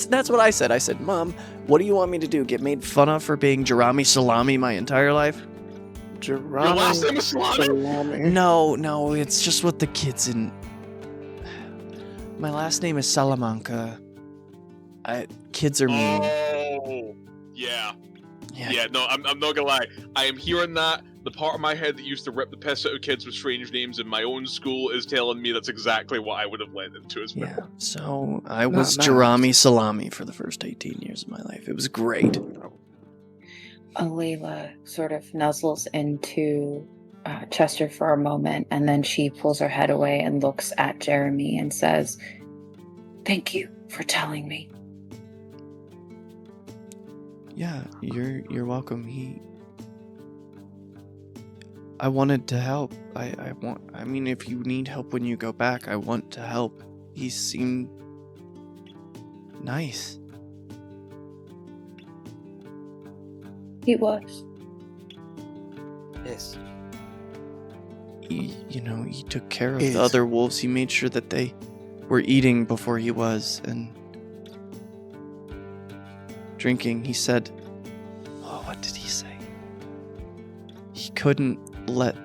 said. I said, "Mom, what do you want me to do? Get made fun of for being Jeremy Salami my entire life?" Your last name is Salami? No, it's just what the kids in. My last name is Salamanca. Kids are mean. Oh, yeah. No, I'm not gonna lie. I am hearing that. The part of my head that used to rip the piss out of kids with strange names in my own school is telling me that's exactly what I would have led into as well. Yeah, so I was nice. Jeremy Salami for the first 18 years of my life. It was great. Alayla sort of nuzzles into Chester for a moment, and then she pulls her head away and looks at Jeremy and says, "Thank you for telling me." Yeah, you're welcome. I wanted to help. I mean, if you need help when you go back, I want to help. He seemed nice. He was. Yes. He took care of the other wolves. He made sure that they were eating before he was, and drinking. He said, what did he say? He couldn't let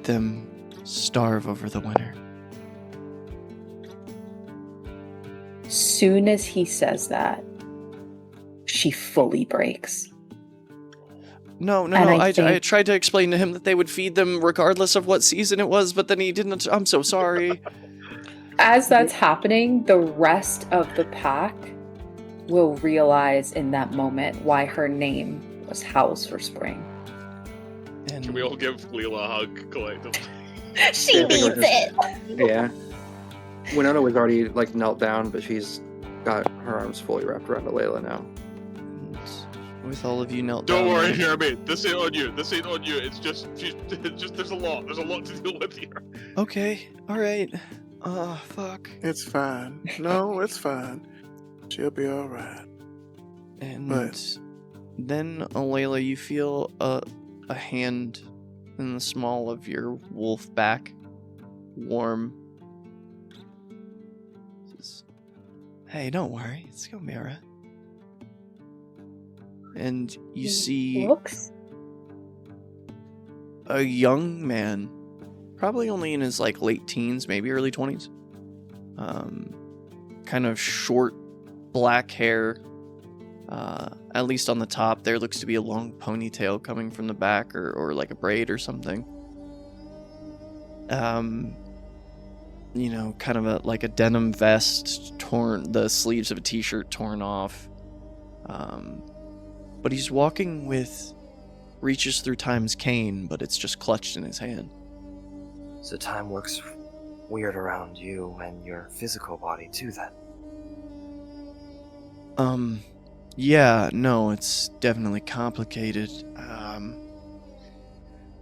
them starve over the winter. Soon as he says that, she fully breaks. No. And I I tried to explain to him that they would feed them regardless of what season it was, but then he didn't. I'm so sorry. As that's happening, the rest of the pack will realize in that moment why her name was Howls for Spring. And Can we all give Leela a hug collectively? She needs it. Yeah. Winona was already, like, knelt down, but she's got her arms fully wrapped around Alayla now. with all of you knelt Don't down. worry, Jeremy. This ain't on you. It's just there's a lot to deal with here. Okay, alright. Fuck. It's fine. No, it's fine. She'll be alright. And But- then, Alayla, you feel a hand in the small of your wolf back. Warm. Says, hey, don't worry. It's gonna be alright. And you see Looks. a young man, probably only in his late teens, maybe early 20s. Kind of short black hair. At least on the top there looks to be a long ponytail coming from the back, or like a braid or something. Kind of like a denim vest, torn, the sleeves of a t-shirt torn off. But he's walking with Reaches Through Time's cane, but it's just clutched in his hand. So time works weird around you and your physical body too, then? Yeah, no, it's definitely complicated.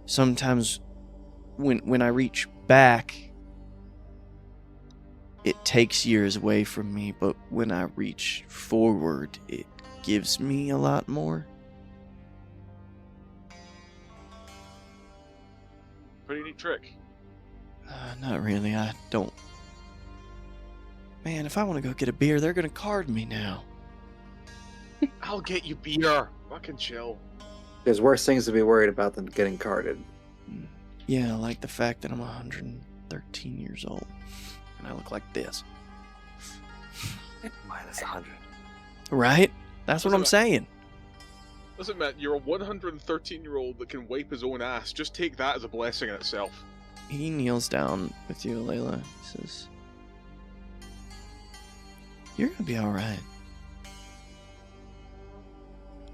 Sometimes when I reach back, it takes years away from me, but when I reach forward, it gives me a lot more. Pretty neat trick. Not really, I don't. Man, if I want to go get a beer, they're gonna card me now. I'll get you beer. Fucking chill. There's worse things to be worried about than getting carded. Yeah, like the fact that I'm 113 years old, and I look like this. Minus 100. Right? That's what I'm saying. Listen, man, you're a 113-year-old that can wipe his own ass. Just take that as a blessing in itself. He kneels down with you, Layla. He says, you're gonna be alright.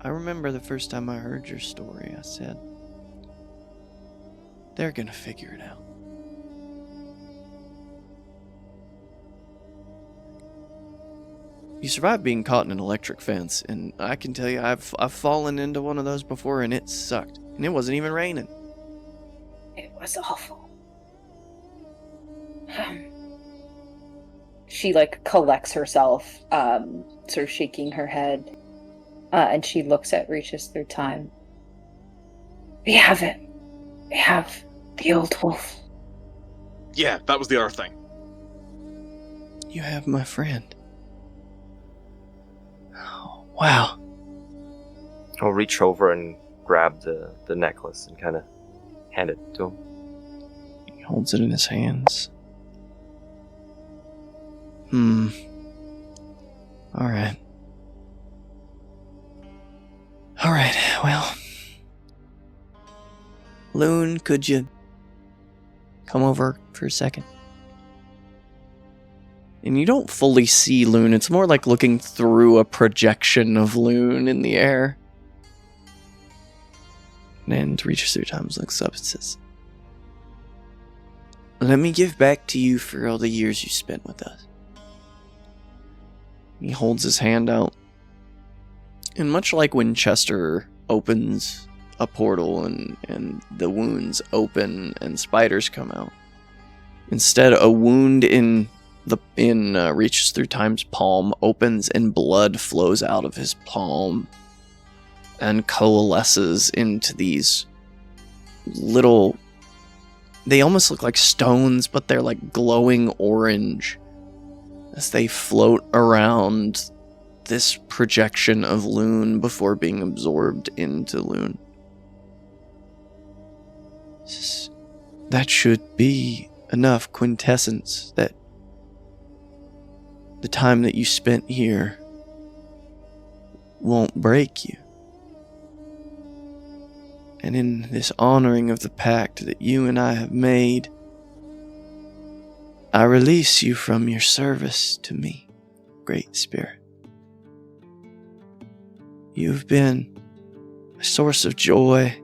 I remember the first time I heard your story, I said, they're gonna figure it out. You survived being caught in an electric fence, and I can tell you I've fallen into one of those before, and it sucked. And it wasn't even raining. It was awful. She collects herself, sort of shaking her head, and she looks at Reaches Through Time. We have it. We have the old wolf. Yeah, that was the other thing. You have my friend. Oh, wow. I'll reach over and grab the necklace and kind of hand it to him. He holds it in his hands. Alright. Alright, well. Loon, could you come over for a second? And you don't fully see Loon. It's more like looking through a projection of Loon in the air. And Reaches Through Time looks up and says, let me give back to you for all the years you spent with us. He holds his hand out. And much like when Chester opens a portal and the wounds open and spiders come out, instead a wound in Reaches Through Time's palm opens and blood flows out of his palm and coalesces into these little, they almost look like stones, but they're like glowing orange as they float around this projection of Loon before being absorbed into Loon. That should be enough quintessence that the time that you spent here won't break you. And in this honoring of the pact that you and I have made, I release you from your service to me, Great Spirit. You've been a source of joy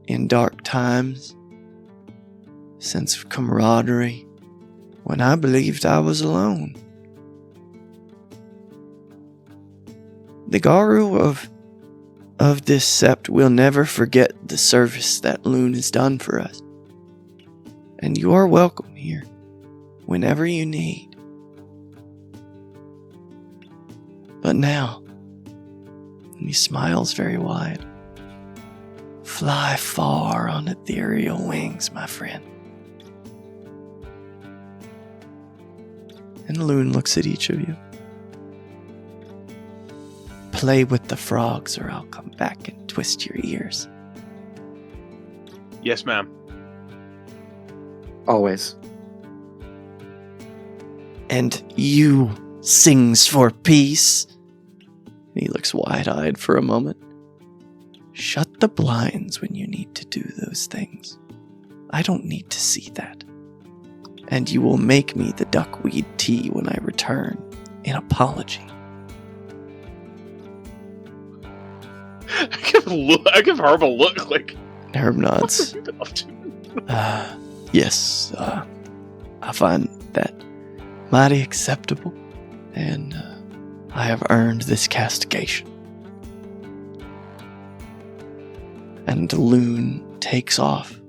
in dark times, sense of camaraderie when I believed I was alone. The Garu of this sept will never forget the service that Loon has done for us. And you are welcome here whenever you need. But now, and he smiles very wide, fly far on ethereal wings, my friend. And Loon looks at each of you. Play with the frogs or I'll come back and twist your ears. Yes, ma'am. Always. And you sings for peace. He looks wide-eyed for a moment. Shut the blinds when you need to do those things. I don't need to see that. And you will make me the duckweed tea when I return in apology. I give Herb a look like... Herb nods. What have you been up to? Yes, I find that mighty acceptable, and I have earned this castigation. And Loon takes off.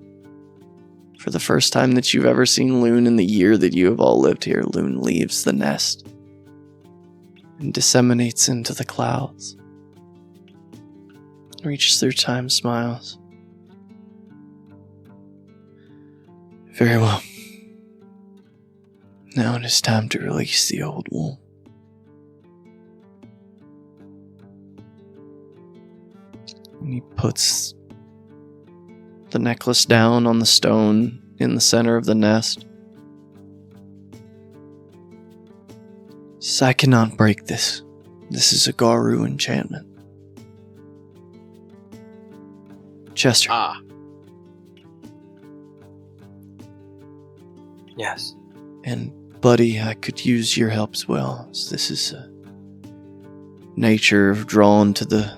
For the first time that you've ever seen Loon in the year that you have all lived here, Loon leaves the nest and disseminates into the clouds. Reaches Through Time, smiles. Very well. Now it is time to release the old wolf. And he puts the necklace down on the stone in the center of the nest. He says, I cannot break this. This is a Garu enchantment. Chester. Yes. And buddy, I could use your help as well. So this is nature drawn to the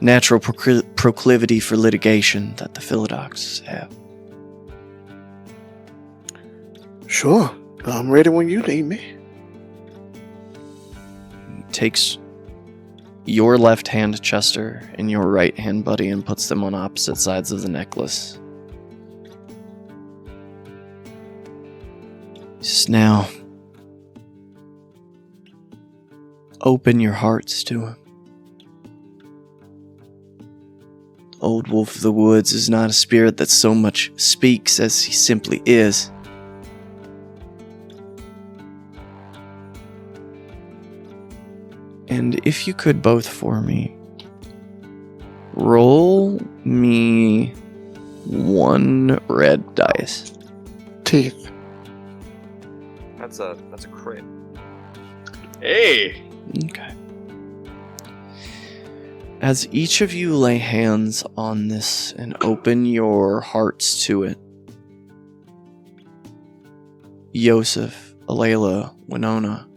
natural proclivity for litigation that the Philodox have. Sure. I'm ready when you need me. He takes your left hand, Chester, and your right hand, Buddy, and puts them on opposite sides of the necklace. Just now, open your hearts to him. Old Wolf of the Woods is not a spirit that so much speaks as he simply is. And if you could both for me, roll me 1 red dice. Teeth. That's a crit. Hey! Okay. As each of you lay hands on this and open your hearts to it, Yosef, Alayla, Winona,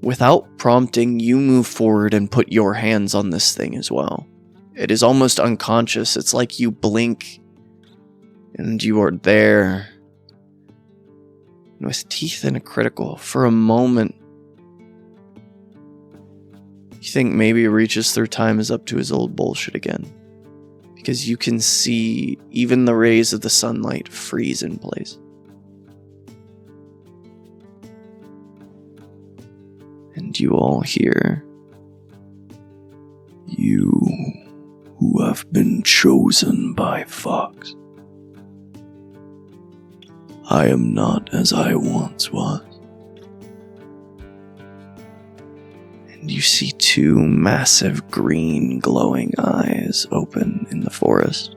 without prompting, you move forward and put your hands on this thing as well. It is almost unconscious. It's like you blink and you are there. And with teeth and a critical, for a moment, you think maybe it reaches through time is up to his old bullshit again. Because you can see even the rays of the sunlight freeze in place. And you all hear, You who have been chosen by Fox. I am not as I once was. and you see 2 massive green glowing eyes open in the forest.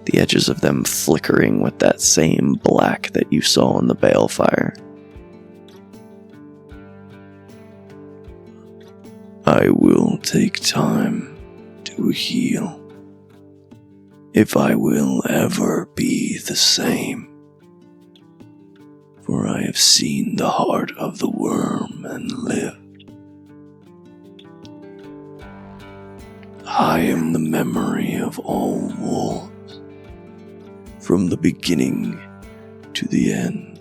The edges of them flickering with that same black that you saw in the balefire. I will take time to heal, if I will ever be the same. For I have seen the heart of the Wyrm and lived. I am the memory of all wolves, from the beginning to the end.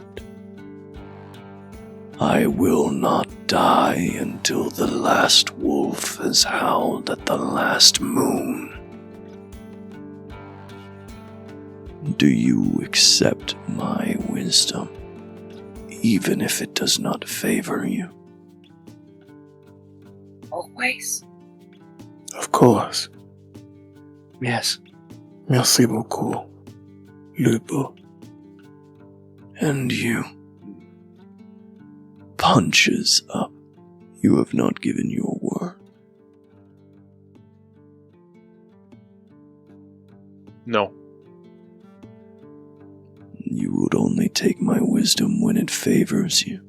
I will not die until the last wolf has howled at the last moon. Do you accept my wisdom, even if it does not favor you? Always. Of course. Yes. Merci beaucoup, Lupo. And you? Punches up. You have not given your word. No. You would only take my wisdom when it favors you.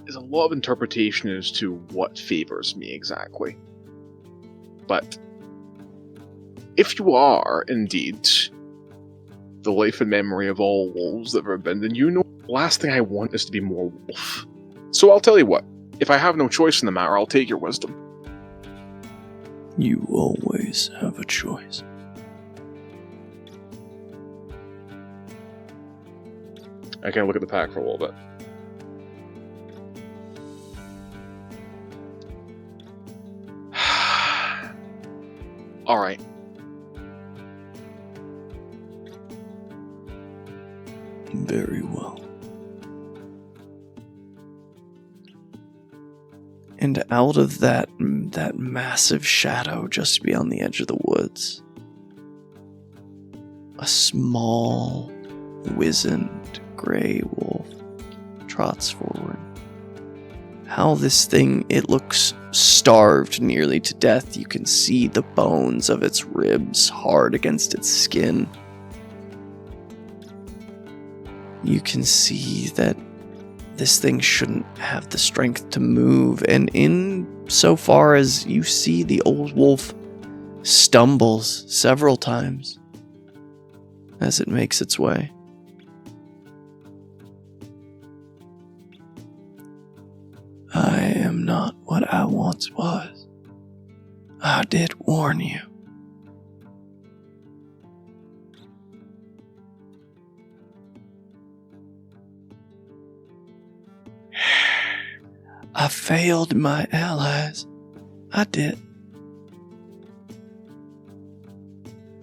There's a lot of interpretation as to what favors me exactly. But if you are indeed the life and memory of all wolves that have ever been, then you know the last thing I want is to be more wolf. So I'll tell you what, if I have no choice in the matter, I'll take your wisdom. You always have a choice. I can look at the pack for a little bit. Alright. Very well. And out of that massive shadow just beyond the edge of the woods, a small, wizened gray wolf trots forward. How this thing, it looks starved nearly to death. You can see the bones of its ribs hard against its skin. You can see that this thing shouldn't have the strength to move, and in so far as you see, the old wolf stumbles several times as it makes its way. am not what I once was. I did warn you. I failed my allies. I did.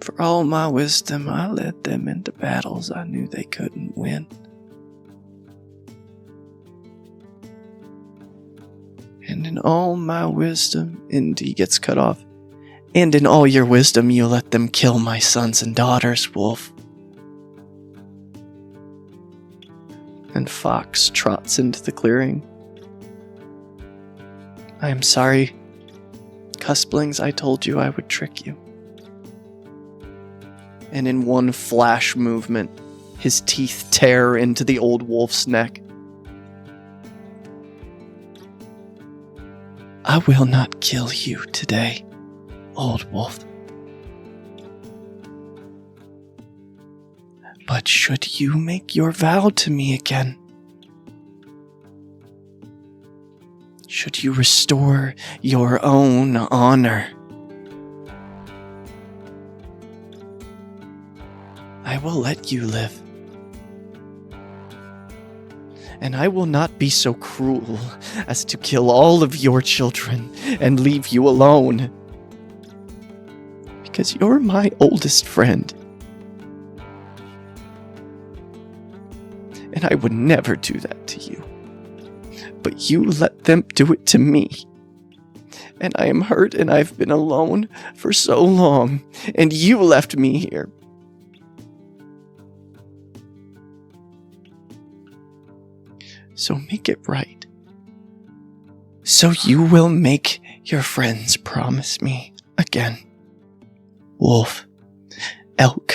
For all my wisdom, I led them into battles I knew they couldn't win. And in all my wisdom, and he gets cut off. And in all your wisdom, you let them kill my sons and daughters, Wolf. And Fox trots into the clearing. I am sorry. Cusplings, I told you I would trick you. And in one flash movement, his teeth tear into the old wolf's neck. I will not kill you today, old wolf. But should you make your vow to me again, should you restore your own honor, I will let you live. And I will not be so cruel as to kill all of your children and leave you alone. Because you're my oldest friend. And I would never do that to you. But you let them do it to me. And I am hurt and I've been alone for so long. And you left me here. So make it right. So you will make your friends promise me again. Wolf, elk,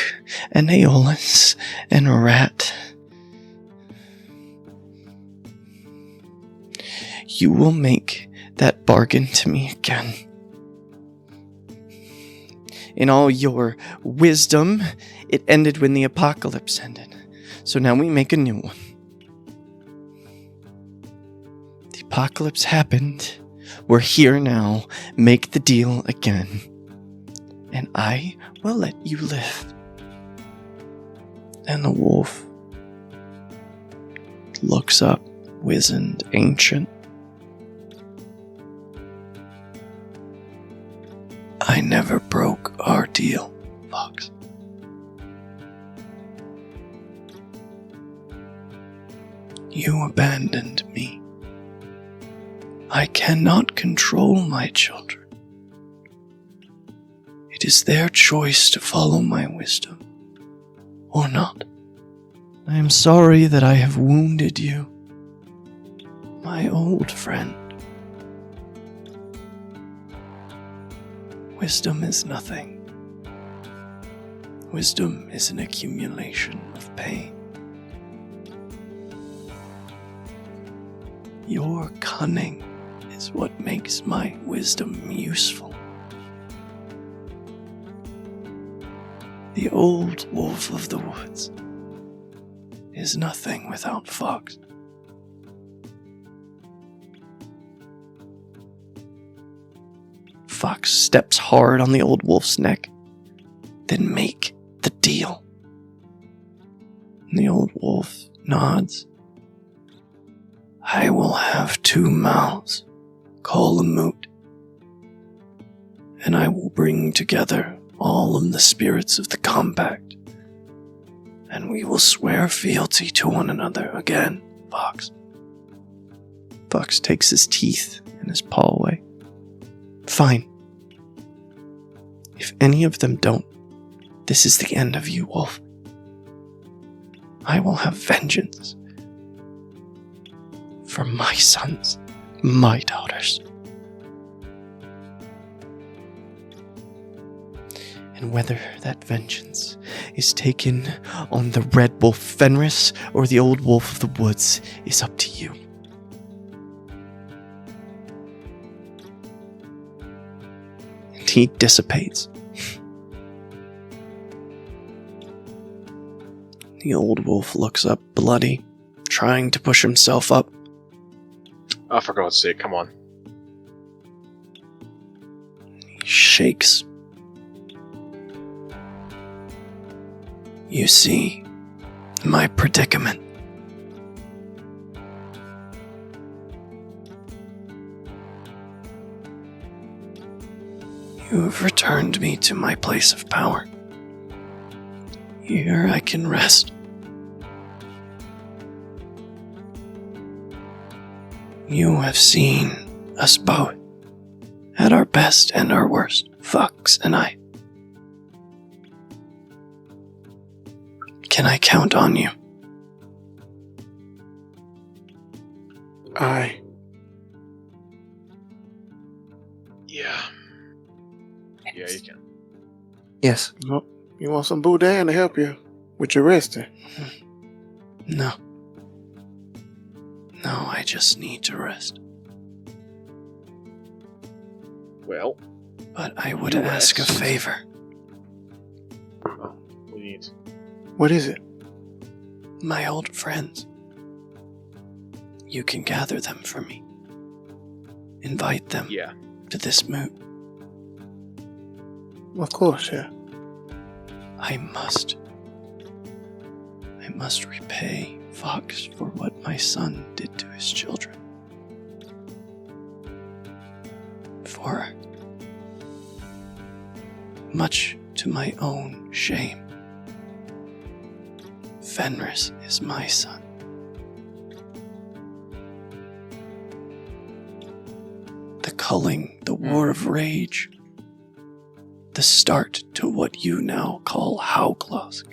and Aeolus, and rat. You will make that bargain to me again. In all your wisdom, it ended when the apocalypse ended. So now we make a new one. Apocalypse happened. We're here now. Make the deal again. And I will let you live. And the wolf looks up, wizened, ancient. I never broke our deal, Fox. You abandoned me. I cannot control my children. It is their choice to follow my wisdom, or not. I am sorry that I have wounded you, my old friend. Wisdom is nothing. Wisdom is an accumulation of pain. Your cunning is what makes my wisdom useful. The old wolf of the woods is nothing without Fox. Fox steps hard on the old wolf's neck. Then make the deal. And the old wolf nods. I will have 2 mouths. Call a moot, and I will bring together all of the spirits of the compact, and we will swear fealty to one another again, Fox. Fox takes his teeth and his paw away. Fine. If any of them don't, this is the end of you, Wolf. I will have vengeance for my sons. My daughters. And whether that vengeance is taken on the red wolf Fenris or the old wolf of the woods is up to you. And he dissipates. The old wolf looks up bloody, trying to push himself up. Oh, for God's sake, come on. shakes. You see my predicament. You have returned me to my place of power. Here I can rest. You have seen us both at our best and our worst, Fox and I. Can I count on you? Aye. Yeah. Yeah, you can. Yes. You want some boudin to help you with your resting? No. No, I just need to rest. Well, But I would You ask a rest. favor. we need. What is it? My old friends. You can gather them for me. Invite them Yeah. to this moot. Of course, yeah. I must repay Fox for what my son did to his children. For, much to my own shame, Fenris is my son. The culling, the war of rage, the start to what you now call Hauglosk.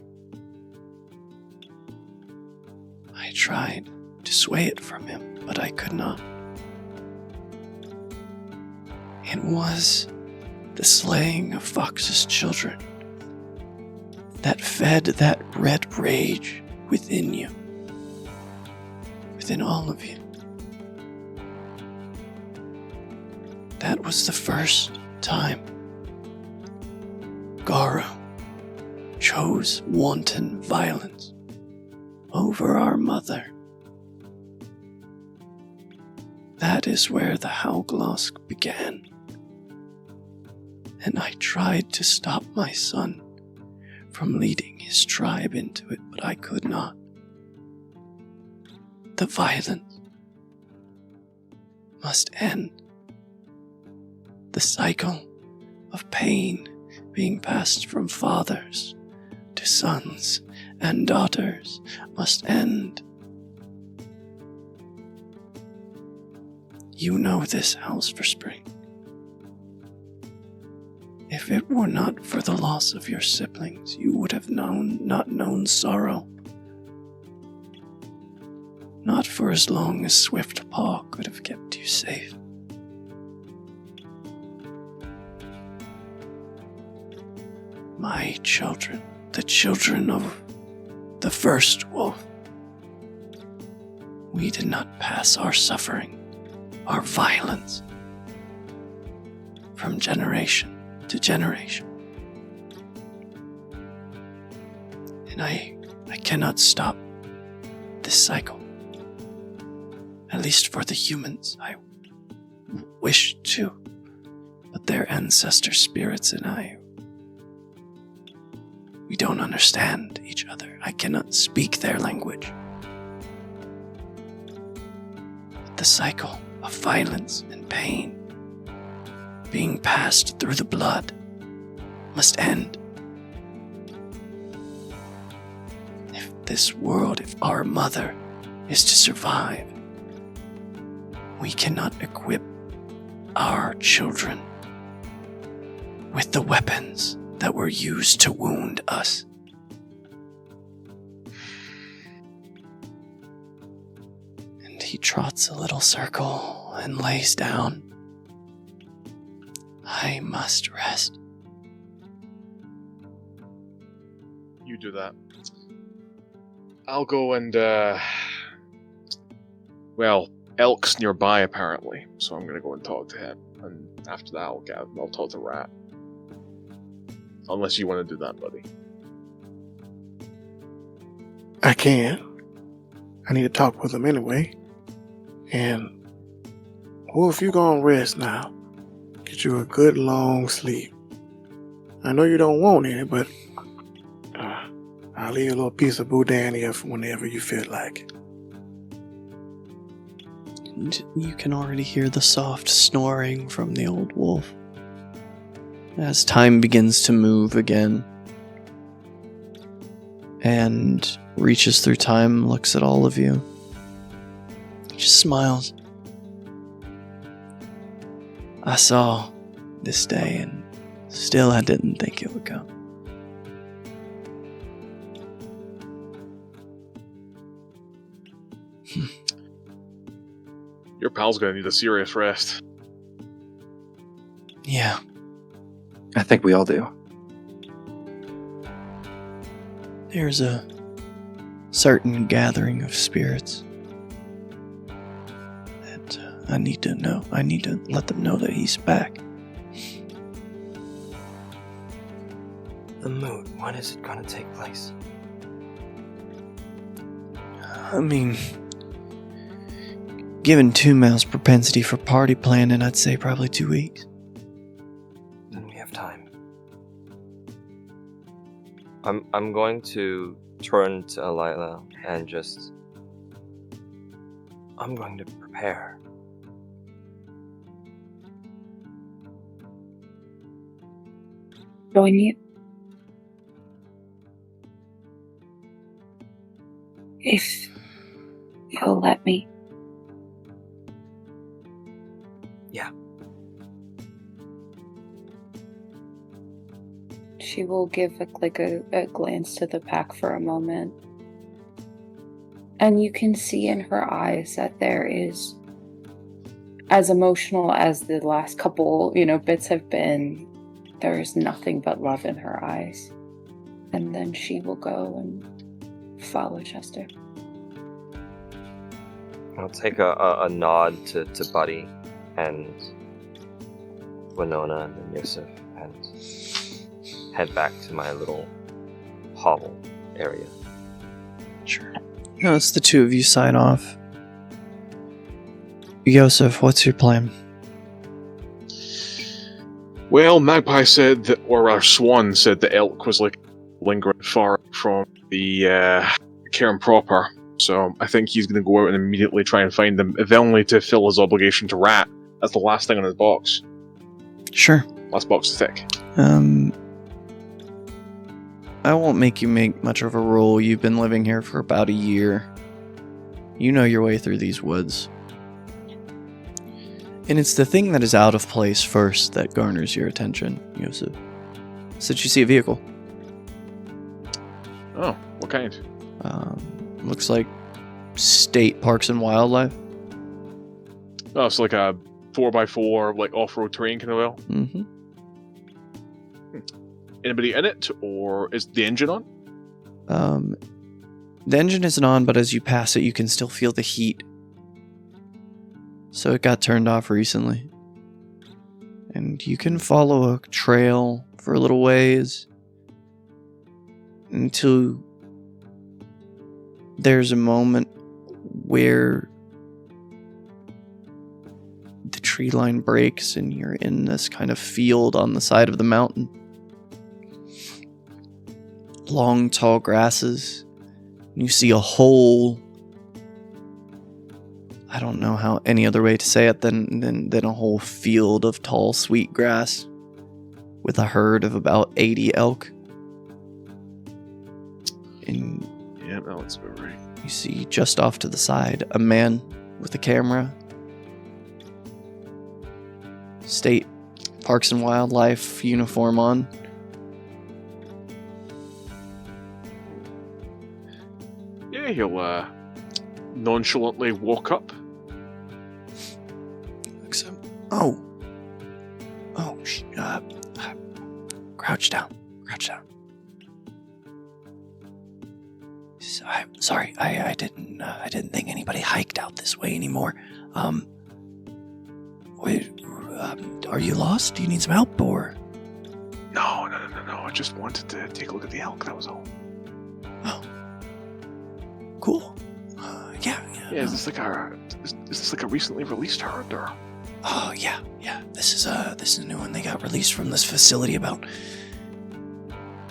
I tried to sway it from him, but I could not. It was the slaying of Fox's children that fed that red rage within you, within all of you. That was the first time Garo chose wanton violence over our mother. That is where the Hauglosk began. And I tried to stop my son from leading his tribe into it, but I could not. The violence must end. The cycle of pain being passed from fathers to sons and daughters must end. You know this house for spring. If it were not for the loss of your siblings, you would have not known sorrow. Not for as long as Swift Paw could have kept you safe. My children, the children of the first wolf, we did not pass our suffering, our violence, from generation to generation. And I cannot stop this cycle. At least for the humans, I wish to. But their ancestor spirits and I, we don't understand each other. I cannot speak their language. But the cycle of violence and pain being passed through the blood must end. If this world, if our mother is to survive, we cannot equip our children with the weapons that were used to wound us. And he trots a little circle and lays down. I must rest. You do that. I'll go and, well, Elk's nearby apparently, so I'm gonna go and talk to him. And after that, I'll talk to Rat. Unless you want to do that, buddy. I can. I need to talk with him anyway. And Wolf, you gonna rest now. Get you a good long sleep. I know you don't want any, but I'll leave a little piece of boudin here for whenever you feel like it. And you can already hear the soft snoring from the old wolf. As time begins to move again, and reaches through time, looks at all of you, just smiles. I saw this day, and still I didn't think it would come. Your pal's gonna need a serious rest. Yeah. I think we all do. There's a certain gathering of spirits that I need to know. I need to let them know that he's back. The moot, when is it gonna take place? I mean, given 2 Mal's propensity for party planning, I'd say probably 2 weeks. Then we have time. I'm going to turn to Alila and just... I'm going to prepare. Join you. If you'll let me. Yeah. She will give a glance to the pack for a moment. And you can see in her eyes that there is, as emotional as the last couple, bits have been, there is nothing but love in her eyes. And then she will go and follow Chester. I'll take a nod to Buddy and Winona and then Yusuf and head back to my little hovel area. Sure. It's the two of you sign off. Yusuf, what's your plan? Well, Magpie said that, or our Swan said that Elk was like lingering far from the cairn proper. So I think he's going to go out and immediately try and find them, if only to fill his obligation to Rat. That's the last thing on his box. Sure. Last box is thick. I won't make you make much of a roll. You've been living here for about a year. You know your way through these woods. And it's the thing that is out of place first that garners your attention, Yusuf. So did you see a vehicle? Oh, what kind? Looks like State Parks and Wildlife. Oh, it's like a 4x4, like off-road terrain kind of well. Mm-hmm. Anybody in it, or is the engine on? The engine isn't on, but as you pass it, you can still feel the heat. So it got turned off recently. And you can follow a trail for a little ways until there's a moment where the tree line breaks and you're in this kind of field on the side of the mountain. Long, tall grasses. You see a whole... I don't know how any other way to say it than a whole field of tall, sweet grass with a herd of about 80 elk. And yeah, that looks about right. You see just off to the side a man with a camera. State Parks and Wildlife uniform on. Yeah, he'll nonchalantly walk up. Looks up. Crouch down. Sorry, I didn't think anybody hiked out this way anymore. Are you lost? Do you need some help, or? No. I just wanted to take a look at the elk, that was all. Oh. Cool. Yeah. Yeah, is this like a recently released herd, or? Oh, yeah. This is a new one. They got released from this facility about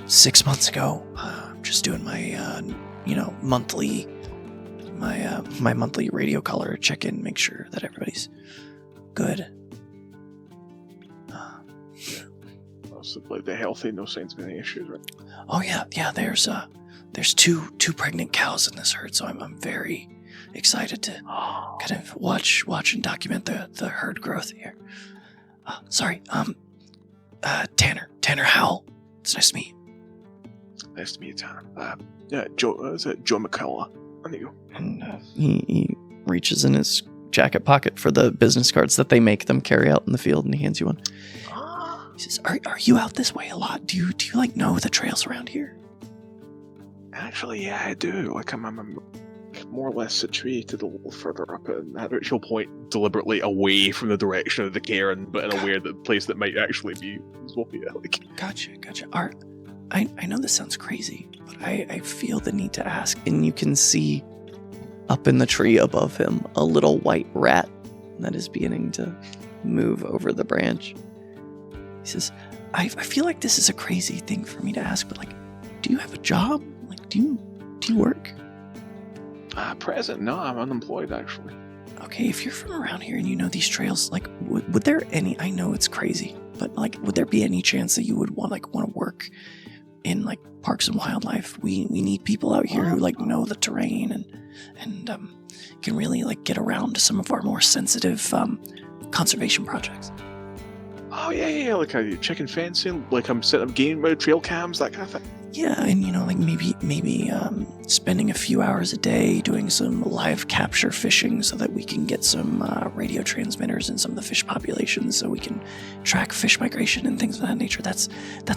6 months ago. I'm just doing my, monthly, my monthly radio color check-in, make sure that everybody's good. So, like, they're healthy, no signs of any issues, right? Oh, yeah. There's two pregnant cows in this herd, so I'm very excited to kind of watch and document the herd growth here. Tanner Howell. It's nice to meet you. Nice to meet you, Tanner. Joe, is it Joe McCullough? On you. And he reaches in his jacket pocket for the business cards that they make them carry out in the field, and he hands you one. He says, "Are you out this way a lot? Do you like know the trails around here?" Actually, yeah, I do. Like, I'm more or less situated a little further up, and she'll point deliberately away from the direction of the cairn, but in a way that the place that might actually be Zopia. Like, Gotcha. I know this sounds crazy, but I feel the need to ask. And you can see up in the tree above him a little white rat that is beginning to move over the branch. He says, I feel like this is a crazy thing for me to ask, but, like, do you have a job? Like, do you work? Present? No, I'm unemployed, actually. Okay, if you're from around here and you know these trails, like, would there any, I know it's crazy, but, like, would there be any chance that you would want to work in, like, parks and wildlife? We need people out here who, like, know the terrain and can really, like, get around to some of our more sensitive conservation projects. Oh, yeah, like a chicken fencing, like I'm setting up game trail cams, that kind of thing. Yeah, and, like, maybe spending a few hours a day doing some live capture fishing so that we can get some radio transmitters in some of the fish populations so we can track fish migration and things of that nature. That's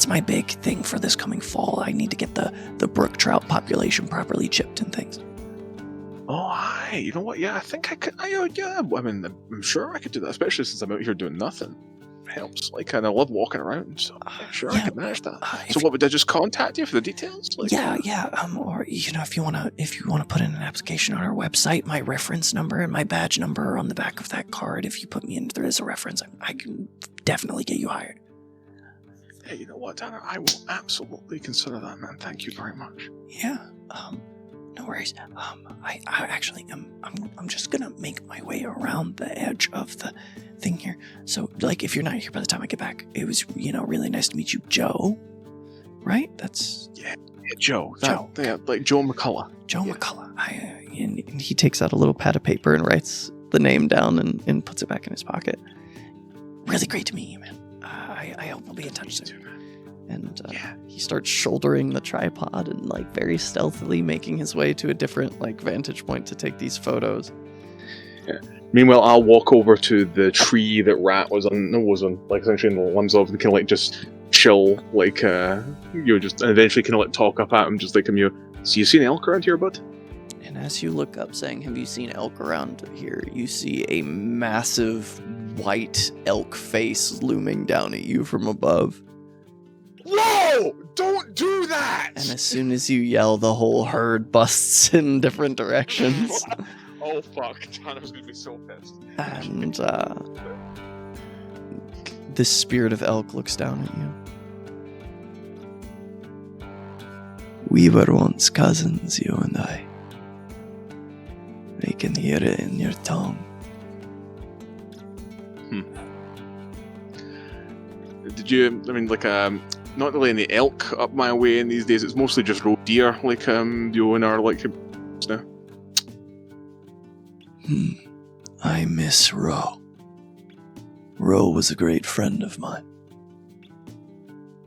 my big thing for this coming fall. I need to get the brook trout population properly chipped and things. Oh, hi. You know what? Yeah, I think I could. I'm sure I could do that, especially since I'm out here doing nothing. Helps. Like, and I love walking around, so I'm sure I could manage that. So, what would I just contact you for the details? Like, yeah. Or if you wanna put in an application on our website, my reference number and my badge number are on the back of that card. If you put me in there as a reference, I can definitely get you hired. Hey, you know what, Tanner? I will absolutely consider that, man. Thank you very much. Yeah. No worries. I actually I'm just gonna make my way around the edge of the thing here. So, like, if you're not here by the time I get back, it was, really nice to meet you, Joe. Right? That's Joe. Joe. Yeah, like Joe McCullough. Joe McCullough. And he takes out a little pad of paper and writes the name down and puts it back in his pocket. Really great to meet you, man. I hope we'll be in touch soon. And he starts shouldering the tripod and, like, very stealthily making his way to a different, like, vantage point to take these photos. Yeah. Meanwhile, I'll walk over to the tree that Rat was on, like, essentially in the limbs of, and kind of, like, just chill, like, just, and eventually kind of, like, talk up at him, just like, so you seen elk around here, bud? And as you look up saying, have you seen elk around here, you see a massive white elk face looming down at you from above. Whoa! Don't do that! And as soon as you yell, the whole herd busts in different directions. Oh, fuck. Tanner's gonna be so pissed. And the spirit of elk looks down at you. We were once cousins, you and I. I can hear it in your tongue. Did you, not really any elk up my way in these days, it's mostly just roe deer, like, you and our, like, now. I miss Ro. Ro was a great friend of mine.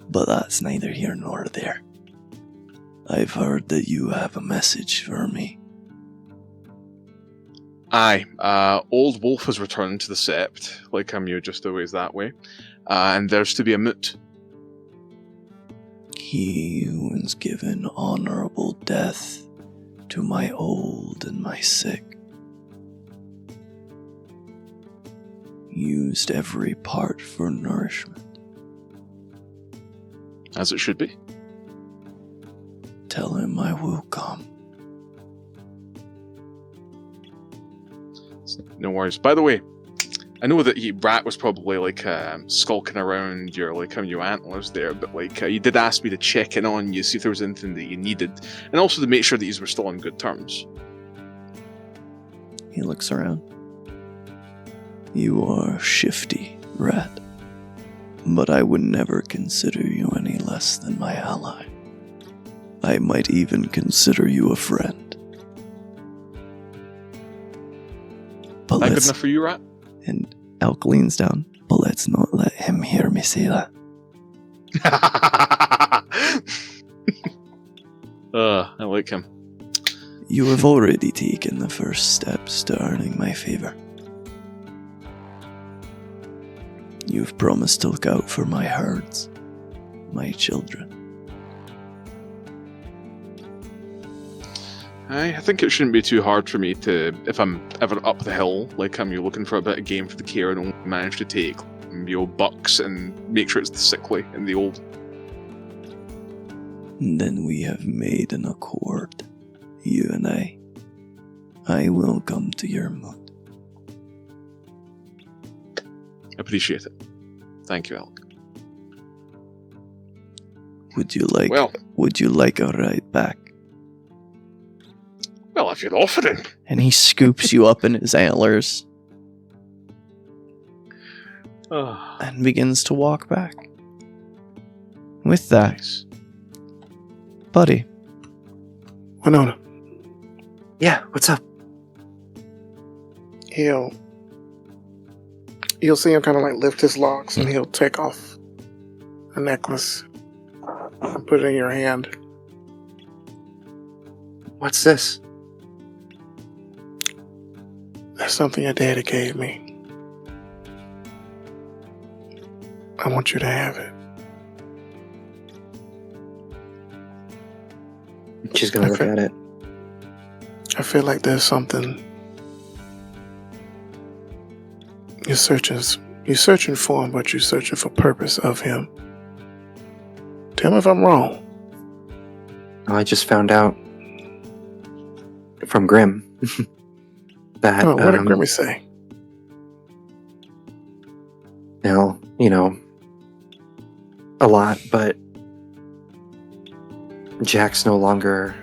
But that's neither here nor there. I've heard that you have a message for me. Aye, Old Wolf has returned to the Sept, like just a ways that way, and there's to be a moot. He who was given honorable death to my old and my sick. Used every part for nourishment. As it should be. Tell him I will come. No worries. By the way, I know that Rat was probably like skulking around your antlers there, but you did ask me to check in on you, see if there was anything that you needed, and also to make sure that you were still on good terms. He looks around. You are shifty, Rat, but I would never consider you any less than my ally. I might even consider you a friend. But That good enough for you, Rat? And Elk leans down. But let's not let him hear me say that. I like him. You have already taken the first steps to earning my favor. You've promised to look out for my herds, my children. I think it shouldn't be too hard for me to, if I'm ever up the hill, you're looking for a bit of game for the care and only manage to take bucks and make sure it's the sickly and the old. Then we have made an accord, you and I. I will come to your mood. Appreciate it. Thank you, Elk. Would you like a ride back? Well, if you're offering. And he scoops you up in his antlers and begins to walk back. With that, Nice. buddy, Winona, Yeah, what's up? you'll see him kind of lift his locks, and he'll take off a necklace and put it in your hand. What's this? That's something your daddy gave me. I want you to have it. She's gonna look Okay. at it. I feel like there's something you're searching for him, but you're searching for purpose of him. Tell me if I'm wrong. I just found out from Grim that What did Grimmy say? now, a lot, but Jack's no longer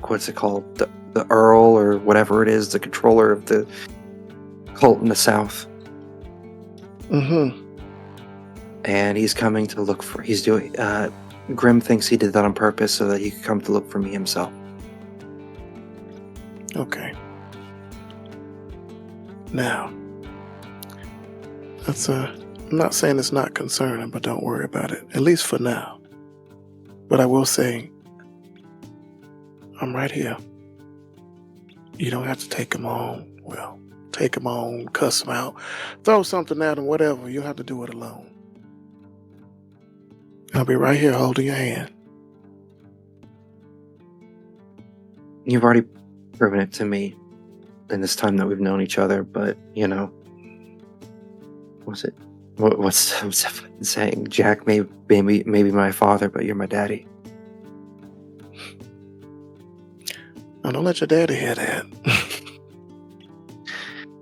what's it called? The Earl or whatever it is, the controller of the cult in the South. Mm-hmm. And he's coming to look for Grim thinks he did that on purpose so that he could come to look for me himself. Okay. Now, I'm not saying it's not concerning, but don't worry about it, at least for now. But I will say, I'm right here. You don't have to take him on. Well, take him on, cuss him out, throw something at him, whatever. You'll have to do it alone. I'll be right here holding your hand. You've already proven it to me in this time that we've known each other, but what's the saying? Jack may be my father, but you're my daddy. Now, don't let your daddy hear that.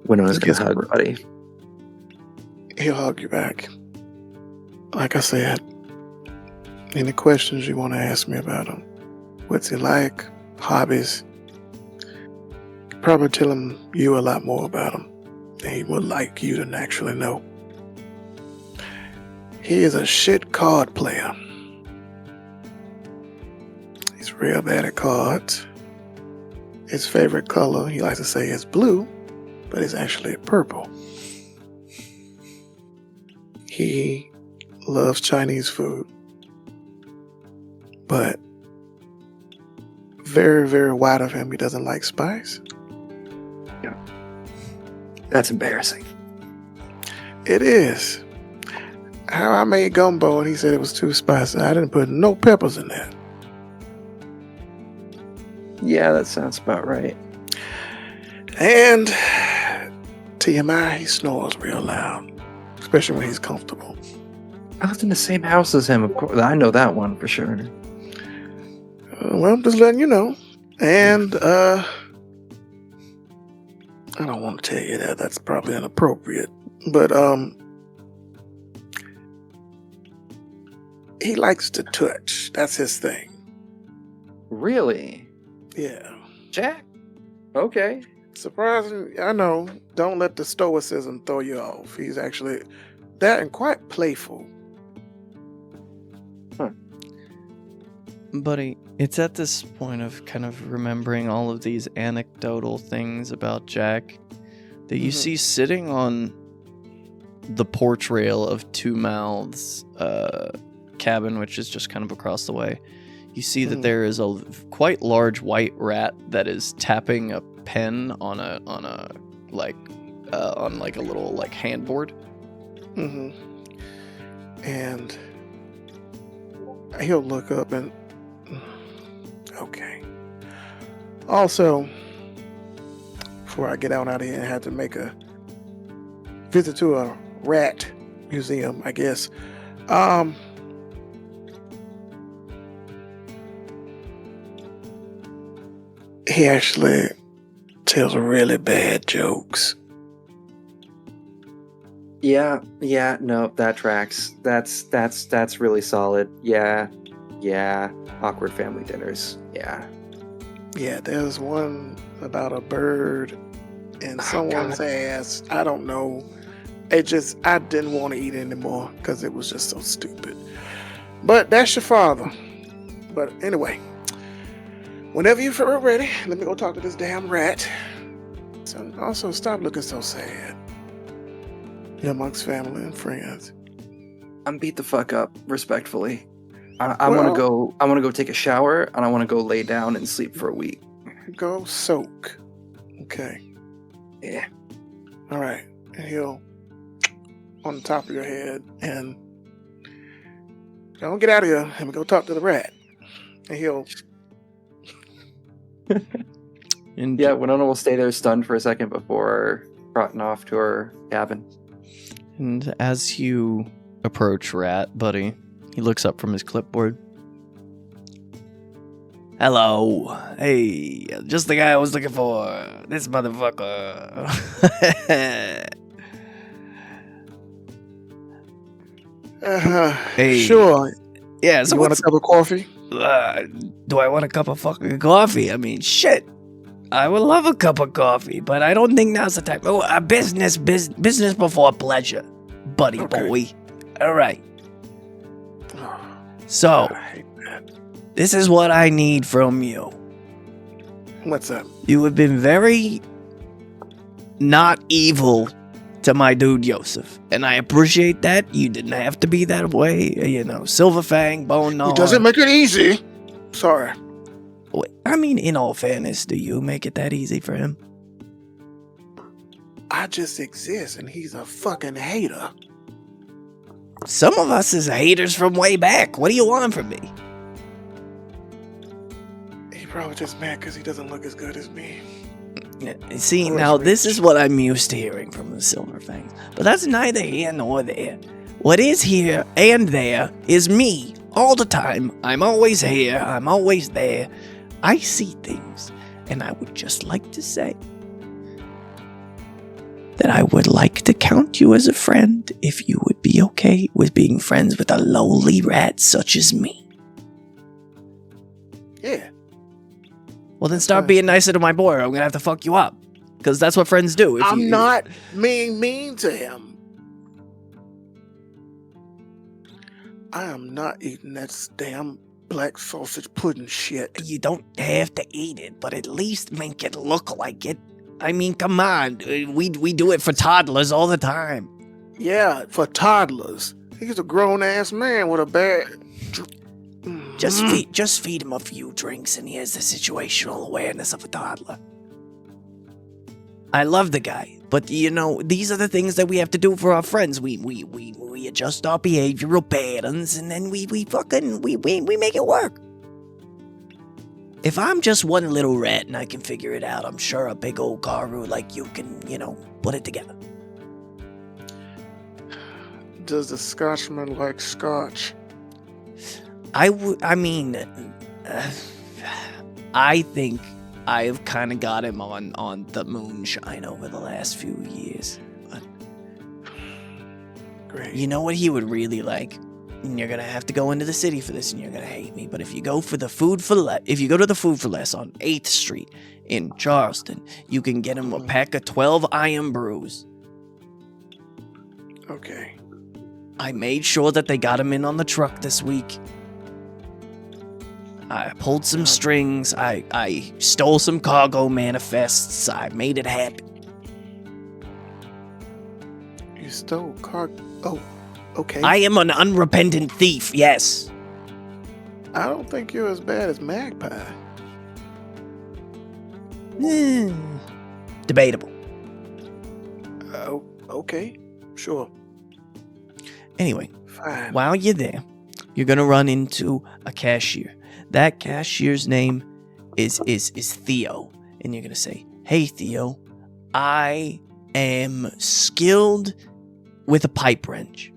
Winona's gonna hug, buddy. He'll hug you back. Like I said, any questions you want to ask me about him? What's he like? Hobbies? Probably tell him you a lot more about him than he would like you to naturally know. He is a shit card player. He's real bad at cards. His favorite color, he likes to say, is blue, but it's actually purple. He loves Chinese food, but very, very wide of him, he doesn't like spice. That's embarrassing. It is. How I made gumbo and he said it was too spicy. I didn't put no peppers in there. Yeah, that sounds about right. And TMI, he snores real loud, especially when he's comfortable. I lived in the same house as him, of course. I know that one for sure. Well, I'm just letting you know. And I don't want to tell you that. That's probably inappropriate. But he likes to touch. That's his thing. Really? Yeah. Jack? Okay. Surprising, I know. Don't let the stoicism throw you off. He's actually that and quite playful. Buddy, it's at this point of kind of remembering all of these anecdotal things about Jack that you see sitting on the porch rail of Two Mouths cabin, which is just kind of across the way. You see that there is a quite large white rat that is tapping a pen on a little like handboard. And he'll look up and okay. Also, before I get out of here, I had to make a visit to a rat museum, I guess. He actually tells really bad jokes. Yeah, no, that tracks. That's really solid. Yeah. Awkward family dinners. Yeah. Yeah, there's one about a bird in someone's ass. I don't know. I didn't want to eat anymore because it was just so stupid. But that's your father. But anyway, whenever you feel ready, let me go talk to this damn rat. So also, stop looking so sad. You're amongst family and friends. I'm beat the fuck up, respectfully. I want to go take a shower, and I want to go lay down and sleep for a week. Go soak. Okay. Yeah. All right. And he'll on the top of your head and don't get out of here. Let me go talk to the rat. And he'll. Yeah, Winona will stay there stunned for a second before trotting off to her cabin. And as you approach Rat, buddy, he looks up from his clipboard. Hello. Hey, just the guy I was looking for. This motherfucker. Hey. Sure. Yeah, so you want a cup of coffee? Do I want a cup of fucking coffee? I mean, shit. I would love a cup of coffee, but I don't think now's the time. Oh, business before pleasure, buddy boy. All right. So, this is what I need from you. What's up? You have been very not evil to my dude Joseph, and I appreciate that. You didn't have to be that way, you know. Silver Fang, Bone Gnaw. It doesn't make it easy. Sorry. I mean, in all fairness, do you make it that easy for him? I just exist, and he's a fucking hater. Some of us is haters from way back. What do you want from me? He probably just mad because he doesn't look as good as me. See, now this is what I'm used to hearing from the Silver Fangs. But that's neither here nor there. What is here and there is me all the time. I'm always here. I'm always there. I see things, and I would just like to say that I would like to count you as a friend if you would be okay with being friends with a lowly rat such as me. Yeah. Well, then start being nicer to my boy, or I'm gonna have to fuck you up. Because that's what friends do. I'm not being mean to him. I am not eating that damn black sausage pudding shit. You don't have to eat it, but at least make it look like it. I mean, come on. We do it for toddlers all the time. Yeah, for toddlers. He's a grown-ass man with a bad... Just feed him a few drinks and he has the situational awareness of a toddler. I love the guy, but you know, these are the things that we have to do for our friends. We adjust our behavioral patterns and then we make it work. If I'm just one little rat and I can figure it out, I'm sure a big old Garu like you can, put it together. Does the Scotchman like scotch? I think I have kind of got him on the moonshine over the last few years. But Great. You know what he would really like? And you're gonna have to go into the city for this, and you're gonna hate me. But if you go for the if you go to the Food for Less on 8th Street in Charleston, you can get him a pack of 12 iron brews. Okay. I made sure that they got him in on the truck this week. I pulled some strings. I stole some cargo manifests. I made it happen. You stole cargo. Oh, okay. I am an unrepentant thief, yes. I don't think you're as bad as Magpie. Debatable. Oh, okay. Sure. Anyway, Fine. while you're there, you're gonna run into a cashier. That cashier's name is Theo, and you're gonna say, "Hey Theo, I am skilled with a pipe wrench."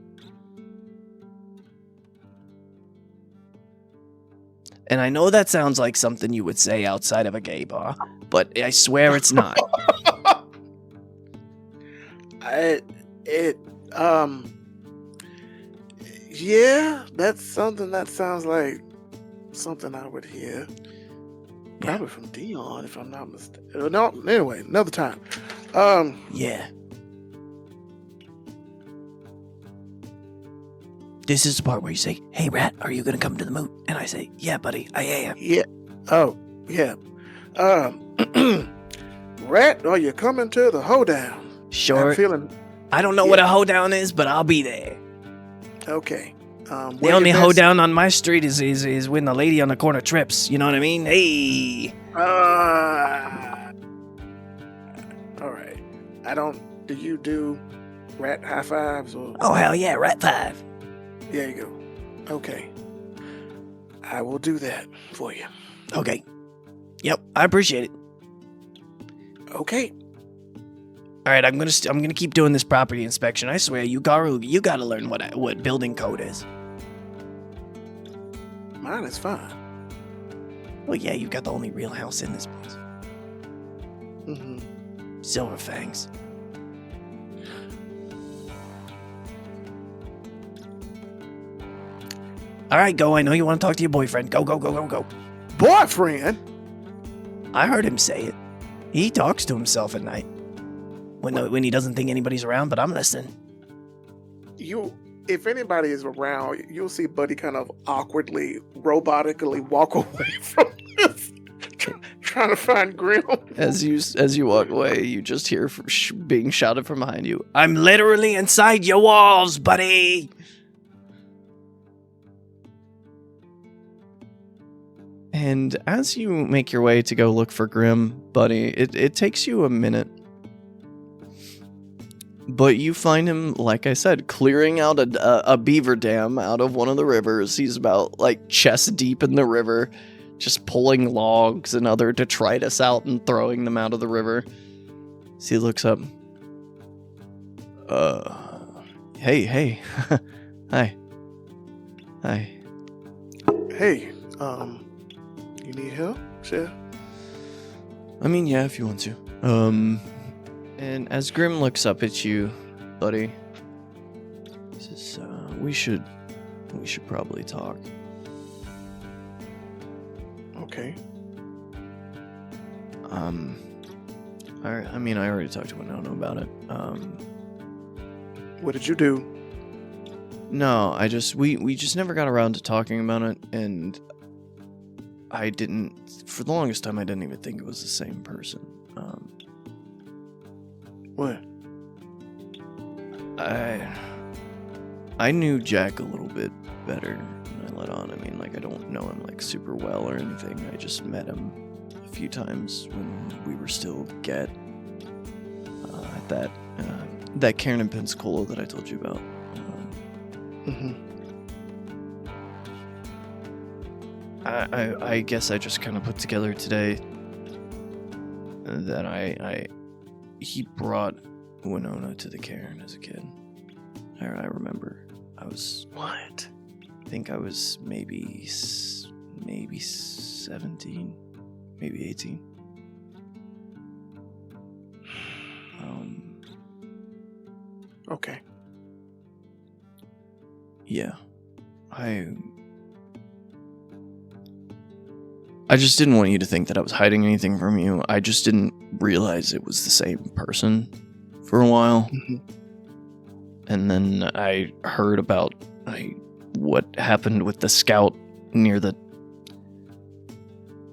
And I know that sounds like something you would say outside of a gay bar, but I swear it's not. Yeah, that's something that sounds like something I would hear. Probably from Dion, if I'm not mistaken. No, anyway, another time. Yeah. This is the part where you say, "Hey, Rat, are you gonna come to the moot?" And I say, "Yeah, buddy, I am." Yeah. Oh, yeah. Rat, are you coming to the hoedown? Sure. I'm feeling I don't know what a hoedown is, but I'll be there. okay. The only hoedown on my street is when the lady on the corner trips. You know what I mean? Hey. All right. Do you do rat high fives or? Oh, hell yeah, Rat 5. There you go. Okay. I will do that for you. Okay. Yep, I appreciate it. Okay. All right, I'm gonna keep doing this property inspection. I swear, you gotta learn what building code is. Mine is fine. Well, yeah, you got the only real house in this place. Mm-hmm. Silver Fangs. All right, go. I know you want to talk to your boyfriend. Go, go, go, go, go. Boyfriend? I heard him say it. He talks to himself at night when he doesn't think anybody's around, but I'm listening. If anybody is around, you'll see Buddy kind of awkwardly, robotically walk away from this, trying to find Grim. As you walk away, you just hear being shouted from behind you. "I'm literally inside your walls, buddy." And as you make your way to go look for Grim, buddy, it takes you a minute. But you find him, like I said, clearing out a beaver dam out of one of the rivers. He's about, like, chest deep in the river, just pulling logs and other detritus out and throwing them out of the river. So he looks up. Hey. Hi. Hey, you need help, Chef? I mean, yeah, if you want to. And as Grim looks up at you, buddy, he says, we should probably talk. Okay. I mean, I already talked to Winona about it. What did you do? No, we just never got around to talking about it, and I didn't, for the longest time, I didn't even think it was the same person. What? I knew Jack a little bit better than I let on. I mean, like, I don't know him, like, super well or anything. I just met him a few times when we were still at that Cairn in Pensacola that I told you about. I guess I just kind of put together today that he brought Winona to the Cairn as a kid. I remember. I was... What? I think I was maybe 17, maybe 18. Okay. Yeah. I just didn't want you to think that I was hiding anything from you. I just didn't realize it was the same person for a while. Mhm. And then I heard about what happened with the scout near the...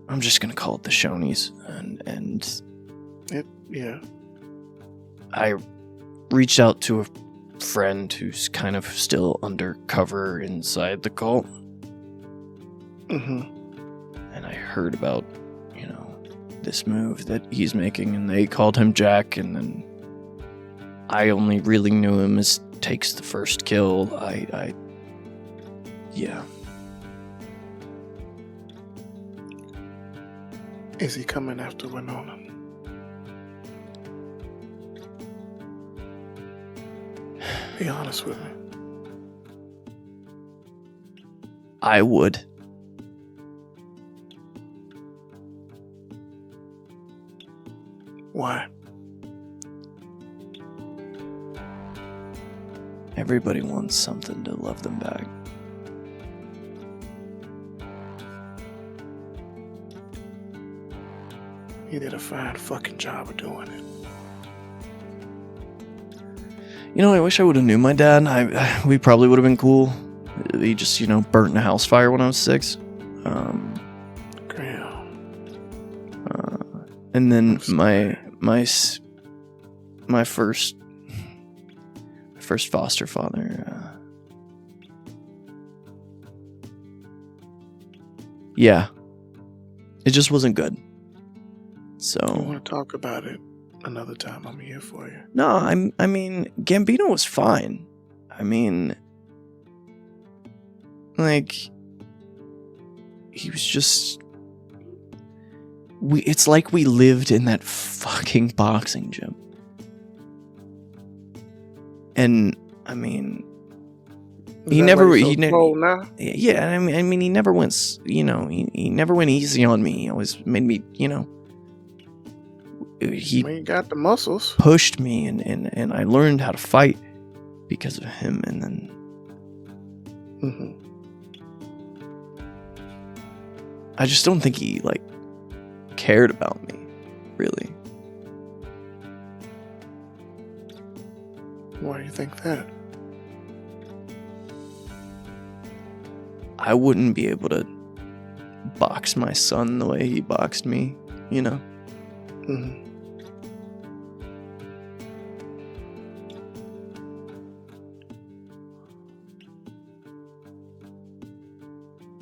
I'm just going to call it the Shonies. And Yeah. I reached out to a friend who's kind of still undercover inside the cult. Mm-hmm. And I heard about, this move that he's making, and they called him Jack, and then I only really knew him as takes the first kill. Yeah. Is he coming after Winona? Be honest with me. I would. Why? Everybody wants something to love them back. He did a fine fucking job of doing it. I wish I would have knew my dad. We probably would have been cool. He just, burnt in a house fire when I was 6. Graham. And then I'm sorry. my first foster father. Yeah, it just wasn't good. So I want to talk about it another time. I'm here for you. no, I mean, Gambino was fine. I mean, he was just. It's like we lived in that fucking boxing gym. And, I mean, he never now? yeah, I mean, he never went, he never went easy on me. He always made me, he He got the muscles. pushed me, and I learned how to fight because of him. And then Mm-hmm. I just don't think he, cared about me, really. Why do you think that? I wouldn't be able to box my son the way he boxed me, Mm-hmm.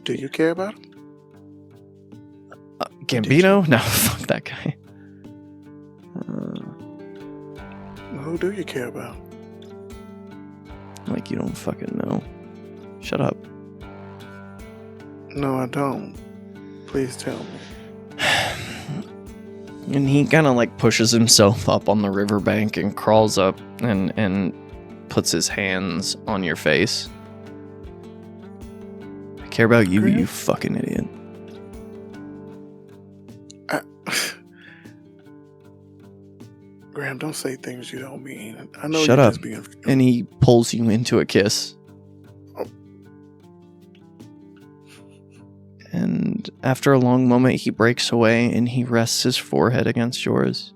Do you care about him? Gambino? No, fuck that guy. Who do you care about? You don't fucking know. Shut up. No, I don't. Please tell me. And he kind of pushes himself up on the riverbank and crawls up and puts his hands on your face. I care about you, Graham? you fucking idiot. Graham, don't say things you don't mean. I know Shut you're up. just being. And he pulls you into a kiss. Oh. And after a long moment, he breaks away and he rests his forehead against yours.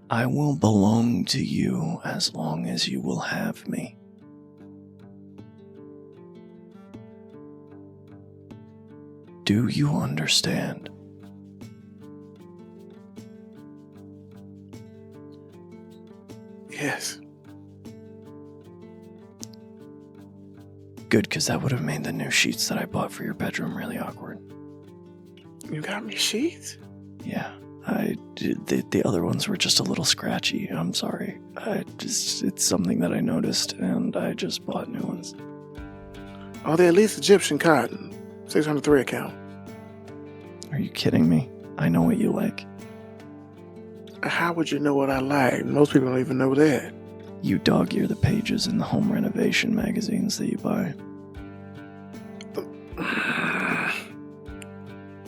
I will belong to you as long as you will have me. Do you understand? Yes. Good, because that would have made the new sheets that I bought for your bedroom really awkward. You got me sheets? Yeah, I did. The other ones were just a little scratchy. I'm sorry. It's something that I noticed, and I just bought new ones. Are they at least Egyptian cotton? 603 account. Are you kidding me? I know what you like. How would you know what I like? Most people don't even know that. You dog-ear the pages in the home renovation magazines that you buy.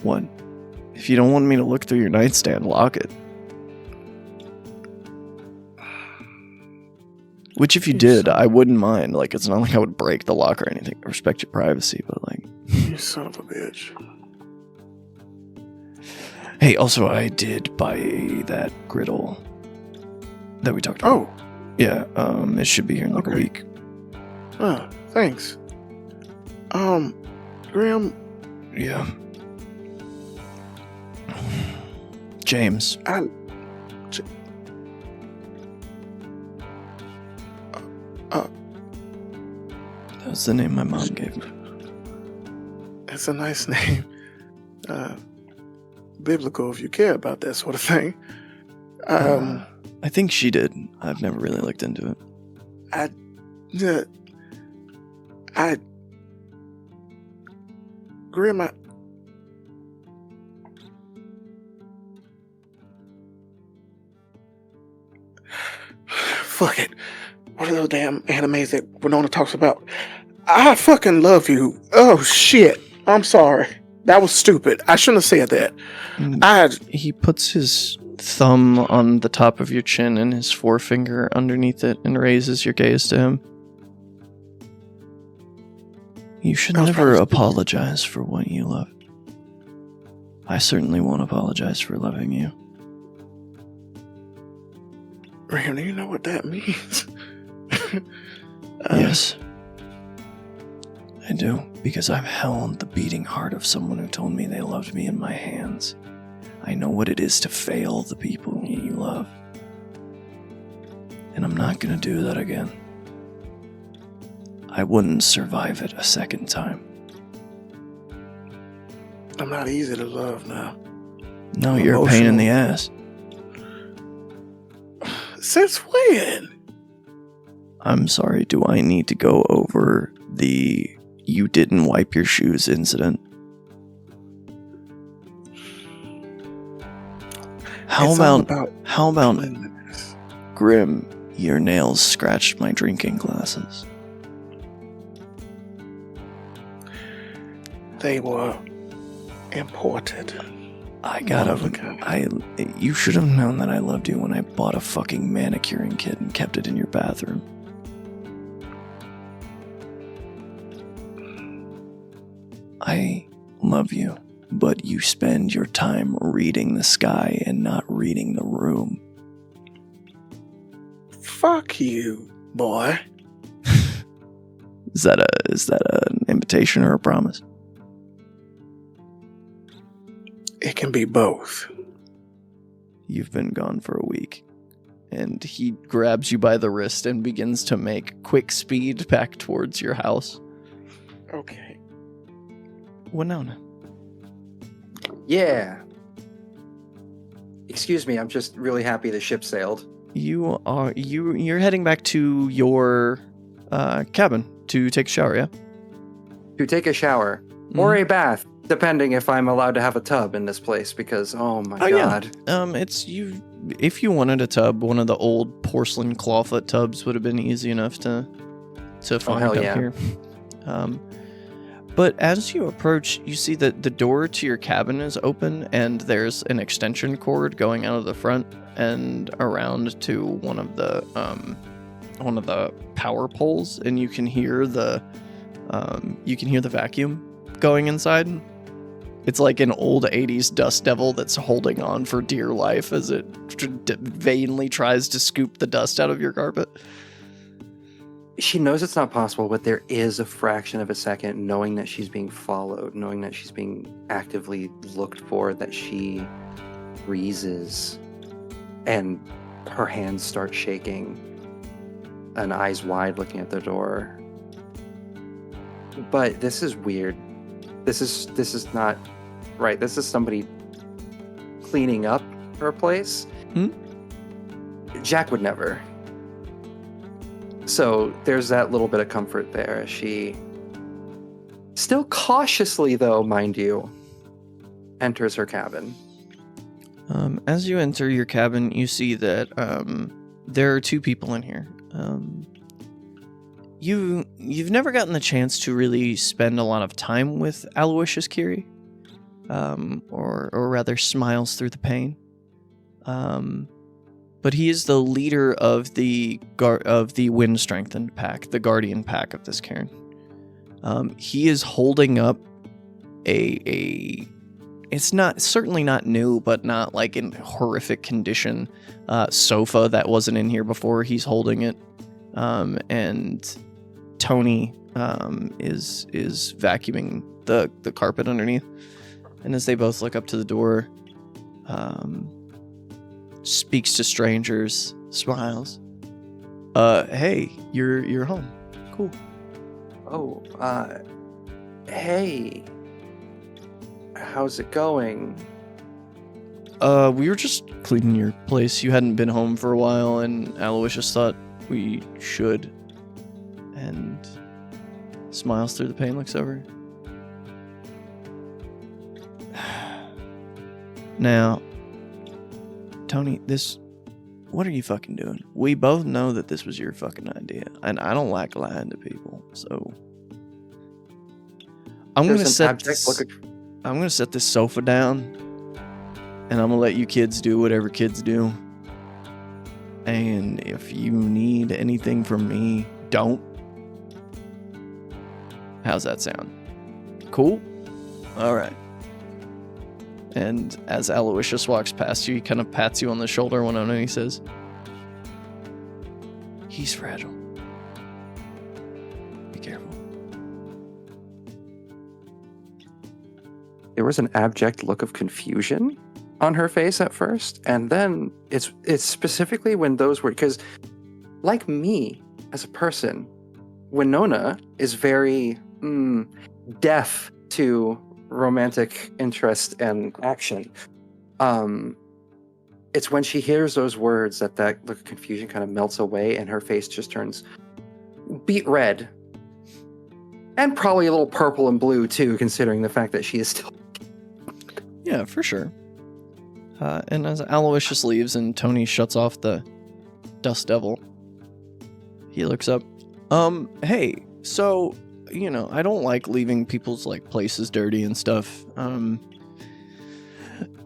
What? If you don't want me to look through your nightstand, lock it. Which, if you did, I wouldn't mind. Like, it's not like I would break the lock or anything. I respect your privacy, but like... You son of a bitch. Hey, also, I did buy that griddle that we talked about. Oh. Yeah, it should be here in like a week. Thanks. Graham. Yeah. James. That was the name my mom gave me. It's a nice name. Biblical if you care about that sort of thing. I think she did. I've never really looked into it. Graham, fuck it. What are those damn animes that Winona talks about? I fucking love you. Oh shit. I'm sorry. That was stupid. I shouldn't have said that. He puts his thumb on the top of your chin and his forefinger underneath it and raises your gaze to him. You should never apologize for what you love. I certainly won't apologize for loving you. Graham, do you know what that means? Yes. I do, because I've held the beating heart of someone who told me they loved me in my hands. I know what it is to fail the people you love. And I'm not gonna do that again. I wouldn't survive it a second time. I'm not easy to love now. No, you're a pain in the ass. Since when? I'm sorry, do I need to go over the you didn't wipe your shoes incident? How about Grim, your nails scratched my drinking glasses? They were imported. You should have known that I loved you when I bought a fucking manicuring kit and kept it in your bathroom. I love you, but you spend your time reading the sky and not reading the room. Fuck you, boy. Is that an invitation or a promise? It can be both. You've been gone for a week. And he grabs you by the wrist and begins to make quick speed back towards your house. Okay. Winona. Yeah. Excuse me, I'm just really happy the ship sailed. You're heading back to your cabin to take a shower, yeah? To take a shower. Or a bath, depending if I'm allowed to have a tub in this place, because oh my god. Yeah. If you wanted a tub, one of the old porcelain clawfoot tubs would have been easy enough to find up here. But as you approach, you see that the door to your cabin is open, and there's an extension cord going out of the front and around to one of the power poles, and you can hear the vacuum going inside. It's like an old 80s dust devil that's holding on for dear life as it vainly tries to scoop the dust out of your carpet. She knows it's not possible, but there is a fraction of a second knowing that she's being followed, knowing that she's being actively looked for, that she freezes and her hands start shaking and eyes wide looking at the door. But this is weird. This is not right. This is somebody cleaning up her place. Jack would never. So there's that little bit of comfort there. She still cautiously, though, mind you, enters her cabin. As you enter your cabin, you see that there are two people in here. You've never gotten the chance to really spend a lot of time with Aloysius Curie, or rather, smiles through the pain. but he is the leader of the Wind Strengthened pack, the Guardian pack of this cairn. He is holding up it's certainly not new, but not like in horrific condition, sofa that wasn't in here before. He's holding it, and Tony is vacuuming the carpet underneath. And as they both look up to the door, speaks to strangers, smiles. Hey, you're home. Cool. Oh, hey. How's it going? We were just cleaning your place. You hadn't been home for a while, and Aloysius thought we should. And smiles through the pain, looks over. Now, Tony, what are you fucking doing? We both know that this was your fucking idea, and I don't like lying to people, so I'm gonna set this sofa down, and I'm gonna let you kids do whatever kids do. And if you need anything from me, don't. How's that sound? Cool? Alright. And as Aloysius walks past you, he kind of pats you on the shoulder and he says, he's fragile. Be careful. There was an abject look of confusion on her face at first, and then it's specifically when those words, because like me as a person, Winona is very deaf to romantic interest and action. It's when she hears those words that look of confusion kind of melts away, and her face just turns beet red, and probably a little purple and blue too, considering the fact that she is still. Yeah, for sure. And as Aloysius leaves and Tony shuts off the Dust Devil, he looks up. Hey, so, I don't like leaving people's, places dirty and stuff. And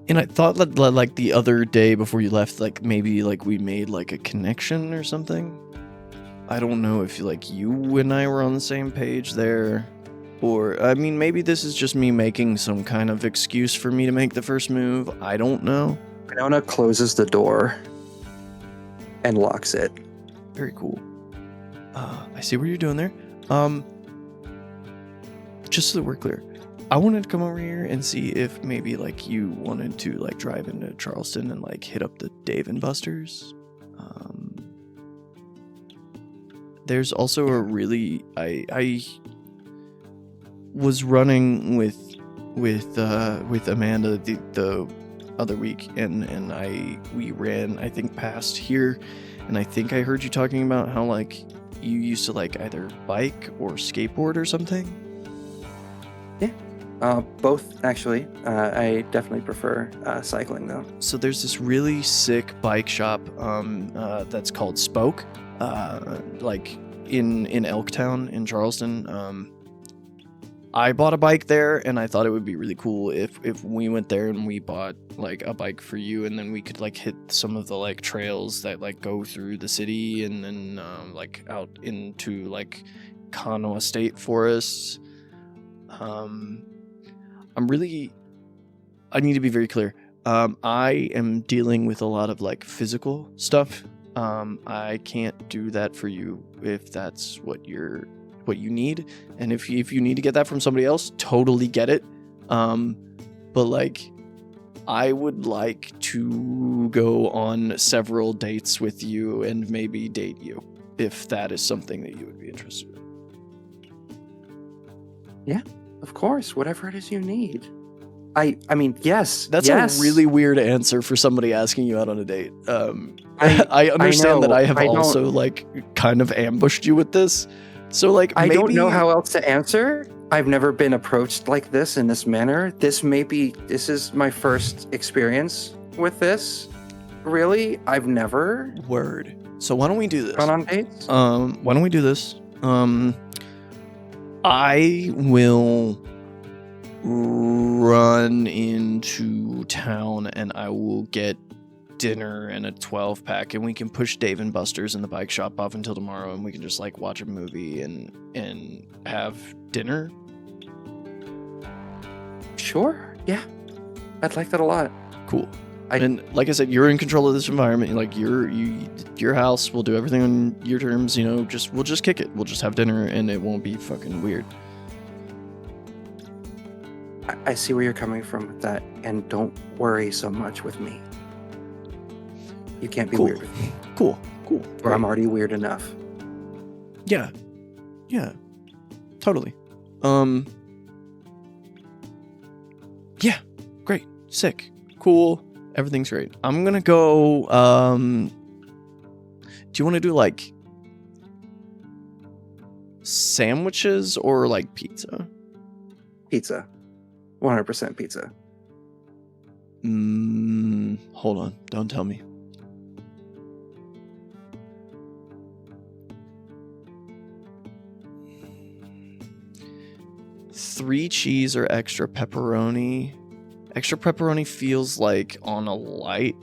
I thought that, the other day before you left, maybe, we made, a connection or something. I don't know if, you and I were on the same page there. Or, maybe this is just me making some kind of excuse for me to make the first move. I don't know. Winona closes the door and locks it. Very cool. I see what you're doing there. Just so that we're clear, I wanted to come over here and see if maybe, you wanted to, drive into Charleston and, hit up the Dave and Buster's. There's also a really... I was running with Amanda the other week, and we ran, I think, past here, and I think I heard you talking about how you used to either bike or skateboard or something. Yeah, both actually. I definitely prefer cycling though. So there's this really sick bike shop that's called Spoke, in Elktown in Charleston. I bought a bike there, and I thought it would be really cool if we went there and we bought a bike for you, and then we could hit some of the trails that go through the city, and then out into Kanoa State forests. I need to be very clear. I am dealing with a lot of physical stuff. I can't do that for you if that's what you need, and if you need to get that from somebody else, totally get it. But I would like to go on several dates with you and maybe date you, if that is something that you would be interested in. Yeah, of course, whatever it is you need. I mean, yes. That's a really weird answer for somebody asking you out on a date. I understand that I have also kind of ambushed you with this. So maybe... I don't know how else to answer. I've never been approached like this in this manner. This is my first experience with this. Really? I've never... Word. So why don't we do this? Gone on dates? Why don't we do this? I will run into town and I will get dinner and a 12-pack, and we can push Dave and Buster's in the bike shop off until tomorrow, and we can just like watch a movie and have dinner. Sure. Yeah. I'd like that a lot. Cool. And like I said, you're in control of this environment. Like your house. We'll do everything on your terms. You know, we'll just kick it. We'll just have dinner, and it won't be fucking weird. I see where you're coming from with that, and don't worry so much with me. You can't be weird with me. Cool. Or I'm already weird enough. Yeah. Totally. Yeah. Great. Sick. Cool. Everything's great. I'm gonna go. Do you want to do like sandwiches or like pizza? Pizza. 100% pizza. Hold on. Don't tell me. Three cheese or extra pepperoni. Extra pepperoni feels like on like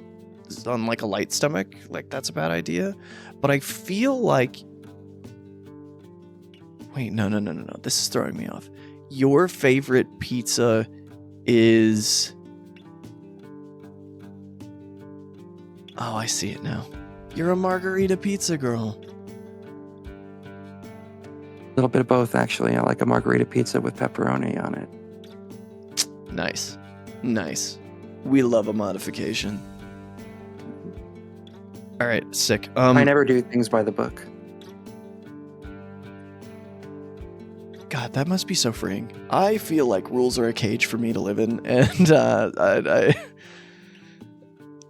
a light stomach. Like that's a bad idea. But I feel like... Wait, no. This is throwing me off. Your favorite pizza is... Oh, I see it now. You're a margarita pizza girl. A little bit of both, actually. I like a margarita pizza with pepperoni on it. Nice. We love a modification. All right, sick. I never do things by the book. God, that must be so freeing. I feel like rules are a cage for me to live in, and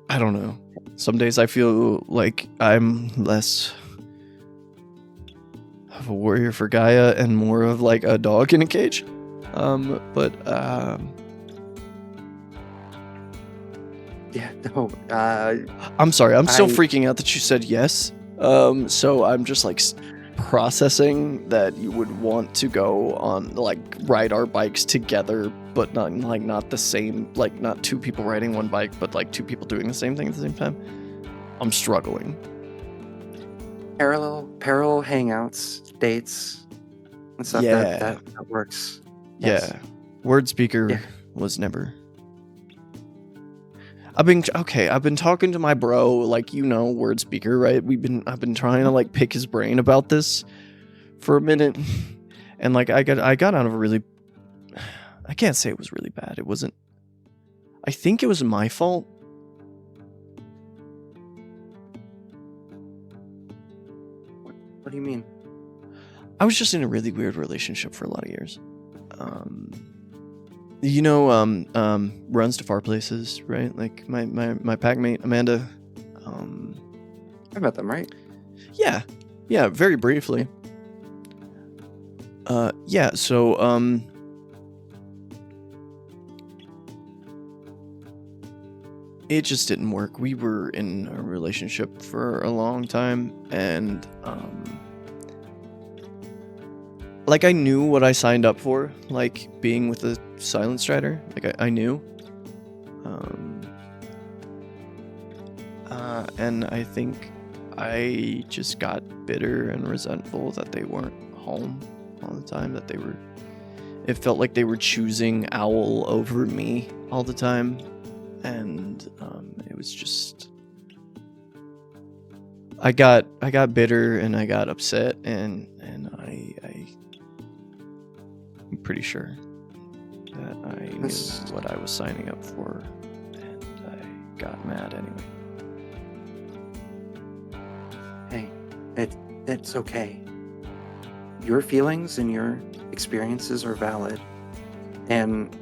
I don't know. Some days I feel like I'm less of a warrior for Gaia and more of like a dog in a cage. Yeah, no. I'm sorry. I'm still freaking out that you said yes. So I'm just like processing that you would want to go on like ride our bikes together, but not the same, like not two people riding one bike, but like two people doing the same thing at the same time. I'm struggling. Parallel hangouts, dates, and stuff. Yeah. That works. Yes. Yeah. Word speaker was never. I've been talking to my bro, like, you know, word speaker, right? I've been trying to like pick his brain about this for a minute, and like I got out of a really, I can't say it was really bad. It wasn't. I think it was my fault. What do you mean? I was just in a really weird relationship for a lot of years. You know, runs to far places, right? Like my pack mate Amanda. I met them, right? Yeah, very briefly. So it just didn't work. We were in a relationship for a long time, and like I knew what I signed up for, like being with a Silent Strider. Like I knew. And I think I just got bitter and resentful that they weren't home all the time, that it felt like they were choosing Owl over me all the time. And it was just, I got bitter and I got upset, and I'm pretty sure that I knew what I was signing up for, and I got mad anyway. Hey, it's okay. Your feelings and your experiences are valid. And,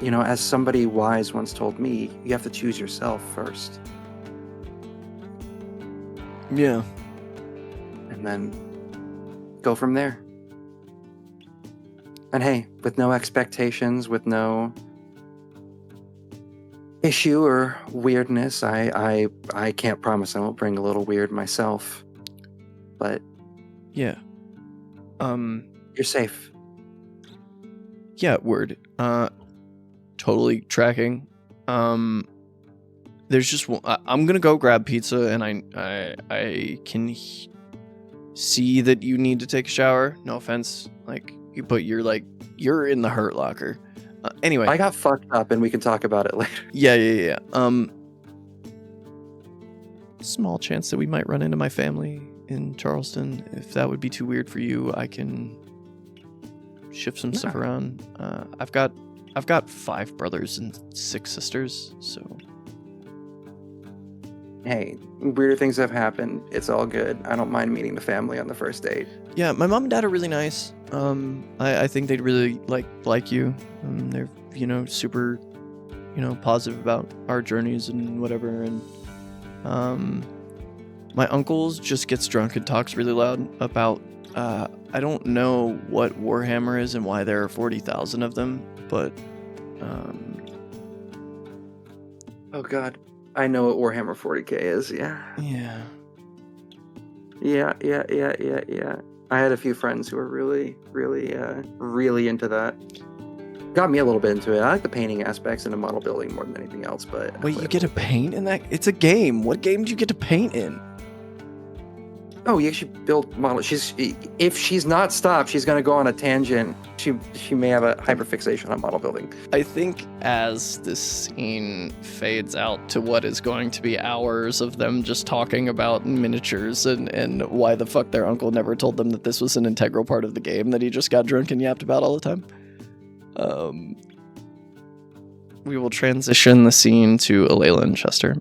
you know, as somebody wise once told me, you have to choose yourself first. Yeah. And then go from there. And hey, with no expectations, with no issue or weirdness, I can't promise I won't bring a little weird myself. But yeah. You're safe. Yeah, word. Totally tracking. there's just one. I'm gonna go grab pizza, and I can see that you need to take a shower. No offense, but you're in the hurt locker. Anyway, I got fucked up, and we can talk about it later. Yeah. Small chance that we might run into my family in Charleston. If that would be too weird for you, I can shift some stuff around. I've got 5 brothers and 6 sisters, so. Hey, weirder things have happened. It's all good. I don't mind meeting the family on the first date. Yeah, my mom and dad are really nice. I think they'd really like you. They're super, positive about our journeys and whatever. And my uncle just gets drunk and talks really loud about. I don't know what Warhammer is and why there are 40,000 of them, but. Oh God, I know what Warhammer 40k is. Yeah. Yeah. Yeah. I had a few friends who were really into that. Got me a little bit into it. I like the painting aspects and the model building more than anything else. But wait, you get to paint in that? It's a game. What game do you get to paint in? Oh, you actually build models. If she's not stopped, she's gonna go on a tangent. She may have a hyperfixation on model building. I think as this scene fades out to what is going to be hours of them just talking about miniatures and why the fuck their uncle never told them that this was an integral part of the game that he just got drunk and yapped about all the time. We will transition the scene to Alayla and Chester.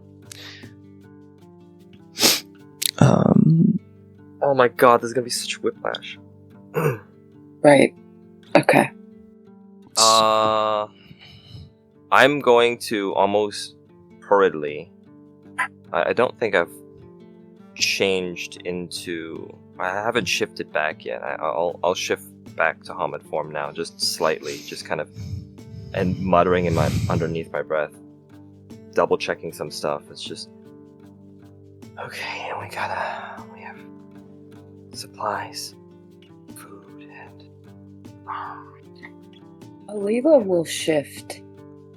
Oh my god, there's gonna be such whiplash. Right. Okay. I'm going to almost hurriedly. I don't think I've changed into. I haven't shifted back yet. I'll shift back to Hamid form now, just slightly, just kind of, and muttering underneath my breath, double checking some stuff. It's just okay. We have supplies, food, and Alayla will shift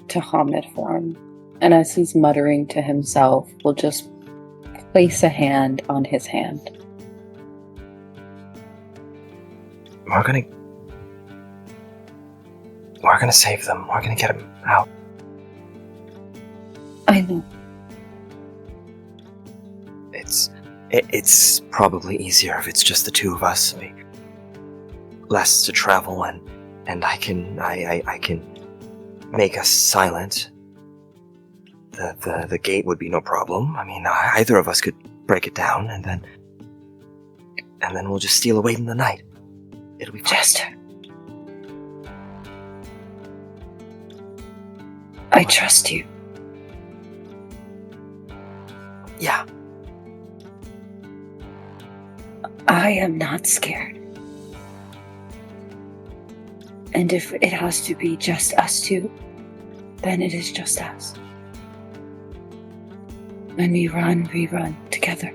to Hamid form, and as he's muttering to himself, will just place a hand on his hand. We're gonna save them. We're gonna get them out. I know. It's probably easier if it's just the two of us. Less to travel, and I can make us silent. The gate would be no problem. I mean, either of us could break it down, and then we'll just steal away in the night. It'll be fine. Chester. I trust you. Yeah. I am not scared. And if it has to be just us two, then it is just us. When we run together.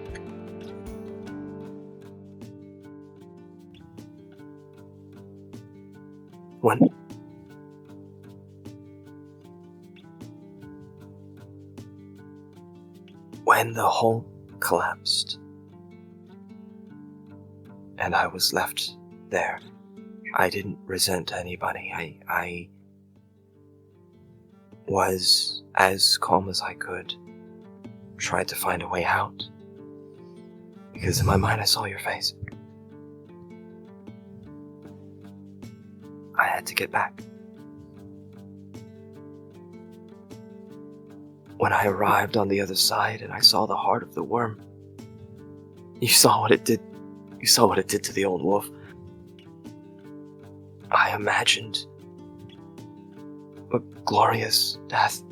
When the hull collapsed, and I was left there, I didn't resent anybody. I was as calm as I could, tried to find a way out, because in my mind I saw your face. I had to get back. When I arrived on the other side and I saw the heart of the Wyrm, you saw what it did. You saw what it did to the old wolf. I imagined a glorious death.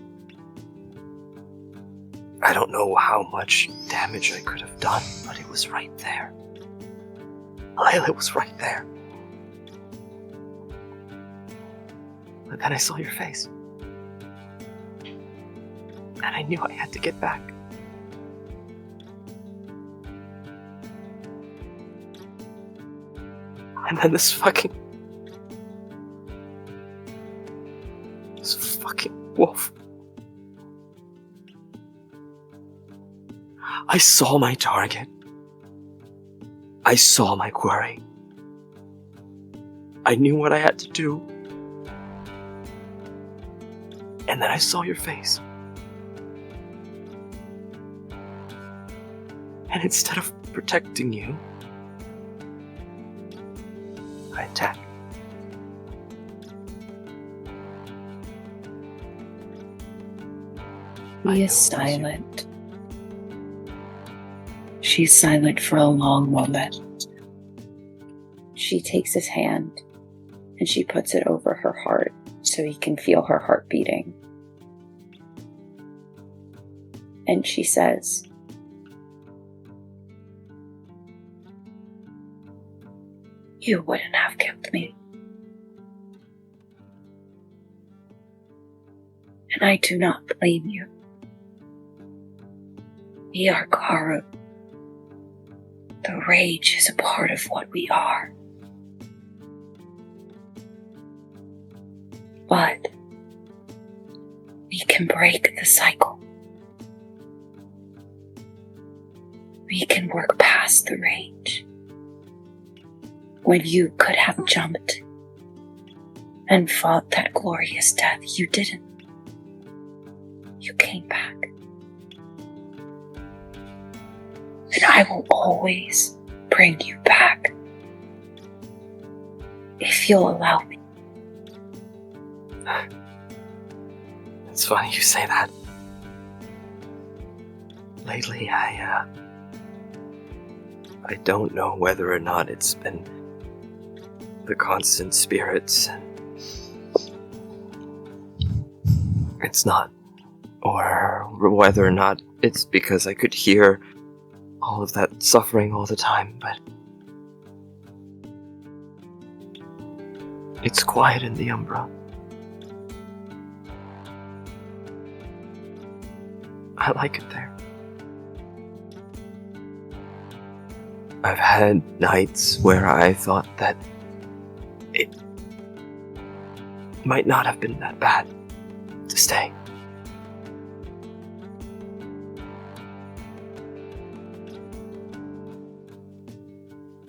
I don't know how much damage I could have done, but it was right there. Alayla was right there. But then I saw your face. And I knew I had to get back. And then this fucking wolf. I saw my target. I saw my quarry. I knew what I had to do. And then I saw your face. And instead of protecting you, I attacked. He is silent. She's silent for a long moment. She takes his hand and she puts it over her heart so he can feel her heart beating. And she says, "You wouldn't have killed me. And I do not blame you. We are Karu. The rage is a part of what we are. But we can break the cycle. We can work past the rage. When you could have jumped and fought that glorious death, you didn't. You came back. And I will always bring you back. If you'll allow me." It's funny you say that. Lately, I don't know whether or not it's been the constant spirits. It's not. Or whether or not it's because I could hear all of that suffering all the time, but it's quiet in the Umbra. I like it there. I've had nights where I thought that it might not have been that bad to stay.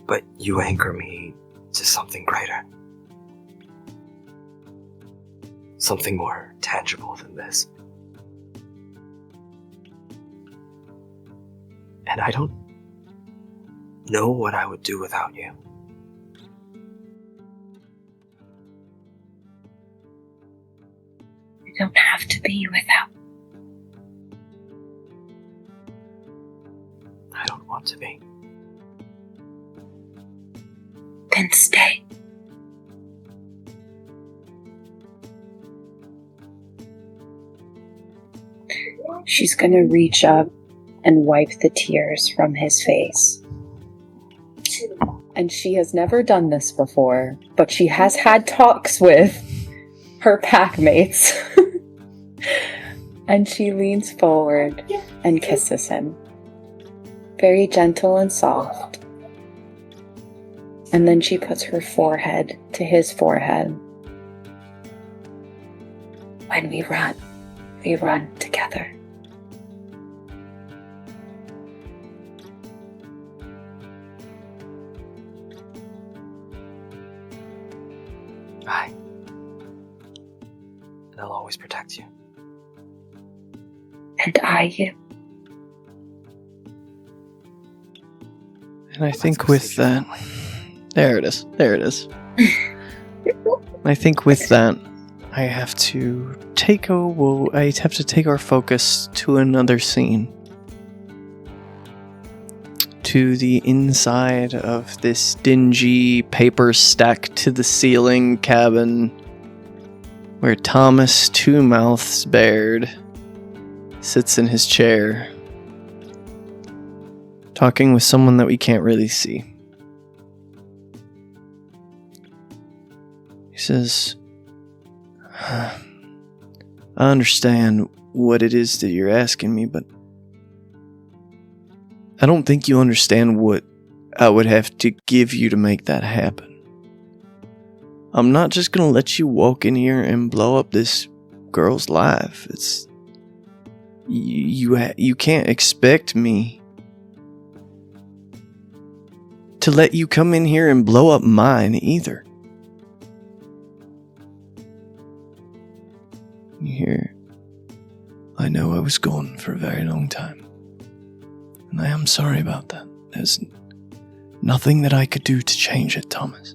But you anchor me to something greater. Something more tangible than this. And I don't know what I would do without you. You don't have to be without. I don't want to be. Then stay. She's gonna reach up and wipe the tears from his face. And she has never done this before, but she has had talks with her pack mates. And she leans forward and kisses him. Very gentle and soft. And then she puts her forehead to his forehead. When we run together. And I'll always protect you. And I you. And I think with that, there it is. I think with that, I have to take our focus to another scene. To the inside of this dingy, paper stacked to the ceiling cabin where Thomas, two mouths bared, sits in his chair, talking with someone that we can't really see. He says, "I understand what it is that you're asking me, but I don't think you understand what I would have to give you to make that happen. I'm not just gonna let you walk in here and blow up this girl's life. You can't expect me to let you come in here and blow up mine either. Here, I know I was gone for a very long time, and I am sorry about that. There's nothing that I could do to change it, Thomas.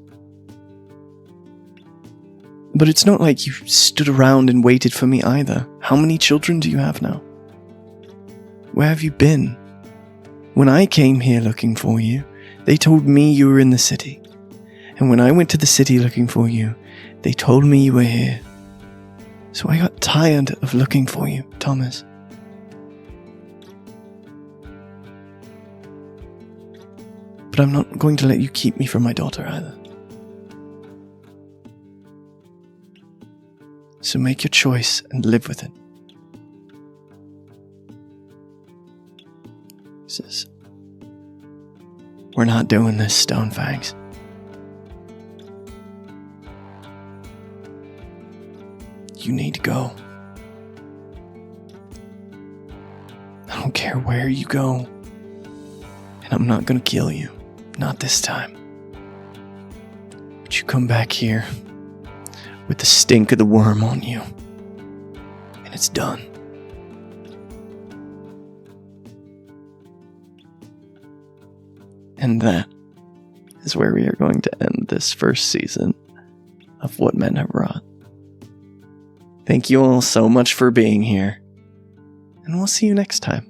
But it's not like you stood around and waited for me either. How many children do you have now? Where have you been? When I came here looking for you, they told me you were in the city. And when I went to the city looking for you, they told me you were here. So I got tired of looking for you, Thomas. But I'm not going to let you keep me from my daughter either. So make your choice and live with it. He says, we're not doing this, Stonefangs. You need to go. I don't care where you go. And I'm not gonna kill you. Not this time. But you come back here with the stink of the Wyrm on you. And it's done. And that is where we are going to end this first season of What Men Have Wrought. Thank you all so much for being here. And we'll see you next time.